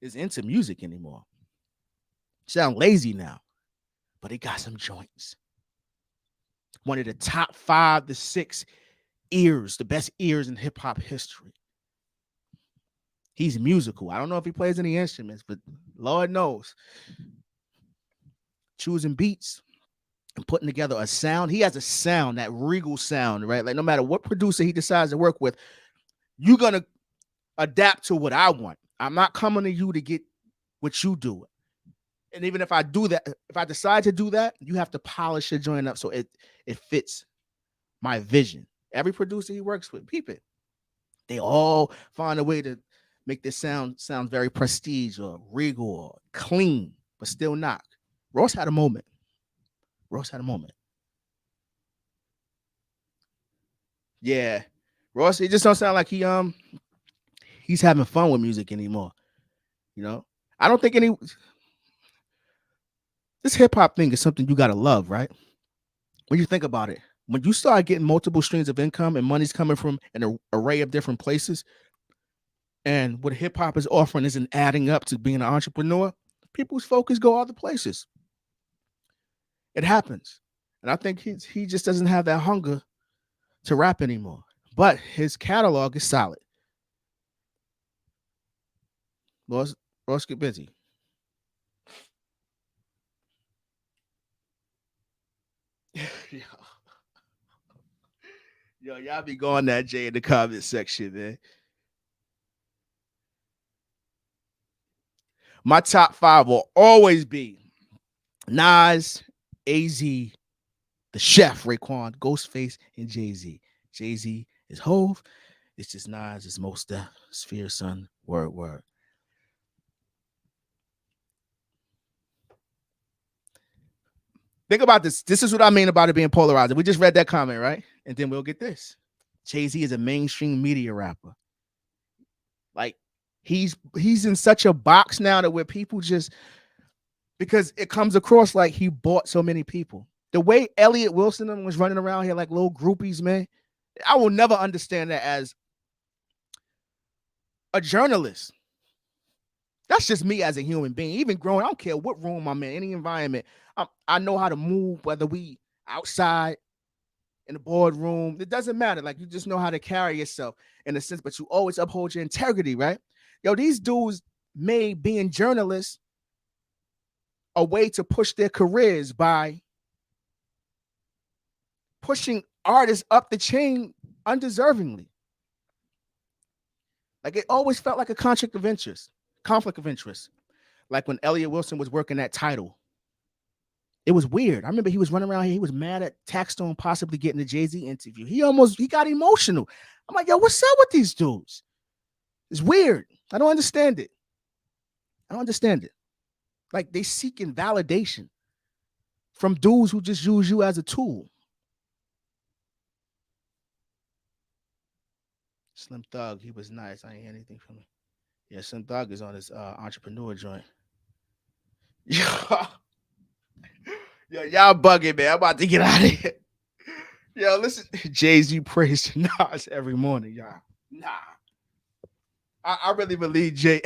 is into music anymore. Sound lazy now, but he got some joints. One of the top 5 to 6 ears, the best ears in hip hop history. He's musical. I don't know if he plays any instruments, but Lord knows. Choosing beats and putting together a sound. He has a sound, that regal sound, right? Like no matter what producer he decides to work with, you're going to adapt to what I want. I'm not coming to you to get what you do. And even if I do that, if I decide to do that, you have to polish your joint up so it fits my vision. Every producer he works with, peep it. They all find a way to make this sound very prestige or regal or clean, but still not. Ross had a moment. Yeah. Ross, it just don't sound like he's having fun with music anymore. You know? I don't think this hip hop thing is something you gotta love, right? When you think about it, when you start getting multiple streams of income and money's coming from an array of different places, and what hip hop is offering isn't adding up to being an entrepreneur, people's focus go other places. It happens. And I think he just doesn't have that hunger to rap anymore. But his catalog is solid. Ross, get busy. Yo, y'all be going that Jay in the comment section, man. My top 5 will always be Nas, AZ, the Chef, Raekwon, Ghostface, and Jay-Z. Jay-Z is Hove. It's just Nas, it's Mos Def, Sphere, son, word. Think about this. This is what I mean about it being polarized. We just read that comment, right? And then we'll get this. Jay-Z is a mainstream media rapper. Like, he's in such a box now that where people just, because it comes across like he bought so many people. The way Elliott Wilson was running around here like little groupies, man, I will never understand that as a journalist. That's just me as a human being. Even growing, I don't care what room I'm in, any environment. I know how to move, whether we outside, in the boardroom. It doesn't matter. Like, you just know how to carry yourself in a sense, but you always uphold your integrity, right? Yo, these dudes made being journalists a way to push their careers by pushing artists up the chain undeservingly. Like, it always felt like a conflict of interest. Like when Elliott Wilson was working at Tidal. It was weird. I remember he was running around here. He was mad at Taxstone possibly getting a Jay-Z interview. He got emotional. I'm like, yo, what's up with these dudes? It's weird. I don't understand it. Like, they seeking validation. from dudes who just use you as a tool. Slim Thug, he was nice. I ain't hear anything from him. Yeah, Slim Thug is on his entrepreneur joint. Yo, y'all bugging, man. I'm about to get out of here. Yo, listen, Jay-Z prays to Nas every morning, y'all. Nah. I really believe Jay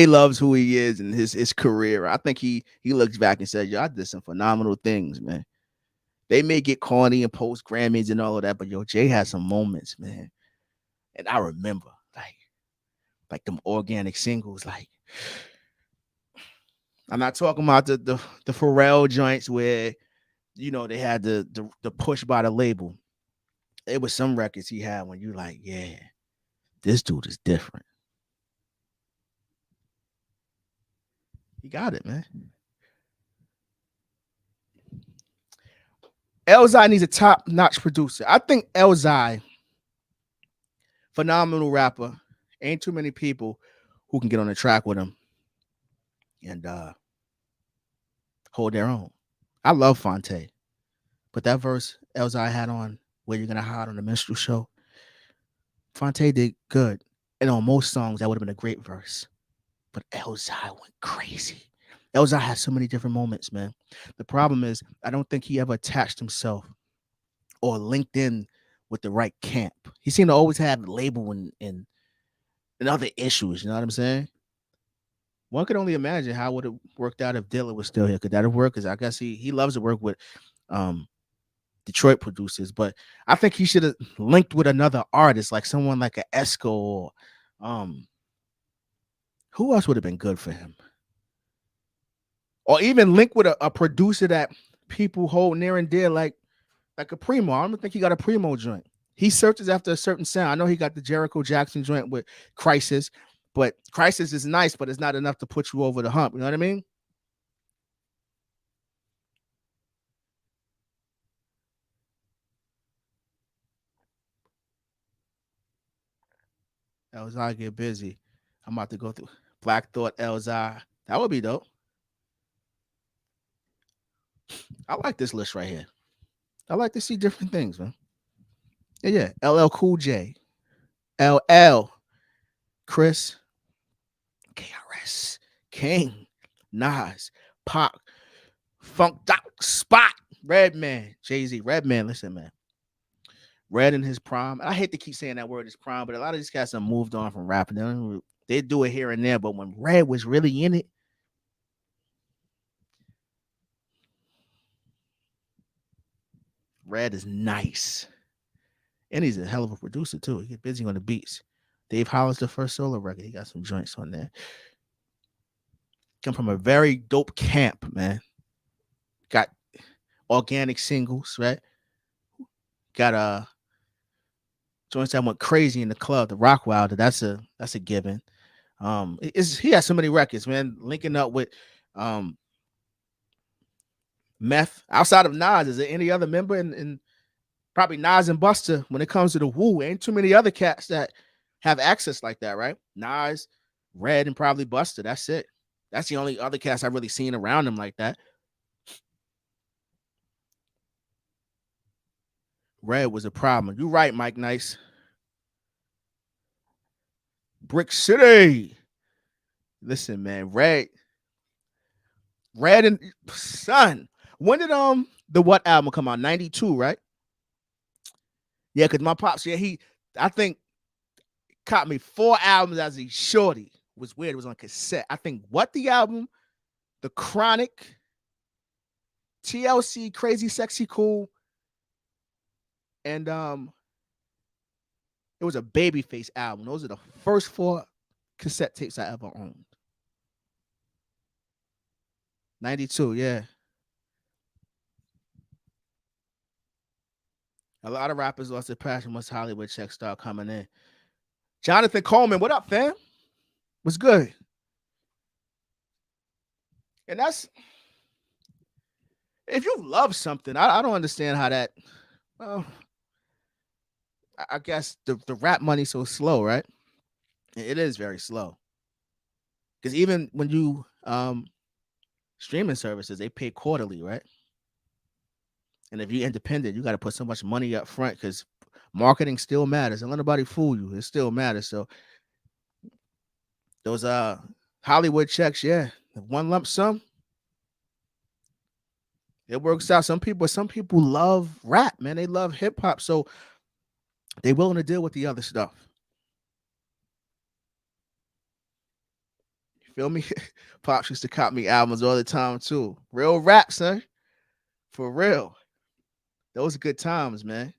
loves who he is and his career. I think he looks back and says, yo, I did some phenomenal things, man. They may get corny and post Grammys and all of that, but yo, Jay has some moments, man. And I remember, like them organic singles, like I'm not talking about the Pharrell joints where they had the push by the label. It was some records he had when you like, yeah, this dude is different. He got it, man. Elzai needs a top-notch producer. I think Elzai, phenomenal rapper. Ain't too many people who can get on the track with him and hold their own. I love Fonte, but that verse Elzai had on Where You Gonna Hide on the Minstrel Show, Fonte did good. And on most songs, that would have been a great verse. But Elzai went crazy. Elzai had so many different moments, man. The problem is, I don't think he ever attached himself or linked in with the right camp. He seemed to always have label and other issues. You know what I'm saying? One could only imagine how would it worked out if Dilla was still here. Could that have worked? Because I guess he loves to work with Detroit producers, but I think he should have linked with another artist, like someone like a Esco or who else would have been good for him? Or even link with a producer that people hold near and dear, like a Primo. I don't think he got a Primo joint. He searches after a certain sound. I know he got the Jericho Jackson joint with Crisis, but Crisis is nice, but it's not enough to put you over the hump. You know what I mean? Elzai get busy. I'm about to go through Black Thought Elzai. That would be dope. I like this list right here. I like to see different things, man. Yeah. LL Cool J, LL, Chris, KRS, King, Nas, Pac, Funk Doc, Spot, Redman, Jay-Z. Redman, listen, man. Red in his prime. I hate to keep saying that word is prime, but a lot of these guys have moved on from rapping. They do it here and there, but when Red was really in it, Red is nice. And he's a hell of a producer, too. He get busy on the beats. Dave Hollis, the first solo record, he got some joints on there. Come from a very dope camp, man. Got organic singles, right? Got joints that went crazy in the club, the Rock Wilder. That's a given. He has so many records, man. Linking up with Meth. Outside of Nas, is there any other member in probably Nas and Buster when it comes to the Wu? Ain't too many other cats that have access like that, right? Nas, Red, and probably Buster. That's it. That's the only other cats I've really seen around him like that. Red was a problem. You right, Mike Nice. Brick City. Listen, man, Red and son. When did the what album come out? 92, right? Yeah, because my pops, yeah, I think caught me 4 albums as a shorty. It was weird. It was on cassette. I think what the album, The Chronic, TLC, Crazy Sexy Cool, and it was a Babyface album. Those are the first 4 cassette tapes I ever owned. 92, yeah. A lot of rappers lost their passion once Hollywood checks start coming in. Jonathan Coleman, what up, fam? What's good? And that's if you love something, I don't understand how that. Well, I guess the rap money's so slow, right? It is very slow. Because even when you streaming services, they pay quarterly, right? And if you're independent, you got to put so much money up front because marketing still matters. Don't let nobody fool you. It still matters. So those Hollywood checks, yeah, one lump sum, it works out. Some people love rap, man. They love hip hop, so they willing to deal with the other stuff. You feel me? Pops used to cop me albums all the time too. Real rap, son. For real. Those are good times, man.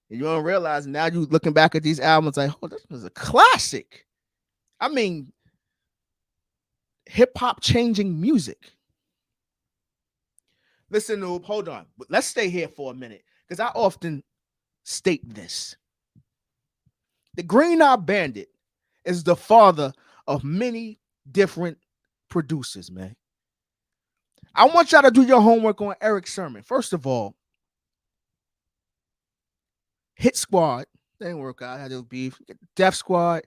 And you don't realize now you looking back at these albums like, oh, this was a classic. I mean, hip hop changing music. Listen, Noob, hold on. Let's stay here for a minute because I often state this. The Green Eye Bandit is the father of many different producers, man. I want y'all to do your homework on Eric Sermon. First of all, Hit Squad, they didn't work out. I had to beef. Def Squad.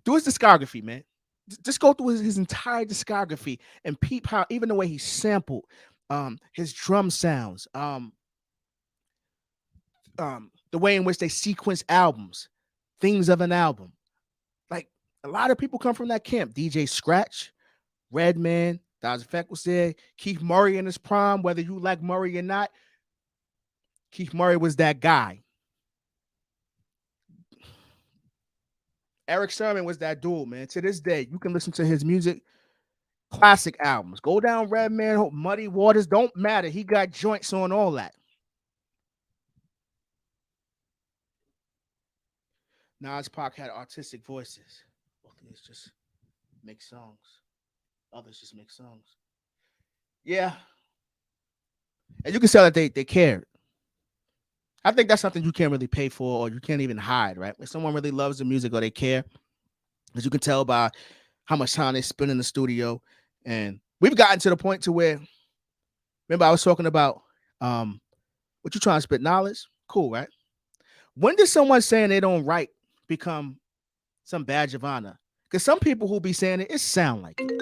Do his discography, man. Just go through his entire discography and peep how even the way he sampled his drum sounds, the way in which they sequence albums, things of an album. Like a lot of people come from that camp. DJ Scratch, Redman, Daz Effect was there. Keith Murray in his prime, whether you like Murray or not, Keith Murray was that guy. Eric Sermon was that dude, man. To this day, you can listen to his music, classic albums. Go down Redman, Muddy Waters, don't matter. He got joints on all that. Nas Pac had artistic voices. Both of these just make songs. Others just make songs. Yeah. And you can tell that they cared. I think that's something you can't really pay for or you can't even hide, right? If someone really loves the music or they care, as you can tell by how much time they spend in the studio. And we've gotten to the point to where, remember I was talking about what you trying to spit knowledge? Cool, right? When does someone saying they don't write become some badge of honor? Because some people who be saying it sound like it.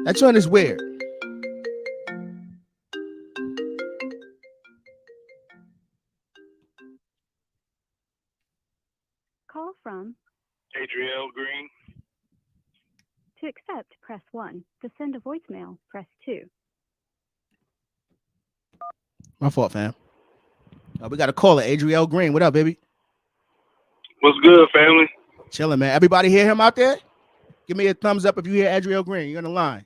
That joint is weird. Call from Adriel Green. To accept, press 1. To send a voicemail, press 2. My fault, fam. We got a caller, Adriel Green. What up, baby? What's good, family? Chilling, man. Everybody hear him out there? Give me a thumbs up if you hear Adriel Green. You're on the line.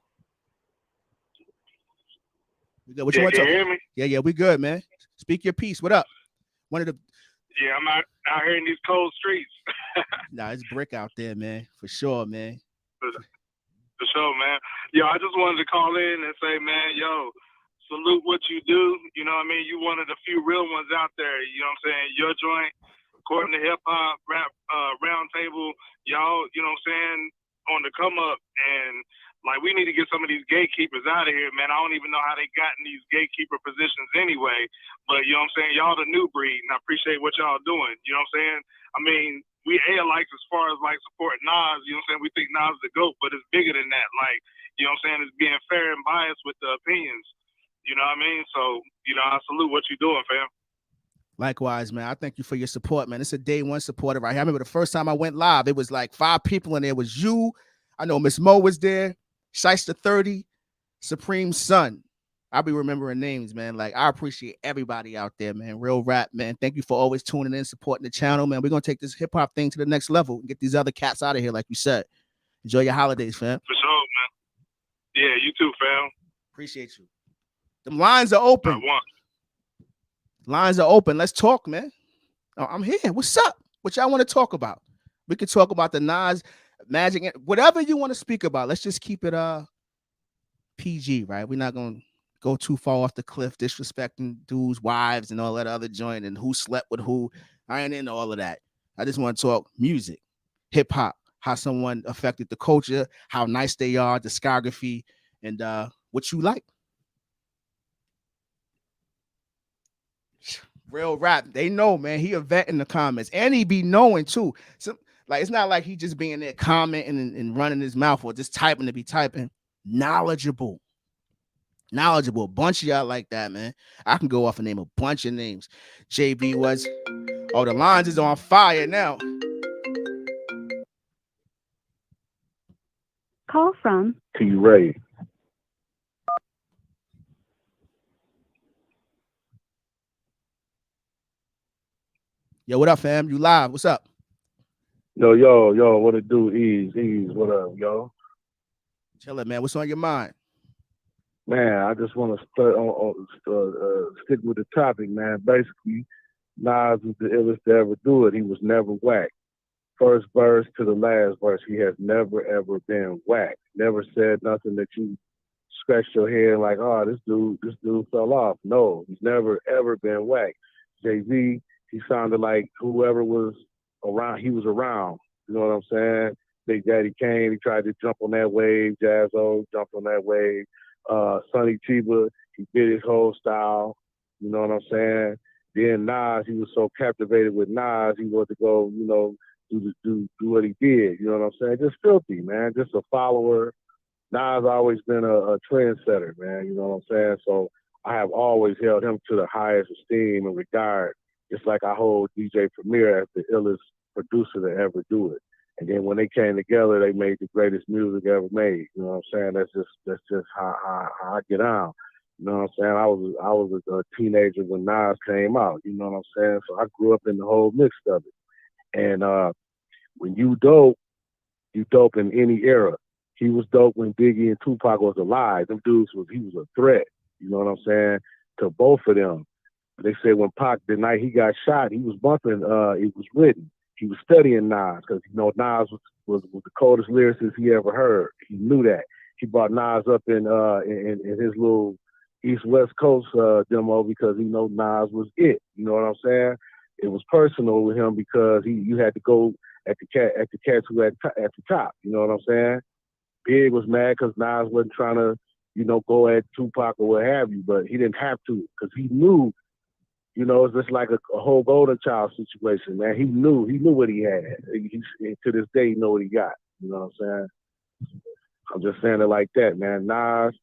We good. What you want to talk? Hear me? Yeah, we good, man. Speak your piece. What up? One of the. Yeah, I'm out here in these cold streets. Nah, it's brick out there, man. For sure, man. For sure, man. Yo, I just wanted to call in and say, man, yo, salute what you do. You know what I mean? You one of the few real ones out there. You know what I'm saying? Your joint, according to Hip Hop Rap Roundtable, y'all, you know what I'm saying, on the come up. And, like, we need to get some of these gatekeepers out of here, man. I don't even know how they got in these gatekeeper positions anyway. But, you know what I'm saying? Y'all the new breed, and I appreciate what y'all doing. You know what I'm saying? I mean, we A-likes as far as, like, supporting Nas. You know what I'm saying? We think Nas is the GOAT, but it's bigger than that. Like, you know what I'm saying? It's being fair and biased with the opinions. You know what I mean? So, you know, I salute what you're doing, fam. Likewise, man. I thank you for your support, man. It's a day one supporter right here. I remember the first time I went live, it was like 5 people in there. It was you. I know Miss Mo was there. Shyster 30, Supreme Sun. I'll be remembering names, man. Like, I appreciate everybody out there, man. Real rap, man. Thank you for always tuning in, supporting the channel, man. We're going to take this hip-hop thing to the next level and get these other cats out of here, like you said. Enjoy your holidays, fam. For sure, man. Yeah, you too, fam. Appreciate you. The lines are open. Lines are open. Let's talk, man. Oh, I'm here. What's up? What y'all want to talk about? We could talk about the Nas Magic, whatever you want to speak about. Let's just keep it PG, right? We're not gonna go too far off the cliff, disrespecting dudes' wives and all that other joint and who slept with who. I ain't into all of that. I just want to talk music, hip hop, how someone affected the culture, how nice they are, discography, and what you like. Real rap, they know, man. He a vet in the comments, and he be knowing too. So Like it's not like he just being there commenting and running his mouth or just typing to be typing. Knowledgeable. A bunch of y'all like that, man. I can go off and name a bunch of names. JB was. Oh, the lines is on fire now. Call from T-Ray. Yo, what up, fam? You live? What's up? Yo, what it do? Eeze, what up, yo? Chillin', man. What's on your mind? Man, I just want to stick with the topic, man. Basically, Nas was the illest to ever do it. He was never whack. First verse to the last verse, he has never ever been whack. Never said nothing that you scratched your head like, oh, this dude fell off. No, he's never ever been whack. Jay-Z, he sounded like whoever was around, he was around. You know what I'm saying? Big Daddy Kane, he tried to jump on that wave. Jazzo jumped on that wave. Sonny Chiba, he did his whole style. You know what I'm saying? Then Nas, he was so captivated with Nas, he wanted to go, you know, do what he did. You know what I'm saying? Just filthy, man. Just a follower. Nas always been a trendsetter, man. You know what I'm saying? So I have always held him to the highest esteem and regard, just like I hold DJ Premier as the illest producer to ever do it. And then when they came together, they made the greatest music ever made. You know what I'm saying? That's just how I get on. You know what I'm saying? I was a teenager when Nas came out. You know what I'm saying? So I grew up in the whole mix of it. And when you dope in any era. He was dope when Biggie and Tupac was alive. Them dudes he was a threat. You know what I'm saying? To both of them. They said when Pac, the night he got shot, he was bumping, it was written. He was studying Nas because, you know, Nas was the coldest lyricist he ever heard. He knew that. He brought Nas up in his little East-West Coast demo because he know Nas was it. You know what I'm saying? It was personal with him because you had to go at the cats who at the top. You know what I'm saying? Big was mad because Nas wasn't trying to, you know, go at Tupac or what have you, but he didn't have to because he knew, you know, it's just like a whole golden child situation, man. He knew what he had. To this day, he know what he got. You know what I'm saying? I'm just saying it like that, man. Nas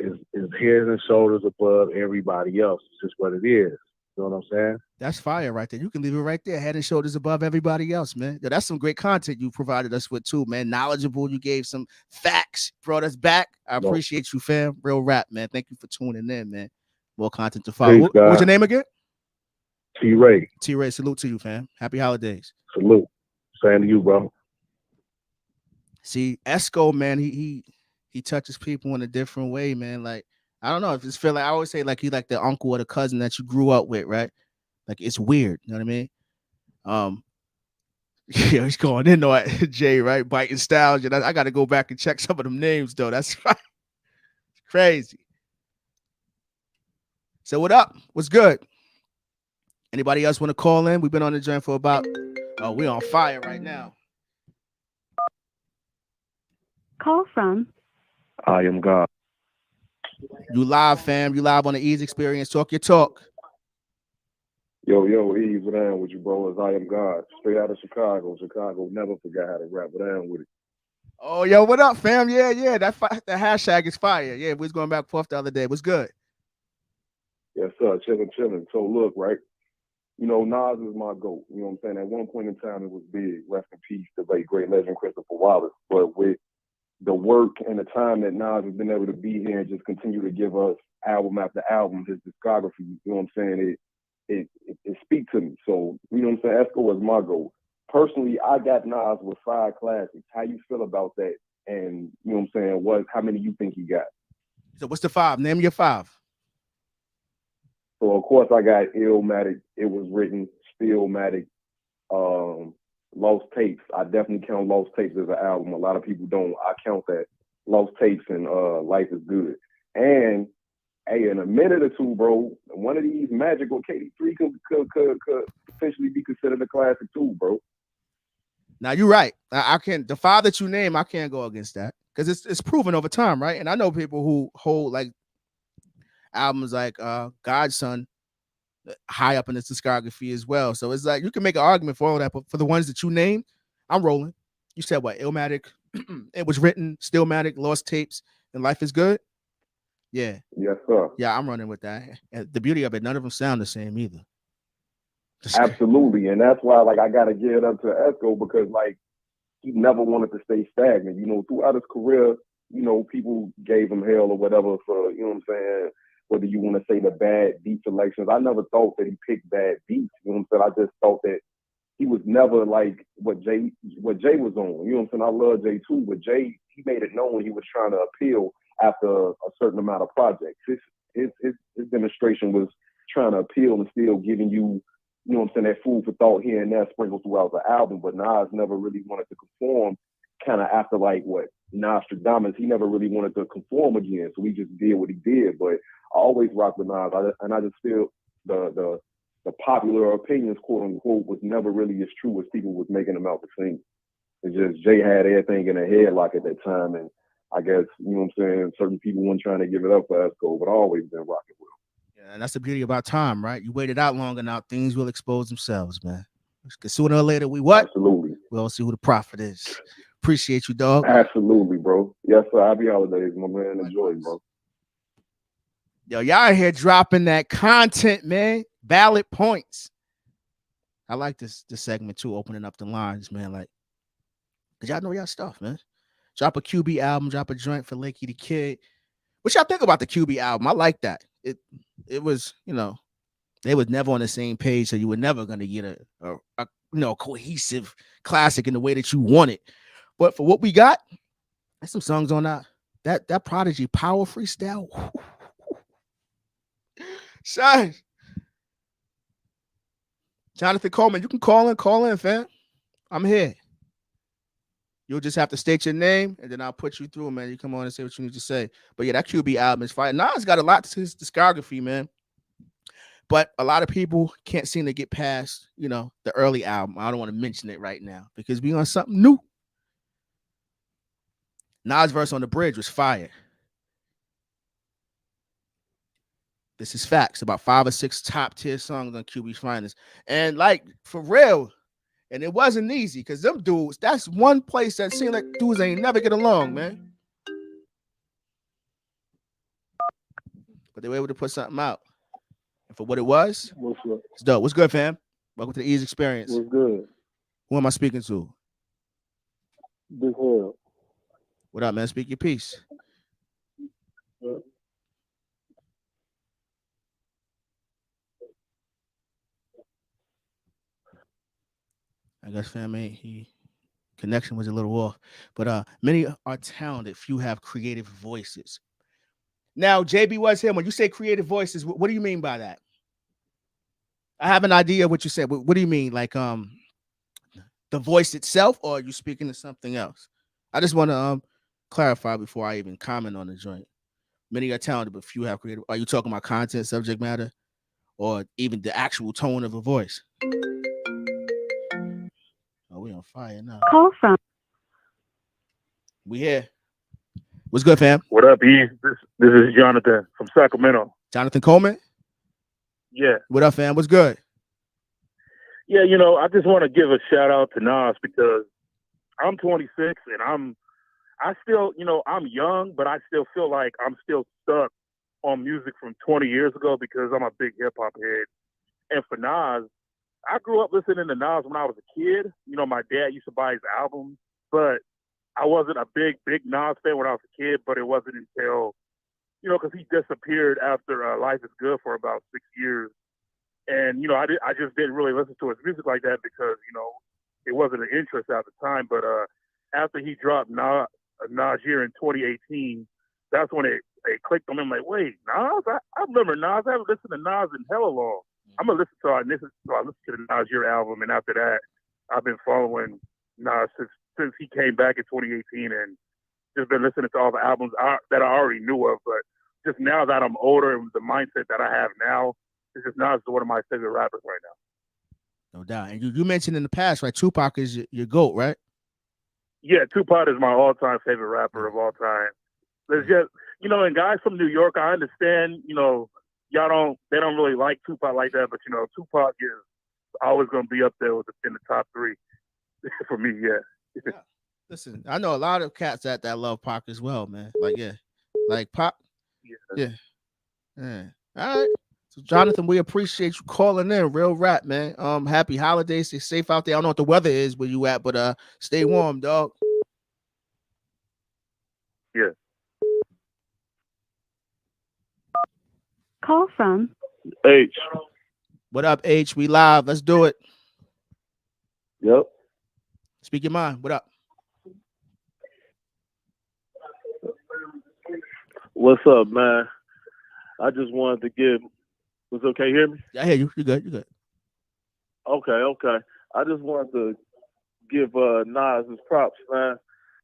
is head and shoulders above everybody else. It's just what it is. You know what I'm saying? That's fire right there. You can leave it right there. Head and shoulders above everybody else, man. Yo, that's some great content you provided us with too, man. Knowledgeable. You gave some facts, brought us back. I appreciate you, fam. Real rap, man. Thank you for tuning in, man. More content to follow. Peace, what was your name again? T-Ray. T-Ray, salute to you, fam. Happy holidays. Salute. Same to you, bro. See, Esco, man, he touches people in a different way, man. Like, I don't know. If it's feel like I always say like he like the uncle or the cousin that you grew up with, right? Like it's weird. You know what I mean? Yeah, he's going in though at Jay, right? Biting styles. I got to go back and check some of them names though. That's crazy. So what up? What's good? Anybody else want to call in? We've been on the joint for about. Oh, we're on fire right now. Call from I am God. You live, fam. You live on the Eeze Experience. Talk your talk. Yo, Eeze, what I am with you, bro, is I am God. Straight out of Chicago. Chicago never forgot how to rap, but I am with it. Oh, yo, what up, fam? Yeah. That hashtag is fire. Yeah, we was going back and forth the other day. What's good? Yes, sir. Chilling. So look, right? You know, Nas is my GOAT. You know what I'm saying? At one point in time, it was big. Rest in peace, the late great legend Christopher Wallace. But with the work and the time that Nas has been able to be here and just continue to give us album after album, his discography, you know what I'm saying? It speaks to me. So, you know what I'm saying? Esco was my GOAT. Personally, I got Nas with 5 classics. How you feel about that? And, you know what I'm saying? How many you think he got? So what's the 5? Name your 5. So, of course, I got Illmatic. It was written, Stillmatic, Lost Tapes. I definitely count Lost Tapes as an album. A lot of people don't. I count that. Lost Tapes and Life is Good. And, hey, in a minute or two, bro, one of these magical KD3 could potentially be considered a classic too, bro. Now, you're right. I can't, the 5 that you name, I can't go against that because it's proven over time, right? And I know people who hold like albums like Godson high up in his discography as well. So it's like you can make an argument for all that, but for the ones that you named, I'm rolling. You said what? Illmatic. It was written. Stillmatic. Lost tapes. And Life is Good. Yeah. Yes, sir. Yeah, I'm running with that. And the beauty of it, none of them sound the same either. Absolutely, and that's why like I gotta give it up to Esco because like he never wanted to stay stagnant. You know, throughout his career, you know, people gave him hell or whatever for, you know what I'm saying, whether you want to say the bad beat selections. I never thought that he picked bad beats. You know what I'm saying? I just thought that he was never like what Jay was on. You know what I'm saying? I love Jay too, but Jay, he made it known he was trying to appeal after a certain amount of projects. His demonstration was trying to appeal and still giving you, you know what I'm saying, that food for thought here and there sprinkled throughout the album. But Nas never really wanted to conform kind of after like what Nostradamus, he never really wanted to conform again. So he just did what he did. But I always rock with Nas. I just feel the popular opinions, quote unquote, was never really as true as people was making them out to seem. It's just Jay had everything in a headlock at that time. And I guess, you know what I'm saying, certain people weren't trying to give it up for Esco, but I always been rocking with him. And that's the beauty about time, right? You waited out long enough, things will expose themselves, man. Because sooner or later, we what? Absolutely. We'll see who the prophet is. Appreciate you, dog. Absolutely, bro. Yes, sir. Happy holidays, my man. Enjoy, bro. Yo, y'all here dropping that content, man. Valid points. I like this segment too, opening up the lines, man. Like, cause y'all know y'all stuff, man. Drop a QB album, drop a joint for Lakey the Kid. What y'all think about the QB album? I like that. It was, you know, they was never on the same page, so you were never gonna get a you know, cohesive classic in the way that you want it. But for what we got, there's some songs on that Prodigy Power Freestyle. Son, Jonathan Coleman, you can call in, fam. I'm here. You'll just have to state your name, and then I'll put you through, man. You come on and say what you need to say. But yeah, that QB album is fire. Nas got a lot to his discography, man. But a lot of people can't seem to get past, you know, the early album. I don't want to mention it right now because we on something new. Nas' verse on the bridge was fire. This is facts. About 5 or 6 top tier songs on QB's Finest. And like, for real, and it wasn't easy because them dudes, that's one place that seemed like dudes ain't never get along, man. But they were able to put something out. And for what it was, it's dope. What's good, fam? Welcome to the Eeze Experience. What's good? Who am I speaking to? Big Hell. What up, man? Speak your piece. Yeah. I guess, family, connection was a little off. But many are talented. Few have creative voices. Now, JB was here. When you say creative voices, what do you mean by that? I have an idea of what you said. What do you mean? Like the voice itself, or are you speaking to something else? I just want to clarify before I even comment on the joint. Many are talented, but few have creative. Are you talking about content, subject matter, or even the actual tone of a voice? Oh, we on fire now. Call from. We here. What's good, fam? What up, Eeze? This is Jonathan from Sacramento. Jonathan Coleman? Yeah. What up, fam? What's good? Yeah, you know, I just want to give a shout out to Nas because I'm 26 and I still, you know, I'm young, but I still feel like I'm still stuck on music from 20 years ago because I'm a big hip hop head. And for Nas, I grew up listening to Nas when I was a kid. You know, my dad used to buy his albums, but I wasn't a big Nas fan when I was a kid, but it wasn't until, you know, because he disappeared after Life is Good for about 6 years. And, you know, I just didn't really listen to his music like that because, you know, it wasn't an interest at the time. But after he dropped Nas Year in 2018, that's when it clicked on me. I'm like, wait, Nas? I remember Nas. I haven't listened to Nas in hella long. I'm going to listen to the Nas Year album. And after that, I've been following Nas since he came back in 2018 and just been listening to all the albums that I already knew of. But just now that I'm older and the mindset that I have now, it's just Nas is one of my favorite rappers right now. No doubt. And you mentioned in the past, right? Tupac is your GOAT, right? Yeah, Tupac is my all-time favorite rapper of all time. There's just, you know, and guys from New York, I understand, you know, they don't really like Tupac like that, but, you know, Tupac is always going to be up there in the top 3. for me. Yeah. Yeah. Listen, I know a lot of cats that love Pac as well, man. Like, yeah, like Pac. Yeah. Yeah. All right. So, Jonathan, we appreciate you calling in. Real rap, man. Happy holidays. Stay safe out there. I don't know what the weather is where you at, but stay warm, dog. Yeah. Call from H. What up, H? We live. Let's do it. Yep. Speak your mind. What up? What's up, man? I just wanted to give. Was it okay? Hear me? I hear you. You good? You good? Okay. I just wanted to give Nas his props, man.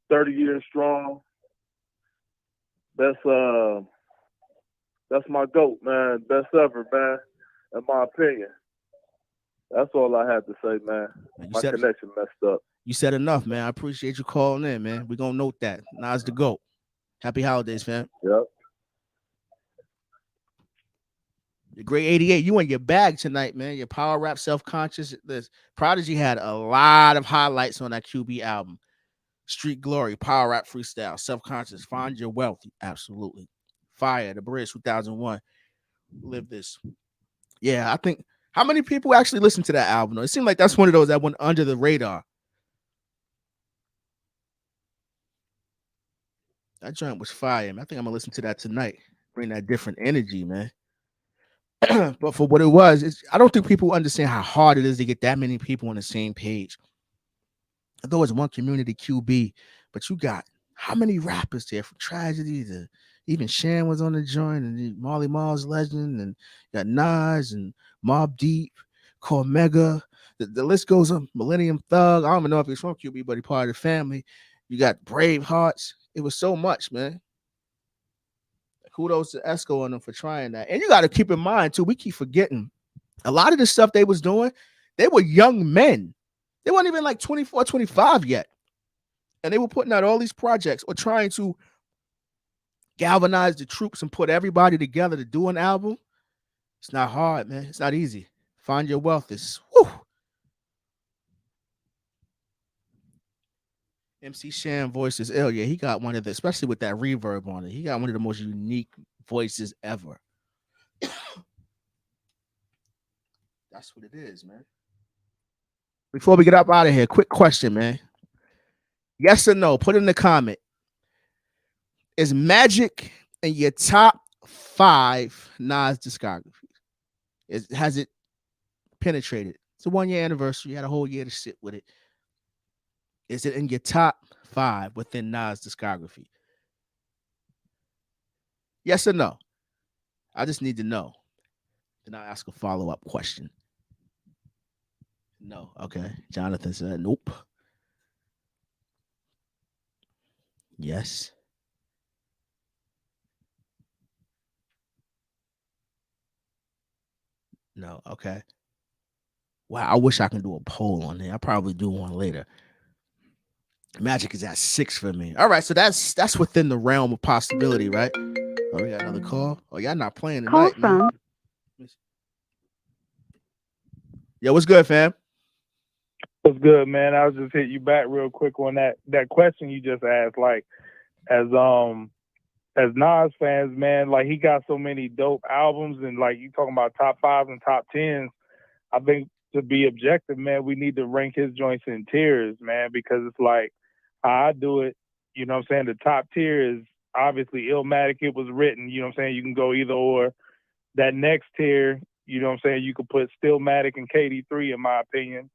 30 years strong. That's my GOAT, man. Best ever, man. In my opinion. That's all I had to say, man. My connection messed up. You said enough, man. I appreciate you calling in, man. We're gonna note that. Nas the GOAT. Happy holidays, fam. Yep. The great 88. You in your bag tonight, man. Your power rap, self-conscious. This Prodigy had a lot of highlights on that QB album. Street Glory, power rap freestyle, self-conscious, find your wealth. Absolutely. Fire, The Bridge, 2001. Live this. Yeah, I think how many people actually listen to that album? It seemed like that's one of those that went under the radar. That joint was fire, man. I think I'm gonna listen to that tonight. Bring that different energy, man. But for what it was, I don't think people understand how hard it is to get that many people on the same page. Although it's one community QB, but you got how many rappers there from Tragedy to even Shan was on the joint, and Marley Marl's Legend, and you got Nas and Mobb Deep, Cormega. The list goes on. Millennium Thug. I don't even know if he's from QB, but he's part of the family. You got Brave Hearts. It was so much, man. Kudos to Esco on them for trying that. And you got to keep in mind, too, we keep forgetting a lot of the stuff they was doing, they were young men. They weren't even like 24, 25 yet. And they were putting out all these projects or trying to galvanize the troops and put everybody together to do an album. It's not hard, man. It's not easy. Find your wealth is, whew. MC Shan voice is ill. Yeah, he got one of the, especially with that reverb on it, he got one of the most unique voices ever. That's what it is, man. Before we get up out of here, quick question, man. Yes or no? Put in the comment. Is Magic in your top 5 Nas discography? Has it penetrated? It's a 1-year anniversary. You had a whole year to sit with it. Is it in your top 5 within Nas discography? Yes or no? I just need to know. Then I'll ask a follow-up question. No. Okay. Jonathan said nope. Yes. No. Okay. Wow. I wish I could do a poll on there. I'll probably do one later. Magic is at 6 for me. All right. So that's within the realm of possibility, right? Oh, we got another call. Oh, y'all not playing tonight, Call from. Man. Yo, what's good, fam? What's good, man? I was just hit you back real quick on that question you just asked. Like, as Nas fans, man, like he got so many dope albums, and like you talking about top 5s and top 10s. I think to be objective, man, we need to rank his joints in tiers, man, because it's like how I do it. You know what I'm saying? The top tier is obviously Illmatic. It was written. You know what I'm saying? You can go either or. That next tier, you know what I'm saying? You could put Stillmatic and KD3 in my opinion.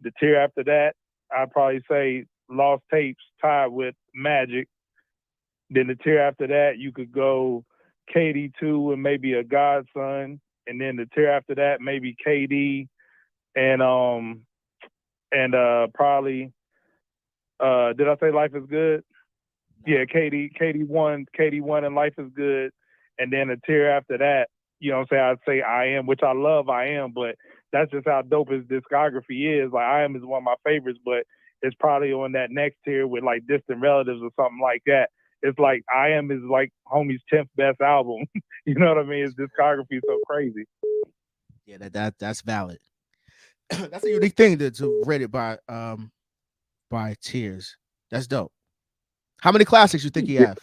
The tier after that, I'd probably say Lost Tapes tied with Magic. Then the tier after that, you could go KD2 and maybe a Godson. And then the tier after that, maybe KD and probably did I say Life is Good? Yeah, KD1 and Life is Good. And then a tier after that, you know what I'm saying? I'd say I Am, which I love I Am, but that's just how dope his discography is. Like I Am is one of my favorites, but it's probably on that next tier with like Distant Relatives or something like that. It's like I Am is like homie's 10th best album. You know what I mean? His discography is so crazy. Yeah, that's valid. That's a unique thing to rate it by. inspire tears. That's dope. How many classics you think he have?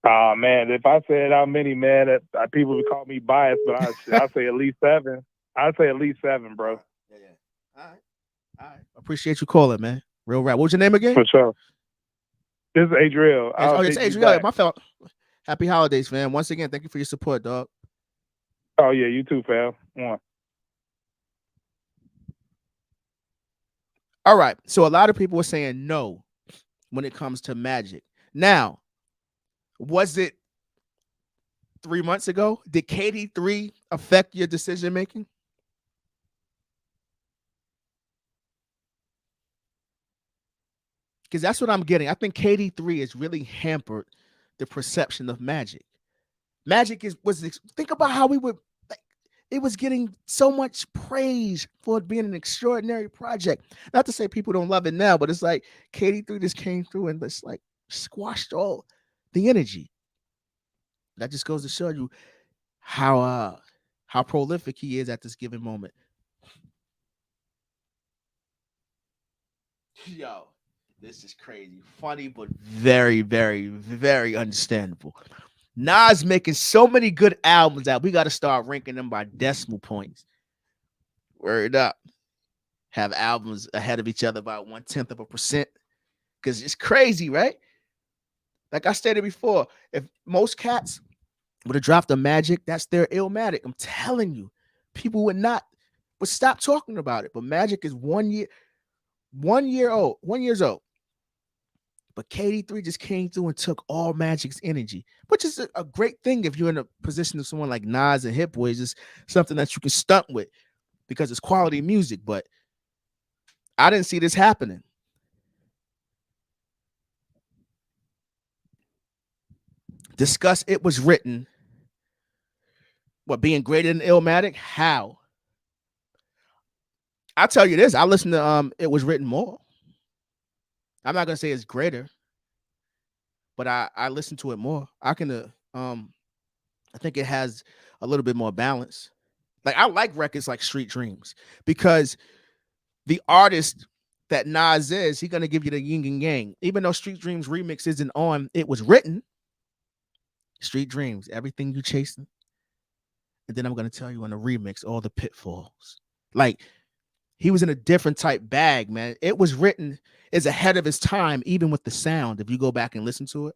Oh man, if I said how many, man, people would call me biased, but I say at least 7. I'd say at least 7, bro. Yeah. All right. Appreciate you calling, man. Real rap. What was your name again? For sure. This is Adriel. It's Adriel. My fella. Happy holidays, man. Once again, thank you for your support, dog. Oh yeah, you too, fam. One. All right. So a lot of people were saying no when it comes to Magic. Now, was it 3 months ago? Did KD3 affect your decision making? Because that's what I'm getting. I think KD3 has really hampered the perception of Magic. Magic think about how it was getting so much praise for it being an extraordinary project. Not to say people don't love it now, but it's like KD3 just came through and just like squashed all the energy. That just goes to show you how prolific he is at this given moment. Yo, this is crazy. Funny, but very, very, very understandable. Nas making so many good albums that we got to start ranking them by decimal points. Word up. Have albums ahead of each other by 0.1%. Because it's crazy, right? Like I stated before, if most cats would have dropped the Magic, that's their Illmatic. I'm telling you, people would stop talking about it. But Magic is 1 year old. But KD3 just came through and took all Magic's energy, which is a great thing if you're in a position of someone like Nas and Hitboy. It's just something that you can stunt with because it's quality music. But I didn't see this happening. Discuss It Was Written. What, being greater than Illmatic? How? I'll tell you this. I listened to It Was Written more. I'm not gonna say it's greater, but I listened to it more. I think it has a little bit more balance. Like I like records like Street Dreams because the artist that Nas is, he's gonna give you the yin and yang. Even though Street Dreams remix isn't on It Was Written, Street Dreams, everything you chasing. And then I'm gonna tell you on the remix all the pitfalls. Like he was in a different type bag, man. It Was Written is ahead of his time, even with the sound. If you go back and listen to it,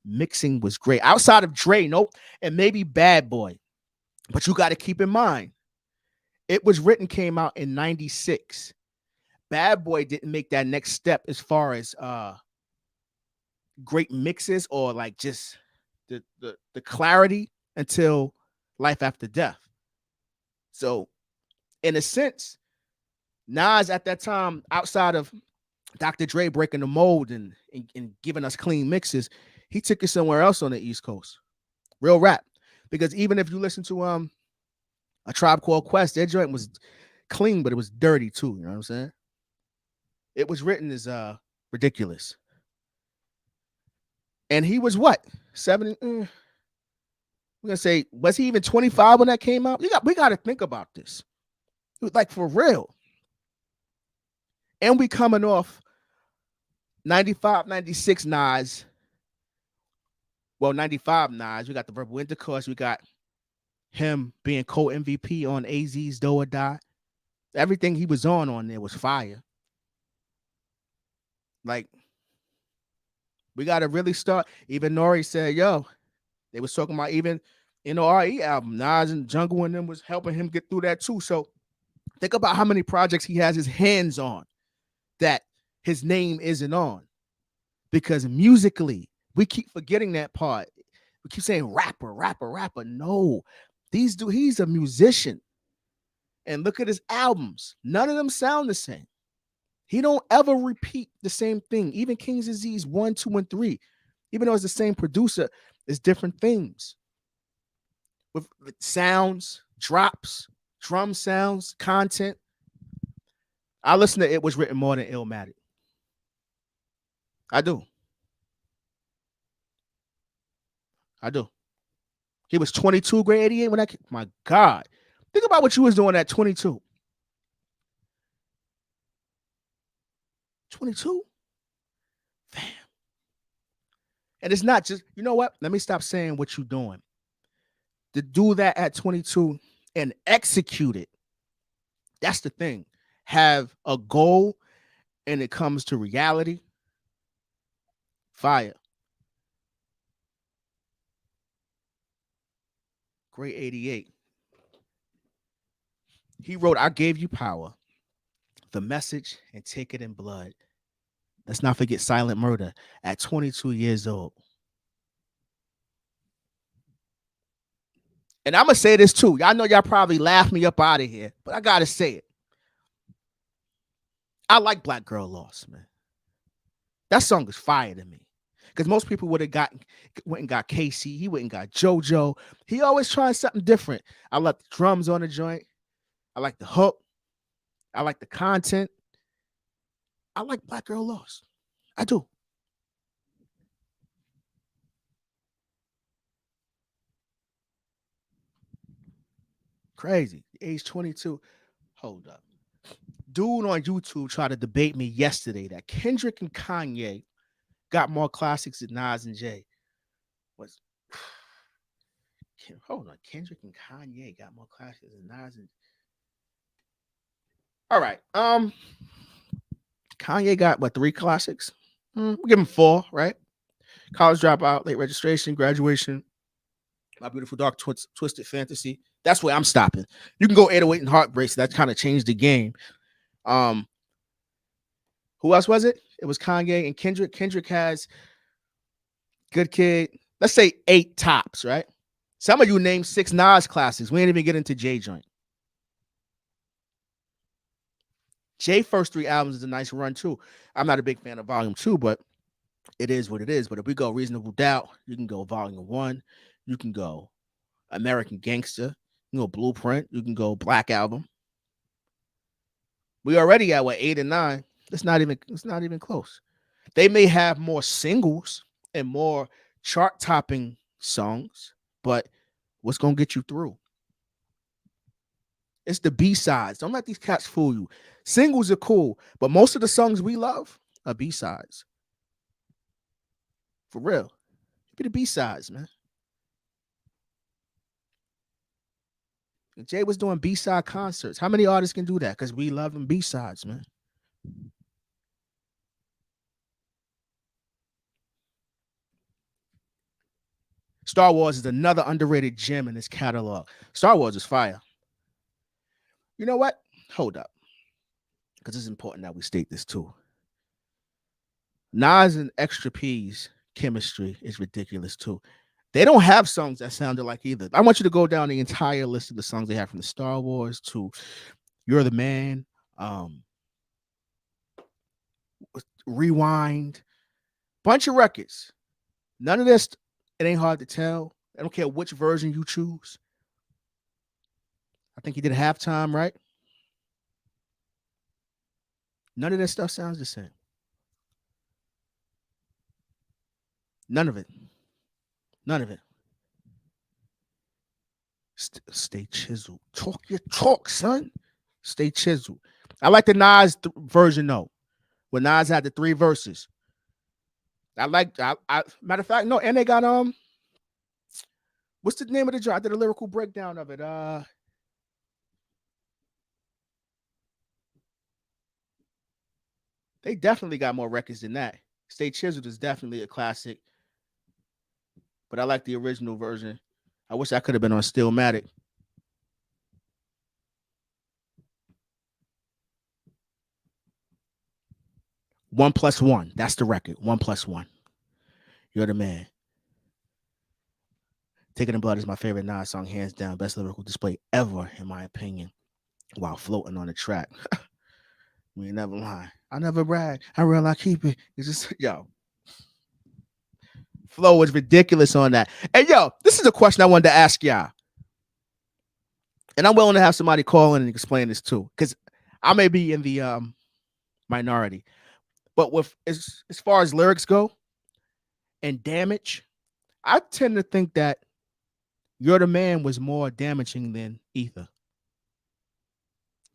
mixing was great. Outside of Dre, nope, and maybe Bad Boy. But you got to keep in mind, It Was Written came out in 96. Bad Boy didn't make that next step as far as great mixes or like just the clarity until Life After Death. So in a sense, Nas at that time, outside of Dr. Dre breaking the mold and giving us clean mixes, he took it somewhere else on the East Coast. Real rap. Because even if you listen to A Tribe Called Quest, their joint was clean, but it was dirty too. You know what I'm saying? It Was Written is ridiculous. And he was what? 70? We're gonna say, was he even 25 when that came out? We got to think about this. Like for real. And we coming off 95, 96 Nas. Well, 95 Nas. We got the Verbal Intercourse. We got him being co-MVP on AZ's Do or Die. Everything he was on there was fire. Like, we got to really start. Even Nori said, yo, they was talking about even, RE album. Nas and Jungle and them was helping him get through that too. So think about how many projects he has his hands on that his name isn't on. Because musically, we keep forgetting that part. We keep saying rapper. No, he's a musician. And look at his albums. None of them sound the same. He don't ever repeat the same thing. Even King's Disease 1, 2, and 3. Even though it's the same producer, it's different themes. With sounds, drops, drum sounds, content. I listen to It Was Written more than Illmatic. I do. He was 22, grade 88 when my God. Think about what you was doing at 22. 22? Fam. And it's not just, you know what? Let me stop saying what you're doing. To do that at 22 and execute it. That's the thing. Have a goal and it comes to reality. Fire. Great 88. He wrote, I gave you power, the message, and take it in blood. Let's not forget Silent Murder at 22 years old. And I'm going to say this too. Y'all know y'all probably laugh me up out of here, but I got to say it. I like Black Girl Lost, man. That song is fire to me. Because most people went and got Casey. He went and got JoJo. He always trying something different. I like the drums on the joint. I like the hook. I like the content. I like Black Girl Lost. I do. Crazy. Age 22. Hold up. Dude on YouTube tried to debate me yesterday that Kendrick and Kanye got more classics than Nas and Jay. Hold on. Kendrick and Kanye got more classics than Nas and... All right. Kanye got, 3 classics? We'll give him 4, right? College Dropout, Late Registration, Graduation, My Beautiful Dark Twisted Fantasy. That's where I'm stopping. You can go 808 and Heartbreak, so that kind of changed the game. Who else was it? It was Kanye and Kendrick. Kendrick has Good Kid. Let's say 8 tops, right? Some of you named 6 Nas classics. We ain't even get into Jay joint. Jay first 3 albums is a nice run too. I'm not a big fan of Volume 2, but it is what it is. But if we go Reasonable Doubt, you can go Volume 1. You can go American Gangster. You can go Blueprint. You can go Black Album. We already at 8 and 9. It's not even close. They may have more singles and more chart-topping songs, but what's gonna get you through? It's the B-sides. Don't let these cats fool you. Singles are cool, but most of the songs we love are B-sides. For real. Be the B-sides, man. Jay was doing B-side concerts. How many artists can do that? Because we love them B-sides, man. Star Wars is another underrated gem in this catalog. Star Wars is fire. You know what? Hold up. Because it's important that we state this too. Nas and Extra P's chemistry is ridiculous too. They don't have songs that sounded like either. I want you to go down the entire list of the songs they have from the Star Wars to You're the Man, Rewind, bunch of records. None of this, it ain't hard to tell. I don't care which version you choose. I think he did Halftime, right? None of that stuff sounds the same. None of it. None of it. Stay chiseled. Talk your talk, son. Stay chiseled. I like the Nas version though, when Nas had the 3 verses. I matter of fact, no, and they got what's the name of the joint? I did a lyrical breakdown of it. They definitely got more records than that. Stay Chiseled is definitely a classic, but I like the original version. I wish I could have been on Stillmatic. One Plus One. That's the record. 1+1. You're the Man. Taking the Blood is my favorite Nas song, hands down. Best lyrical display ever, in my opinion, while floating on the track. We ain't never lie. I never brag. I real I keep it. It's just, yo. Flow is ridiculous on that. And yo, this is a question I wanted to ask y'all. And I'm willing to have somebody call in and explain this too, because I may be in the minority. But with as far as lyrics go and damage, I tend to think that You're the Man was more damaging than Ether.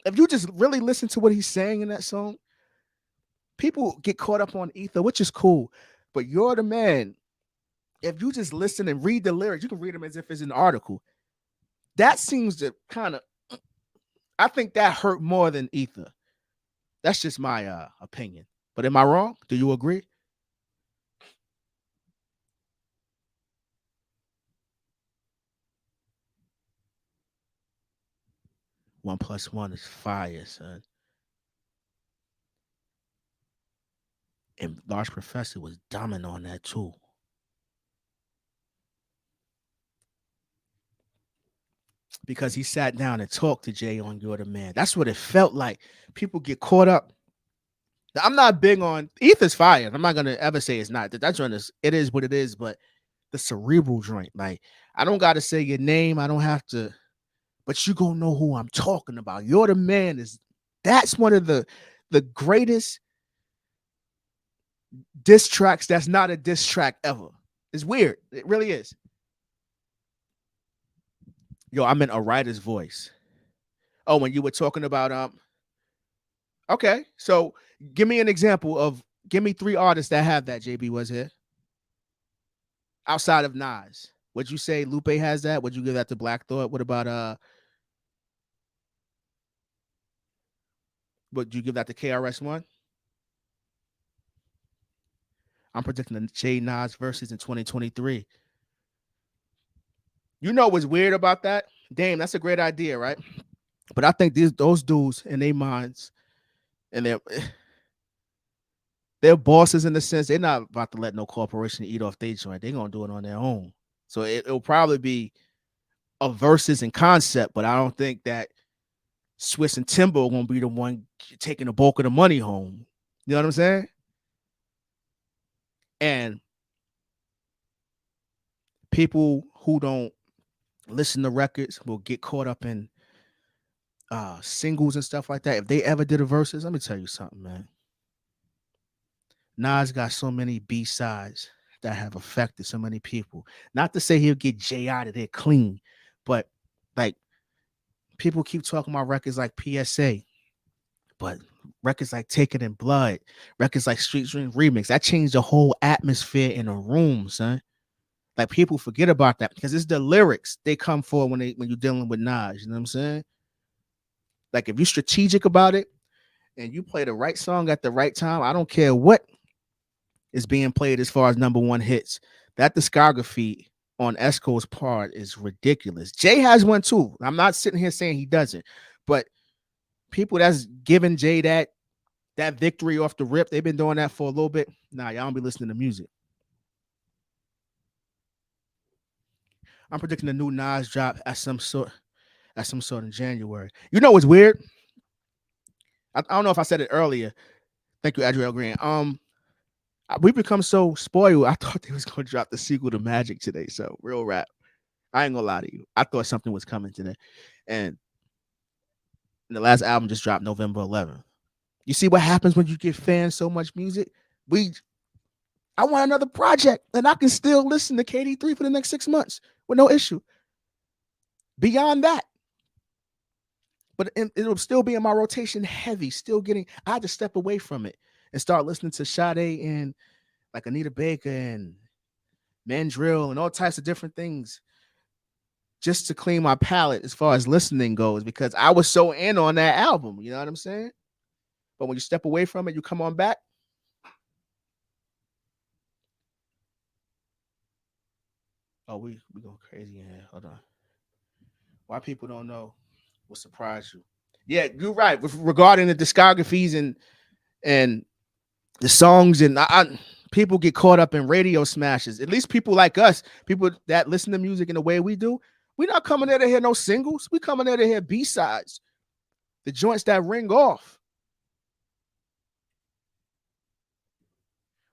If you just really listen to what he's saying in that song, people get caught up on Ether, which is cool, but You're the Man. If you just listen and read the lyrics, you can read them as if it's an article. That seems to kind of, I think that hurt more than Ether. That's just my opinion. But am I wrong? Do you agree? One plus one is fire, son. And Large Professor was dumbing on that too. Because he sat down and talked to Jay on You're the Man. That's what it felt like. People get caught up. Now, I'm not big on Ether's fire. I'm not gonna ever say it's not. That joint is, it is what it is, but the cerebral joint, like, I don't gotta say your name. I don't have to, but you gonna know who I'm talking about. You're the Man that's one of the greatest diss tracks that's not a diss track ever. It's weird. It really is. Yo, I meant a writer's voice. Oh, when you were talking about okay, so give me an example of, give me 3 artists that have that. JB was here outside of Nas. Would you say Lupe has that? Would you give that to Black Thought? What about would you give that to KRS-One? I'm predicting the J Nas verses in 2023. You know what's weird about that? Damn, that's a great idea, right? But I think those dudes in their minds, and they're bosses in the sense they're not about to let no corporation eat off their joint. They're gonna do it on their own. So it'll probably be a verses and concept, but I don't think that Swiss and Timbo are gonna be the one taking the bulk of the money home. You know what I'm saying? And people who don't listen to records will get caught up in singles and stuff like that. If they ever did a verses, let me tell you something, man. Nas got so many B-sides that have affected so many people. Not to say he'll get Jay out of there clean, but like, people keep talking about records like PSA, but records like Taken in Blood, records like Street Dream Remix, that changed the whole atmosphere in a room, son. Like, people forget about that because it's the lyrics they come for when you're dealing with Nas. You know what I'm saying? Like, if you're strategic about it and you play the right song at the right time, I don't care what is being played as far as number one hits. That discography on Esco's part is ridiculous. Jay has one too. I'm not sitting here saying he doesn't, but people that's giving Jay that victory off the rip, they've been doing that for a little bit. Nah, y'all don't be listening to music. I'm predicting a new Nas drop at some sort in January. You know what's weird? I don't know if I said it earlier. Thank you, Adriel Green. We become so spoiled. I thought they was gonna drop the sequel to Magic today. So real rap. I ain't gonna lie to you. I thought something was coming today, and the last album just dropped November 11th. You see what happens when you give fans so much music? I want another project, and I can still listen to KD3 for the next 6 months with no issue. Beyond that, but it'll still be in my rotation heavy. Still getting. I had to step away from it and start listening to Sade and like Anita Baker and Mandrill and all types of different things, just to clean my palate as far as listening goes, because I was so in on that album. You know what I'm saying? But when you step away from it, you come on back. Oh, we go crazy in here. Hold on. Why people don't know will surprise you. Yeah, you're right. Regarding the discographies and the songs, and people get caught up in radio smashes. At least people like us, people that listen to music in the way we do, we're not coming there to hear no singles. We coming there to hear B-sides, the joints that ring off.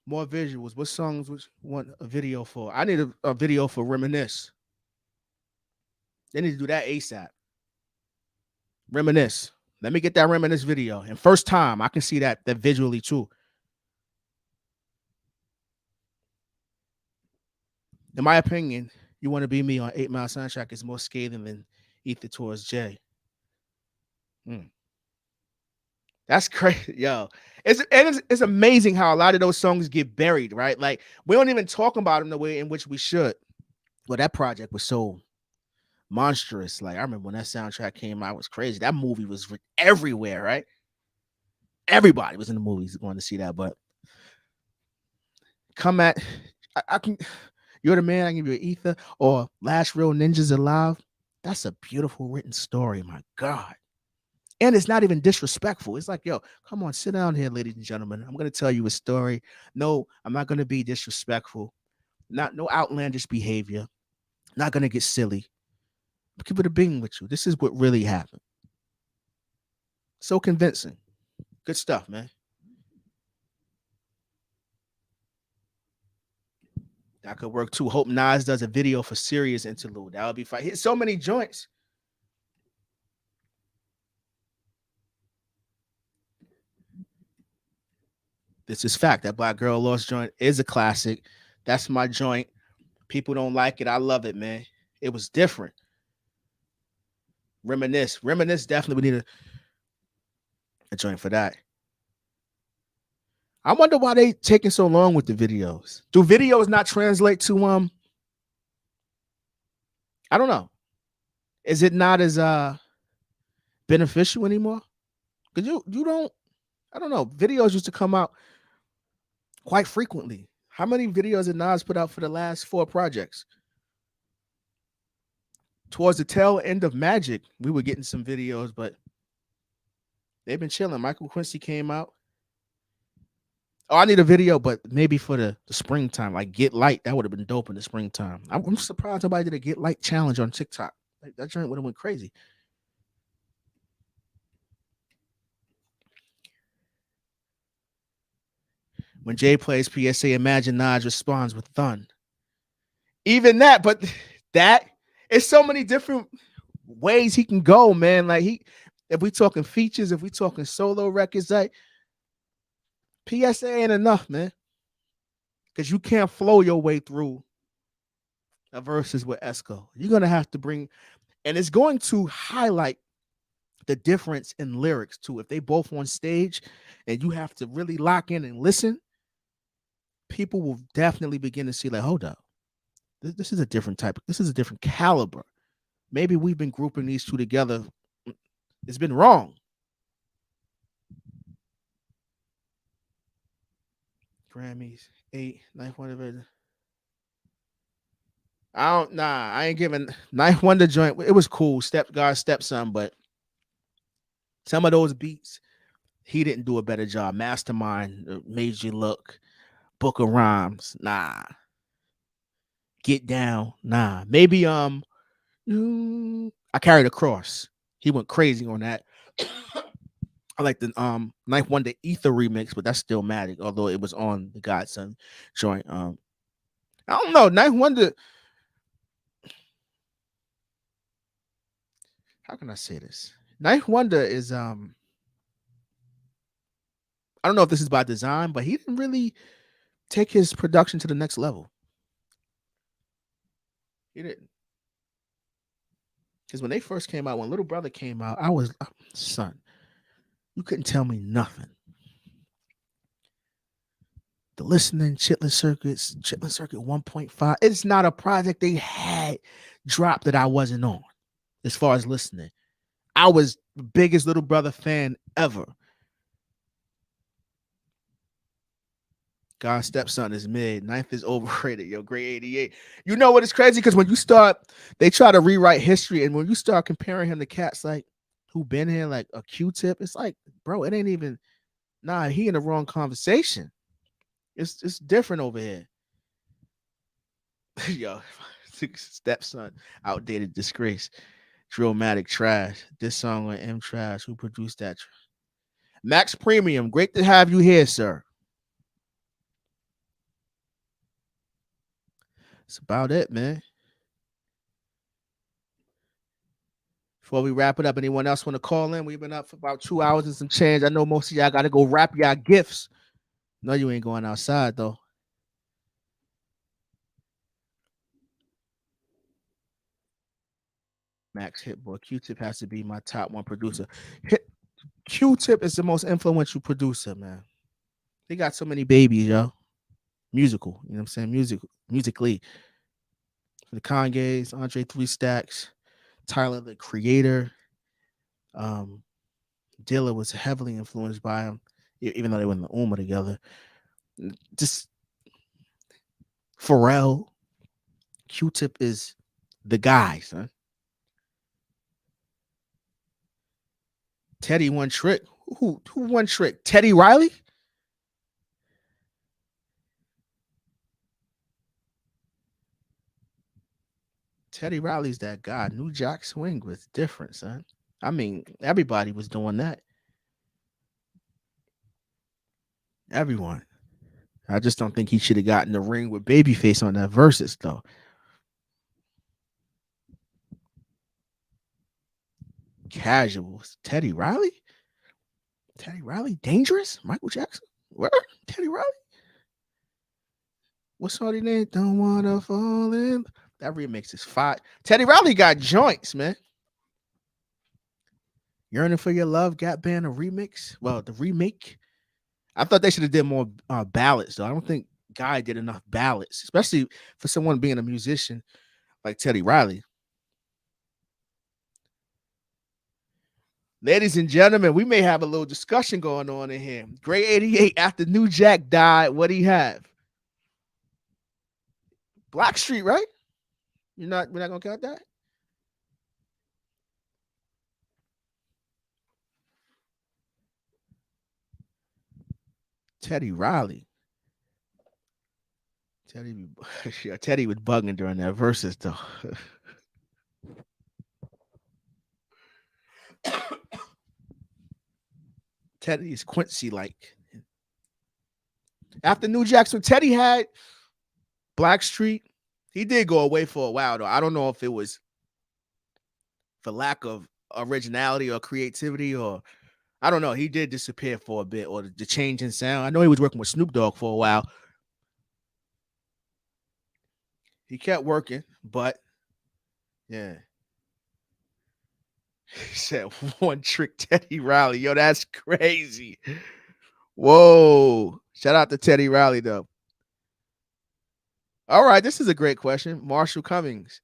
More visuals. What songs would you want a video for? I need a video for Reminisce. They need to do that ASAP. Reminisce. Let me get that Reminisce video. And first time, I can see that visually too. In my opinion, You Want to Be Me on 8 Mile Soundtrack is more scathing than Ether towards Jay. That's crazy, yo. It's amazing how a lot of those songs get buried, right? Like we don't even talk about them the way in which we should. Well, that project was so monstrous. Like I remember when that soundtrack came out, it was crazy. That movie was everywhere, right? Everybody was in the movies going to see that. But come at, I can. You're the man. I give you an ether or Last Real Ninjas Alive. That's a beautiful written story. My God. And it's not even disrespectful. It's like, yo, come on, sit down here, ladies and gentlemen. I'm going to tell you a story. No, I'm not going to be disrespectful. No outlandish behavior. Not going to get silly. Keep it a being with you. This is what really happened. So convincing. Good stuff, man. That could work too. Hope Nas does a video for Serious Interlude. That would be fine. Hit so many joints. This is fact. That Black Girl Lost joint is a classic. That's my joint. People don't like it. I love it, man. It was different. Reminisce. Reminisce definitely we need a joint for that. I wonder why they taking so long with the videos. Do videos not translate to I don't know. Is it not as beneficial anymore? Because you don't, I don't know. Videos used to come out quite frequently. How many videos did Nas put out for the last 4 projects? Towards the tail end of Magic, we were getting some videos, but they've been chilling. Michael Quincy came out. Oh, I need a video, but maybe for the springtime, like Get Light. That would have been dope in the springtime. I'm surprised somebody did a Get Light challenge on TikTok. Like that joint would have went crazy. When Jay plays PSA, Imagine Nas responds with Thun. Even that, but that it's so many different ways he can go, man. Like if we talking features, if we talking solo records, like PSA ain't enough, man. Because you can't flow your way through a verses with Esco. You're gonna have to bring, and it's going to highlight the difference in lyrics too. If they both on stage and you have to really lock in and listen, people will definitely begin to see, like, hold up. This is a different type. This is a different caliber. Maybe we've been grouping these two together. It's been wrong. Grammys, 8, 9th Wonder. I ain't giving 9th Wonder joint. It was cool. Stepson, but some of those beats, he didn't do a better job. Mastermind, Made You Look, Book of Rhymes, nah. Get Down, nah. Maybe I Carried a Cross. He went crazy on that. I like the 9th Wonder Ether remix, but that's still Matic, although it was on the Godson joint. I don't know. 9th Wonder. How can I say this? 9th Wonder is I don't know if this is by design, but he didn't really take his production to the next level. He didn't. Because when they first came out, when Little Brother came out, I was, son, you couldn't tell me nothing. The Listening, Chitlin Circuit 1.5. It's not a project they had dropped that I wasn't on as far as listening. I was the biggest Little Brother fan ever. God's Stepson is mid. 9th is overrated. Yo, grade 88. You know what is crazy? Because when you start, they try to rewrite history. And when you start comparing him to cats like who been here, like a Q-Tip, it's like, bro, it ain't even, he in the wrong conversation. It's different over here. Yo, Stepson, outdated disgrace. Drillmatic trash. This song on M Trash. Who produced that? Max Premium. Great to have you here, sir. That's about it, man. Before we wrap it up, anyone else want to call in? We've been up for about 2 hours and some change. I know most of y'all got to go wrap y'all gifts. No, you ain't going outside, though. Max Hitboy. Q-Tip has to be my top 1 producer. Q-Tip is the most influential producer, man. They got so many babies, yo. Musical, you know what I'm saying? Musically. For the Kanye's, Andre Three Stacks, Tyler the Creator. Um, Dilla was heavily influenced by him, even though they were in the Uma together. Just Pharrell, Q-Tip is the guy, son. Teddy One Trick. Who One Trick? Teddy Riley? Teddy Riley's that guy. New Jack Swing was different, son. I mean, everybody was doing that. Everyone. I just don't think he should have gotten the ring with Babyface on that versus, though. Casuals. Teddy Riley? Teddy Riley? Dangerous? Michael Jackson? Where? Teddy Riley? What's all the name? Don't wanna fall in. That remix is fire. Teddy Riley got joints, man. Yearning for Your Love, Gap Band, a remix. Well, the remake. I thought they should have did more ballads, though. I don't think Guy did enough ballads, especially for someone being a musician like Teddy Riley. Ladies and gentlemen, we may have a little discussion going on in here. Gray 88, after New Jack died, what do he have? Blackstreet, right? We're not gonna count that? Teddy Riley. Teddy was bugging during that versus, though. Teddy is Quincy like. After New Jackson, Teddy had Blackstreet. He did go away for a while, though. I don't know if it was for lack of originality or creativity, or I don't know. He did disappear for a bit, or the change in sound. I know he was working with Snoop Dogg for a while. He kept working, but yeah. He said One Trick Teddy Riley. Yo, that's crazy. Whoa. Shout out to Teddy Riley, though. All right, this is a great question. Marshall Cummings.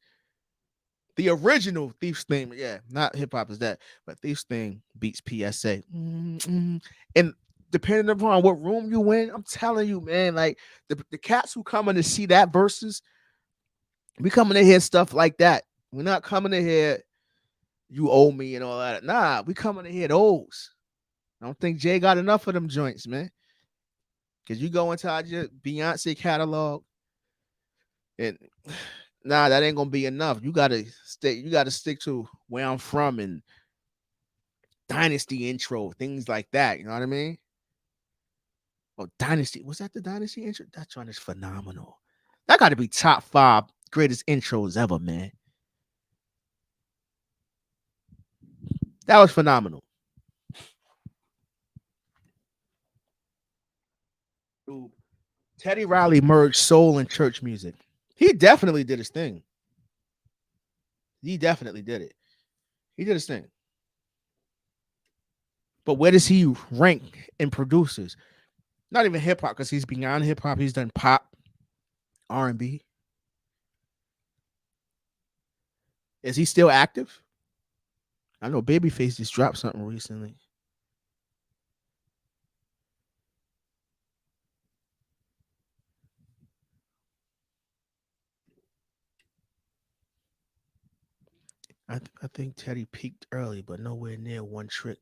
The original Thief's theme, yeah, not hip hop is that, but Thief's theme beats PSA. And depending upon what room you in, I'm telling you, man, like the cats who coming to see that versus, we coming to hear stuff like that. We're not coming to hear you owe me and all that. Nah, we coming to hear those. I don't think Jay got enough of them joints, man. Because you go into our Beyonce catalog, and nah, that ain't gonna be enough. You gotta stick to where I'm from and Dynasty intro, things like that. You know what I mean? Oh, Dynasty. Was that the Dynasty intro? That joint is phenomenal. That gotta be top 5 greatest intros ever, man. That was phenomenal. Dude, Teddy Riley merged soul and church music. He definitely did his thing. He definitely did it. He did his thing. But where does he rank in producers? Not even hip hop, because he's beyond hip hop. He's done pop, R&B. Is he still active? I know Babyface just dropped something recently. I think Teddy peaked early, but nowhere near One Trick.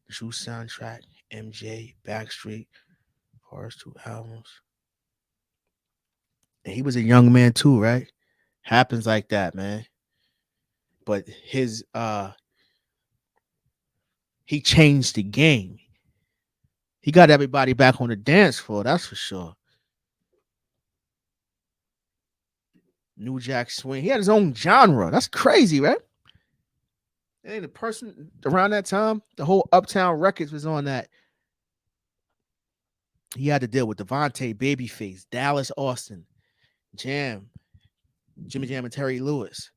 The True Soundtrack, MJ, Backstreet, Horror's 2 albums. And he was a young man too, right? Happens like that, man. But his he changed the game. He got everybody back on the dance floor, that's for sure. New Jack Swing. He had his own genre. That's crazy, right? And the person around that time, the whole Uptown Records was on that. He had to deal with Devontae, Babyface, Dallas Austin, Jam, Jimmy Jam, and Terry Lewis.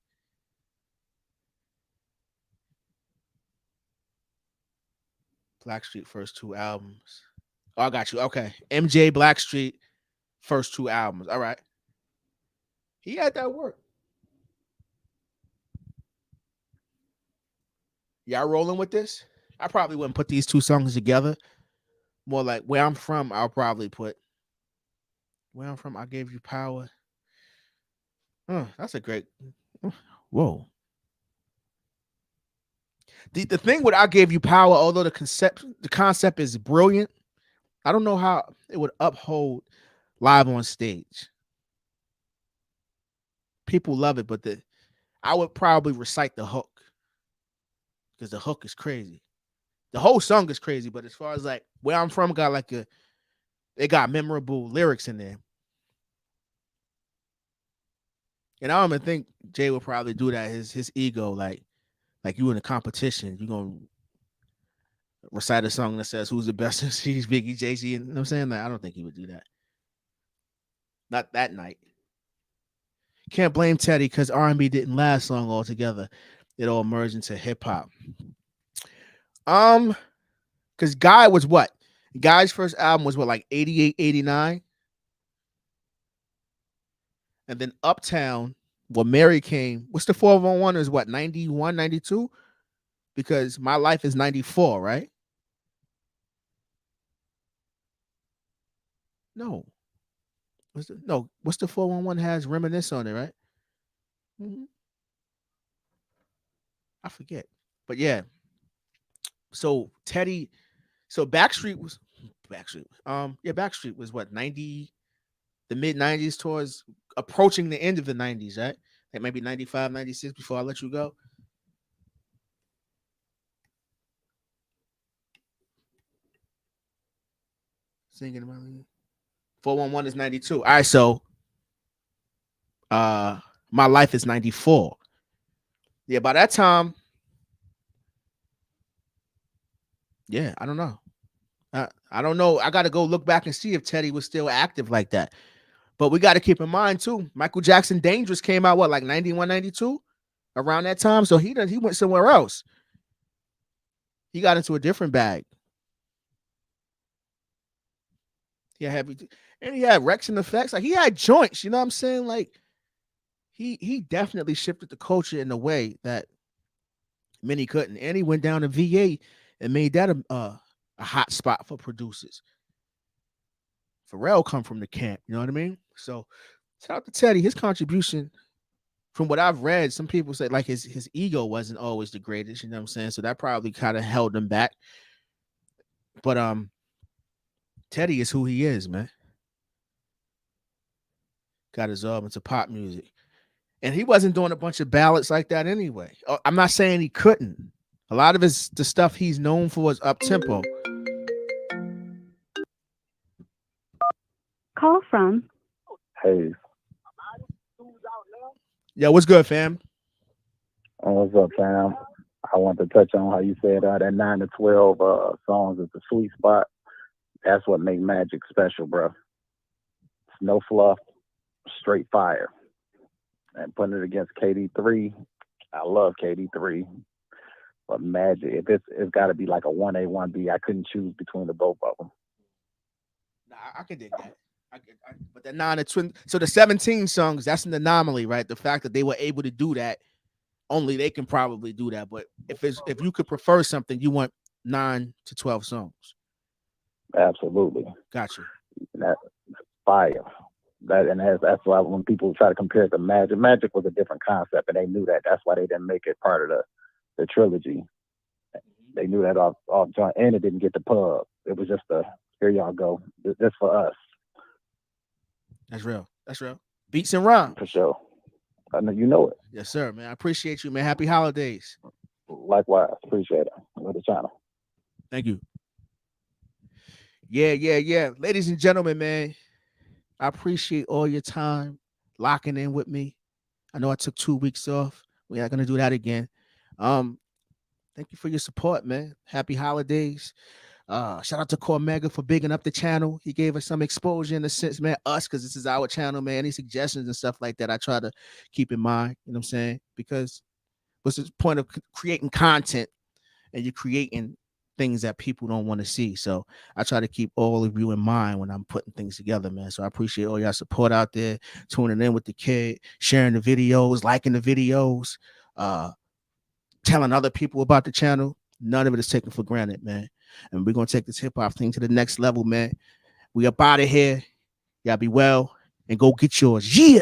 Blackstreet first 2 albums. Oh, I got you. Okay. MJ Blackstreet first 2 albums. All right. He had that work. Y'all rolling with this? I probably wouldn't put these 2 songs together. More like Where I'm From, I'll probably put Where I'm From, I Gave You Power. That's a great. Whoa. The thing with I Gave You Power, although the concept is brilliant, I don't know how it would uphold live on stage. People love it, but I would probably recite the hook because the hook is crazy. The whole song is crazy, but as far as like Where I'm From, got like they got memorable lyrics in there. And I don't even think Jay would probably do that. His ego, like you in a competition, you gonna recite a song that says who's the best MCs, Biggie, Jay-Z, and you know what I'm saying? Like, I don't think he would do that. Not that night. Can't blame Teddy because R&B didn't last long altogether. It all merged into hip hop. Because Guy was what? Guy's first album was what, like 88, 89? And then Uptown, when Mary came, what's the 411 is what, 91, 92? Because My Life is 94, right? No. What's the 411 has Reminisce on it, right? Mm-hmm. I forget. But yeah. So Backstreet was what, 90, the mid 90s towards approaching the end of the 90s, right? Like maybe 95, 96 before I let you go. Singing about 411 is 92. All right, so My Life is 94. Yeah, by that time, yeah, I don't know. I don't know. I got to go look back and see if Teddy was still active like that. But we got to keep in mind, too, Michael Jackson Dangerous came out, what, like 91, 92? Around that time? So he went somewhere else. He got into a different bag. And he had Rex and Effects. Like, he had joints, you know what I'm saying? Like, he definitely shifted the culture in a way that many couldn't. And he went down to VA and made that a hot spot for producers. Pharrell come from the camp, you know what I mean? So shout out to Teddy. His contribution, from what I've read, some people say like his ego wasn't always the greatest, you know what I'm saying? So that probably kind of held him back. But Teddy is who he is, man. Got his arm into pop music. And he wasn't doing a bunch of ballads like that anyway. I'm not saying he couldn't. A lot of the stuff he's known for is up tempo. Call from. Hey, Yo, what's good, fam? what's up, fam? I want to touch on how you said that 9 to 12 songs is the sweet spot. That's what makes Magic special, bro. It's no fluff, straight fire. And putting it against KD3, I love KD3. But Magic, it's got to be like a 1A, 1B. I couldn't choose between the both of them. Nah, I can dig that. But the 9 to 12, so the 17 songs, that's an anomaly, right? The fact that they were able to do that, only they can probably do that. But if you could prefer something, you want 9 to 12 songs. Absolutely. Gotcha. That's fire. That's why when people try to compare it to Magic was a different concept, and they knew that. That's why they didn't make it part of the trilogy. They knew that off joint, and it didn't get the pub. It was just here y'all go. This for us. That's real. That's real. Beats and rhymes. For sure. I know you know it. Yes, sir, man. I appreciate you, man. Happy holidays. Likewise. Appreciate it. With the channel. Thank you. Yeah. Ladies and gentlemen, man, I appreciate all your time locking in with me. I know I took 2 weeks off. We're not gonna do that again. Thank you for your support, man. Happy holidays. Shout out to Cormega for bigging up the channel. He gave us some exposure in a sense, man. Us, because this is our channel, man. Any suggestions and stuff like that, I try to keep in mind. You know what I'm saying? Because what's the point of creating content and you're creating things that people don't want to see. So I try to keep all of you in mind when I'm putting things together, man. So I appreciate all y'all support out there, tuning in with the kid, sharing the videos, liking the videos, telling other people about the channel. None of it is taken for granted, man. And we're gonna take this hip-hop thing to the next level, man. We up out of here. Y'all be well and go get yours. Yeah.